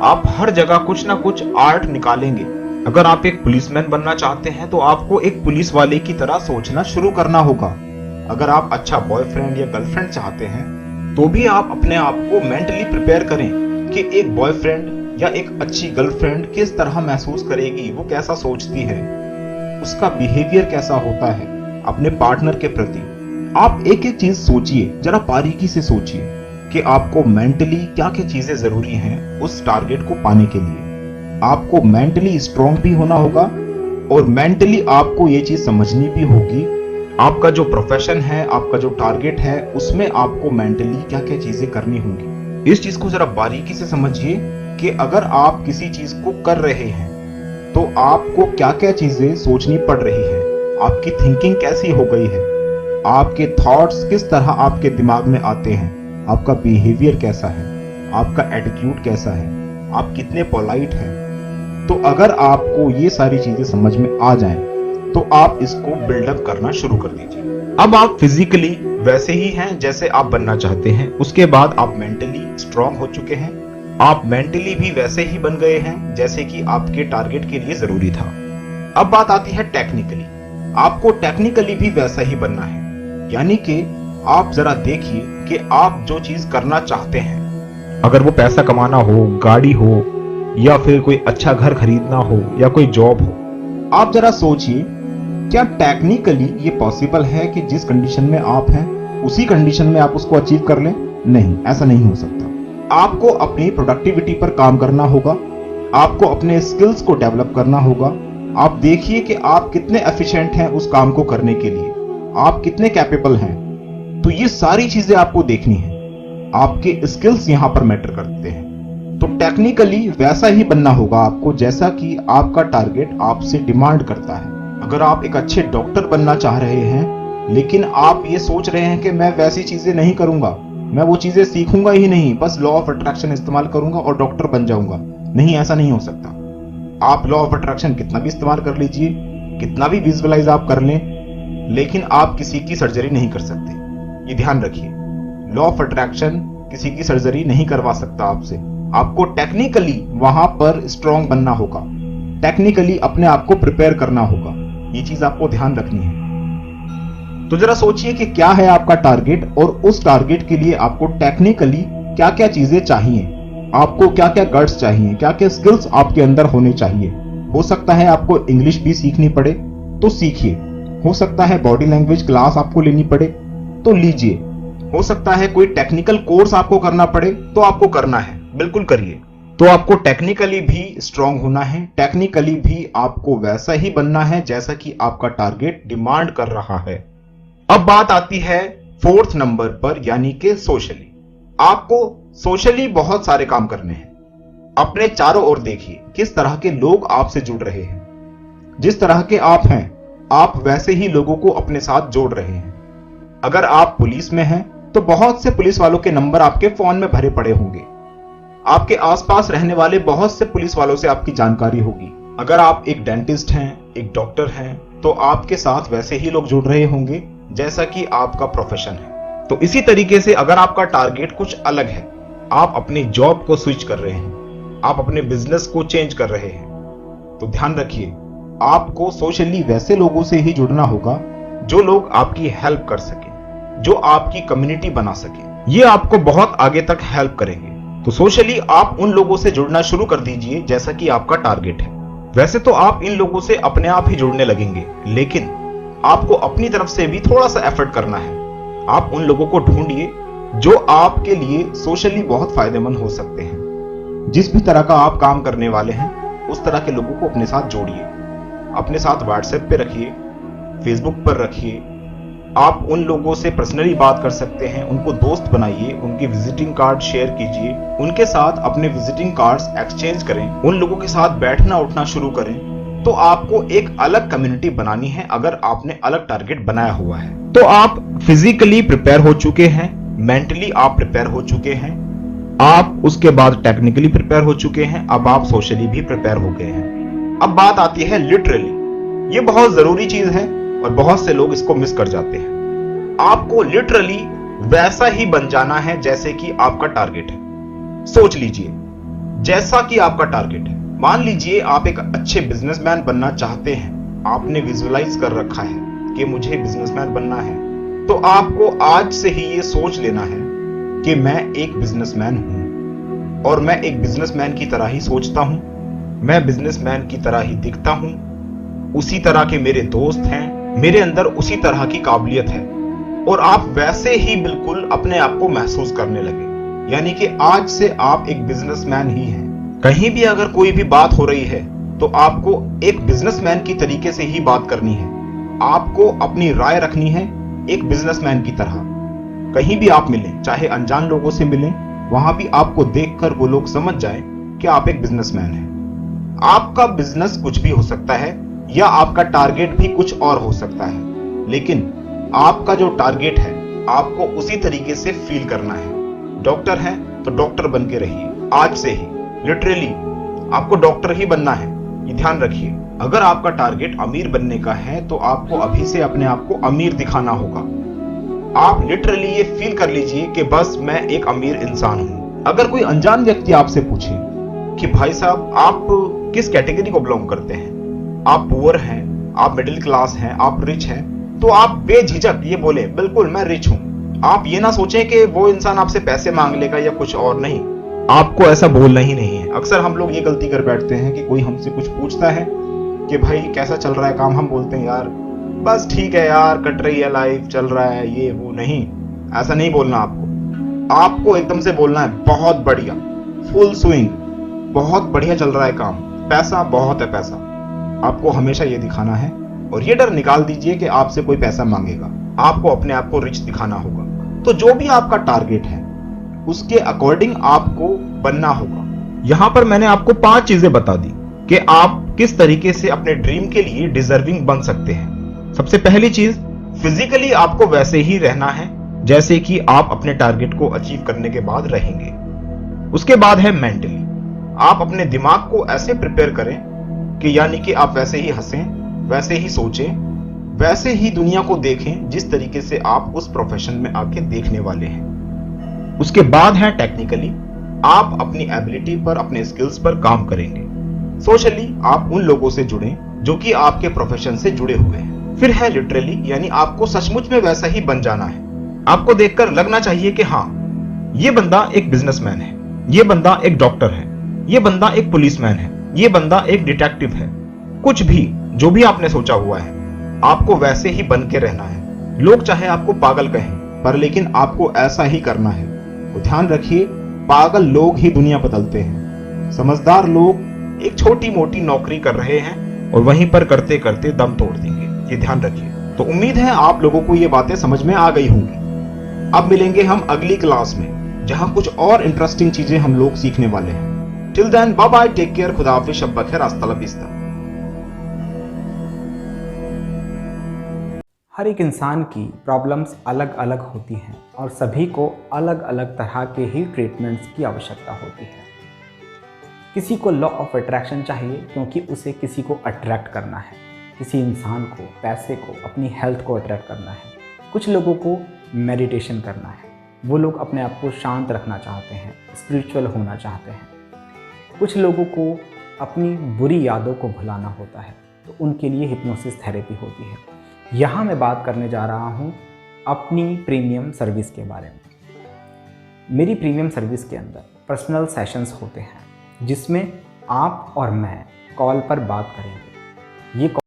आप हर जगह कुछ ना कुछ आर्ट निकालेंगे। अगर आप एक पुलिसमैन बनना चाहते हैं तो आपको एक पुलिस वाले की तरह सोचना शुरू करना होगा। अगर आप अच्छा बॉयफ्रेंड या गर्लफ्रेंड चाहते हैं तो भी आप अपने आप को मेंटली प्रिपेयर करें कि एक बॉयफ्रेंड या एक अच्छी गर्लफ्रेंड किस तरह महसूस करेगी, वो कैसा सोचती है, उसका बिहेवियर कैसा होता है अपने पार्टनर के प्रति। आप एक एक चीज सोचिए, जरा बारीकी से सोचिए कि आपको मेंटली क्या क्या चीजें जरूरी हैं उस टारगेट को पाने के लिए। आपको मेंटली स्ट्रांग भी होना होगा और मेंटली आपको ये चीज समझनी भी होगी आपका जो प्रोफेशन है, आपका जो टारगेट है, उसमें आपको मेंटली क्या क्या चीजें करनी होंगी। इस चीज को जरा बारीकी से समझिए कि अगर आप किसी चीज को कर रहे हैं तो आपको क्या क्या चीजें सोचनी पड़ रही है, आपकी थिंकिंग कैसी हो गई है, आपके थॉट्स किस तरह आपके दिमाग में आते हैं, आपका बिहेवियर कैसा है, आपका एटीट्यूड कैसा है, आप कितने पोलाइट हैं। तो अगर आपको ये सारी चीजें समझ में आ जाएं तो आप इसको बिल्डअप करना शुरू कर दीजिए। अब आप फिजिकली वैसे ही हैं जैसे आप बनना चाहते हैं, उसके बाद आप मेंटली स्ट्रांग हो चुके हैं, आप मेंटली भी वैसे ही बन गए हैं जैसे कि आपके टारगेट के लिए जरूरी था। अब बात आती है टेक्निकली, आपको टेक्निकली भी वैसा ही बनना है। यानी कि आप जरा देखिए कि आप जो चीज करना चाहते हैं, अगर वो पैसा कमाना हो, गाड़ी हो, या फिर कोई अच्छा घर खरीदना हो, या कोई जॉब हो, आप जरा सोचिए क्या टेक्निकली ये पॉसिबल है कि जिस कंडीशन में आप हैं उसी कंडीशन में आप उसको अचीव कर लें? नहीं, ऐसा नहीं हो सकता। आपको अपनी प्रोडक्टिविटी पर काम करना होगा, आपको अपने स्किल्स को डेवलप करना होगा। आप देखिए कि आप कितने एफिशिएंट हैं उस काम को करने के लिए, आप कितने कैपेबल हैं। तो ये सारी चीजें आपको देखनी है, आपके स्किल्स यहां पर मैटर करते हैं। तो टेक्निकली वैसा ही बनना होगा आपको जैसा कि आपका टारगेट आपसे डिमांड करता है। अगर आप एक अच्छे डॉक्टर बनना चाह रहे हैं लेकिन आप ये सोच रहे हैं कि मैं वैसी चीजें नहीं करूंगा, मैं वो चीजें सीखूंगा ही नहीं, बस लॉ ऑफ अट्रैक्शन इस्तेमाल करूंगा और डॉक्टर बन जाऊंगा, नहीं, ऐसा नहीं हो सकता। आप लॉ ऑफ अट्रैक्शन कितना भी इस्तेमाल कर लीजिए, कितना भी विजुअलाइज आप कर लें, लेकिन आप किसी की सर्जरी नहीं कर सकते। ये ध्यान रखिए, लॉ ऑफ अट्रैक्शन किसी की सर्जरी नहीं करवा सकता आपसे। आपको टेक्निकली वहां पर स्ट्रांग बनना होगा, टेक्निकली अपने आप को प्रिपेयर करना होगा। ये चीज आपको ध्यान रखनी है। तो जरा सोचिए कि क्या है आपका टारगेट और उस टारगेट के लिए आपको टेक्निकली क्या क्या चीजें चाहिए, आपको क्या क्या गट्स चाहिए, क्या क्या स्किल्स आपके अंदर होने चाहिए। हो सकता है आपको इंग्लिश भी सीखनी पड़े तो सीखिए, हो सकता है बॉडी लैंग्वेज क्लास आपको लेनी पड़े तो लीजिए, हो सकता है कोई टेक्निकल कोर्स आपको करना पड़े तो आपको करना है, बिल्कुल करिए। तो आपको टेक्निकली भी स्ट्रांग होना है, टेक्निकली भी आपको वैसा ही बनना है जैसा कि आपका टारगेट डिमांड कर रहा है। अब बात आती है फोर्थ नंबर पर, यानी कि सोशली। आपको सोशली बहुत सारे काम करने हैं। अपने चारों ओर देखिए किस तरह के लोग आपसे जुड़ रहे हैं। जिस तरह के आप हैं आप वैसे ही लोगों को अपने साथ जोड़ रहे हैं। अगर आप पुलिस में हैं तो बहुत से पुलिस वालों के नंबर आपके फोन में भरे पड़े होंगे। आपके आसपास रहने वाले बहुत से पुलिस वालों से आपकी जानकारी होगी। अगर आप एक डेंटिस्ट हैं, एक डॉक्टर हैं, तो आपके साथ वैसे ही लोग जुड़ रहे होंगे जैसा कि आपका प्रोफेशन है। तो इसी तरीके से अगर आपका टारगेट कुछ अलग है, आप अपनी जॉब को स्विच कर रहे हैं, आप अपने बिजनेस को चेंज कर रहे हैं, तो ध्यान रखिए आपको सोशली वैसे लोगों से ही जुड़ना होगा जो लोग आपकी हेल्प कर सके, जो आपकी कम्युनिटी बना सके। ये आपको बहुत आगे तक हेल्प करेंगे। तो सोशली आप उन लोगों से जुड़ना शुरू कर दीजिए जैसा कि आपका टारगेट है। वैसे तो आप इन लोगों से अपने आप ही जुड़ने लगेंगे, लेकिन आपको अपनी तरफ से भी थोड़ा सा एफर्ट करना है। आप उन लोगों को ढूंढिए जो आपके लिए सोशली बहुत फायदेमंद हो सकते हैं। जिस भी तरह का आप काम करने वाले हैं उस तरह के लोगों को अपने साथ जोड़िए, अपने साथ व्हाट्सएप पे रखिए, फेसबुक पर रखिए। आप उन लोगों से पर्सनली बात कर सकते हैं, उनको दोस्त बनाइए, उनके विजिटिंग कार्ड शेयर कीजिए, उनके साथ अपने विजिटिंग कार्ड्स एक्सचेंज करें, उन लोगों के साथ बैठना उठना शुरू करें। तो आपको एक अलग कम्युनिटी बनानी है अगर आपने अलग टारगेट बनाया हुआ है। तो आप फिजिकली प्रिपेयर हो चुके हैं, मेंटली आप प्रिपेयर हो चुके हैं, आप उसके बाद टेक्निकली प्रिपेयर हो चुके हैं, अब आप सोशली भी प्रिपेयर हो गए हैं। अब बात आती है लिटरली। ये बहुत जरूरी चीज है और बहुत से लोग इसको मिस कर जाते हैं। आपको लिटरली वैसा ही बन जाना है जैसे कि आपका टारगेट है। सोच लीजिए जैसा कि आपका टारगेट है। मान लीजिए आप एक अच्छे बिजनेसमैन बनना चाहते हैं, आपने विजुअलाइज कर रखा है कि मुझे बिजनेसमैन बनना है, तो आपको आज से ही ये सोच लेना है कि मैं एक बिजनेसमैन हूं और मैं एक बिजनेसमैन की तरह ही सोचता हूं, मैं बिजनेसमैन की तरह ही दिखता हूं, उसी तरह के मेरे दोस्त हैं, मेरे अंदर उसी तरह की काबिलियत है और आप वैसे ही बिल्कुल अपने आप को महसूस करने लगे। यानी कि आज से आप एक बिजनेसमैन ही हैं। कहीं भी अगर कोई भी बात हो रही है तो आपको एक बिजनेसमैन की तरीके से ही बात करनी है। आपको अपनी राय रखनी है एक बिजनेसमैन की तरह। कहीं भी आप मिलें, चाहे अनजान लोगों से मिलें, वहां भी आपको देखकर वो लोग समझ जाएं कि आप एक बिजनेसमैन हैं। आपका बिजनेस कुछ भी हो सकता है या आपका टारगेट भी कुछ और हो सकता है, लेकिन आपका जो टारगेट है आपको उसी तरीके से फील करना है। डॉक्टर है तो डॉक्टर बन के रहिए आज से ही, लिटरली आपको डॉक्टर ही बनना है, ये ध्यान रखिए। अगर आपका टारगेट अमीर बनने का है तो आपको अभी से अपने आप को अमीर दिखाना होगा। आप लिटरली ये फील कर लीजिए कि बस मैं एक अमीर इंसान हूं। अगर कोई अनजान व्यक्ति आपसे पूछे कि भाई साहब आप किस कैटेगरी को बिलोंग करते हैं, आप पुअर हैं, आप मिडिल क्लास हैं, आप रिच हैं, तो आप बेझिझक ये बोले बिल्कुल मैं रिच हूं। आप ये ना सोचें कि वो इंसान आपसे पैसे मांग लेगा या कुछ और, नहीं, आपको ऐसा बोलना ही नहीं है। अक्सर हम लोग ये गलती कर बैठते हैं कि कोई हमसे कुछ पूछता है कि भाई कैसा चल रहा है काम, हम बोलते हैं यार बस ठीक है यार, कट रही है लाइफ, चल रहा है ये वो। नहीं, ऐसा नहीं बोलना आपको एकदम से बोलना है बहुत बढ़िया, फुल स्विंग, बहुत बढ़िया चल रहा है काम, पैसा बहुत है पैसा। आपको हमेशा ये दिखाना है और ये डर निकाल दीजिए कि आपसे कोई पैसा मांगेगा। आपको अपने आप को रिच दिखाना होगा। तो जो भी आपका टारगेट है उसके अकॉर्डिंग आपको बनना होगा। यहां पर मैंने आपको 5 चीजें बता दी कि आप किस तरीके से अपने ड्रीम के लिए डिजर्विंग बन सकते हैं। सबसे पहली चीज, फिजिकली आपको वैसे ही रहना है जैसे कि आप अपने टारगेट को अचीव करने के बाद रहेंगे। उसके बाद है मेंटली, आप अपने दिमाग को ऐसे प्रिपेयर करें कि यानी कि आप वैसे ही हंसें, वैसे ही सोचें, वैसे ही दुनिया को देखें जिस तरीके से आप उस प्रोफेशन में आके देखने वाले हैं। उसके बाद है टेक्निकली, आप अपनी एबिलिटी पर, अपने स्किल्स पर काम करेंगे। सोशली आप उन लोगों से जुड़ें जो कि आपके प्रोफेशन से जुड़े हुए हैं। फिर है लिटरली, यानी आपको सचमुच में वैसा ही बन जाना है। आपको देखकर लगना चाहिए कि हाँ, ये बंदा एक बिजनेसमैन है, ये बंदा एक डॉक्टर है, ये बंदा एक पुलिसमैन है, ये बंदा एक डिटेक्टिव है। कुछ भी जो भी आपने सोचा हुआ है आपको वैसे ही बन के रहना है। लोग चाहे आपको पागल कहें, पर लेकिन आपको ऐसा ही करना है। तो ध्यान रखिए, पागल लोग ही दुनिया बदलते हैं। समझदार लोग एक छोटी मोटी नौकरी कर रहे हैं और वहीं पर करते करते दम तोड़ देंगे, ये ध्यान रखिए। तो उम्मीद है आप लोगों को ये बातें समझ में आ गई होंगी। अब मिलेंगे हम अगली क्लास में जहां कुछ और इंटरेस्टिंग चीजें हम लोग सीखने वाले हैं। Till then bye bye, take care, खुदा हाफिज़, शब बखैर, हस्ता ला विस्ता। हर एक इंसान की प्रॉब्लम्स अलग अलग होती हैं और सभी को अलग अलग तरह के ही ट्रीटमेंट्स की आवश्यकता होती है। किसी को लॉ ऑफ अट्रैक्शन चाहिए क्योंकि उसे किसी को अट्रैक्ट करना है, किसी इंसान को, पैसे को, अपनी हेल्थ को अट्रैक्ट करना है। कुछ लोगों को मेडिटेशन करना है, वो लोग अपने आप को शांत रखना चाहते हैं, स्पिरिचुअल होना चाहते हैं। कुछ लोगों को अपनी बुरी यादों को भुलाना होता है, तो उनके लिए हिप्नोसिस थेरेपी होती है। यहाँ मैं बात करने जा रहा हूँ अपनी प्रीमियम सर्विस के बारे में। मेरी प्रीमियम सर्विस के अंदर पर्सनल सेशंस होते हैं जिसमें आप और मैं कॉल पर बात करेंगे। ये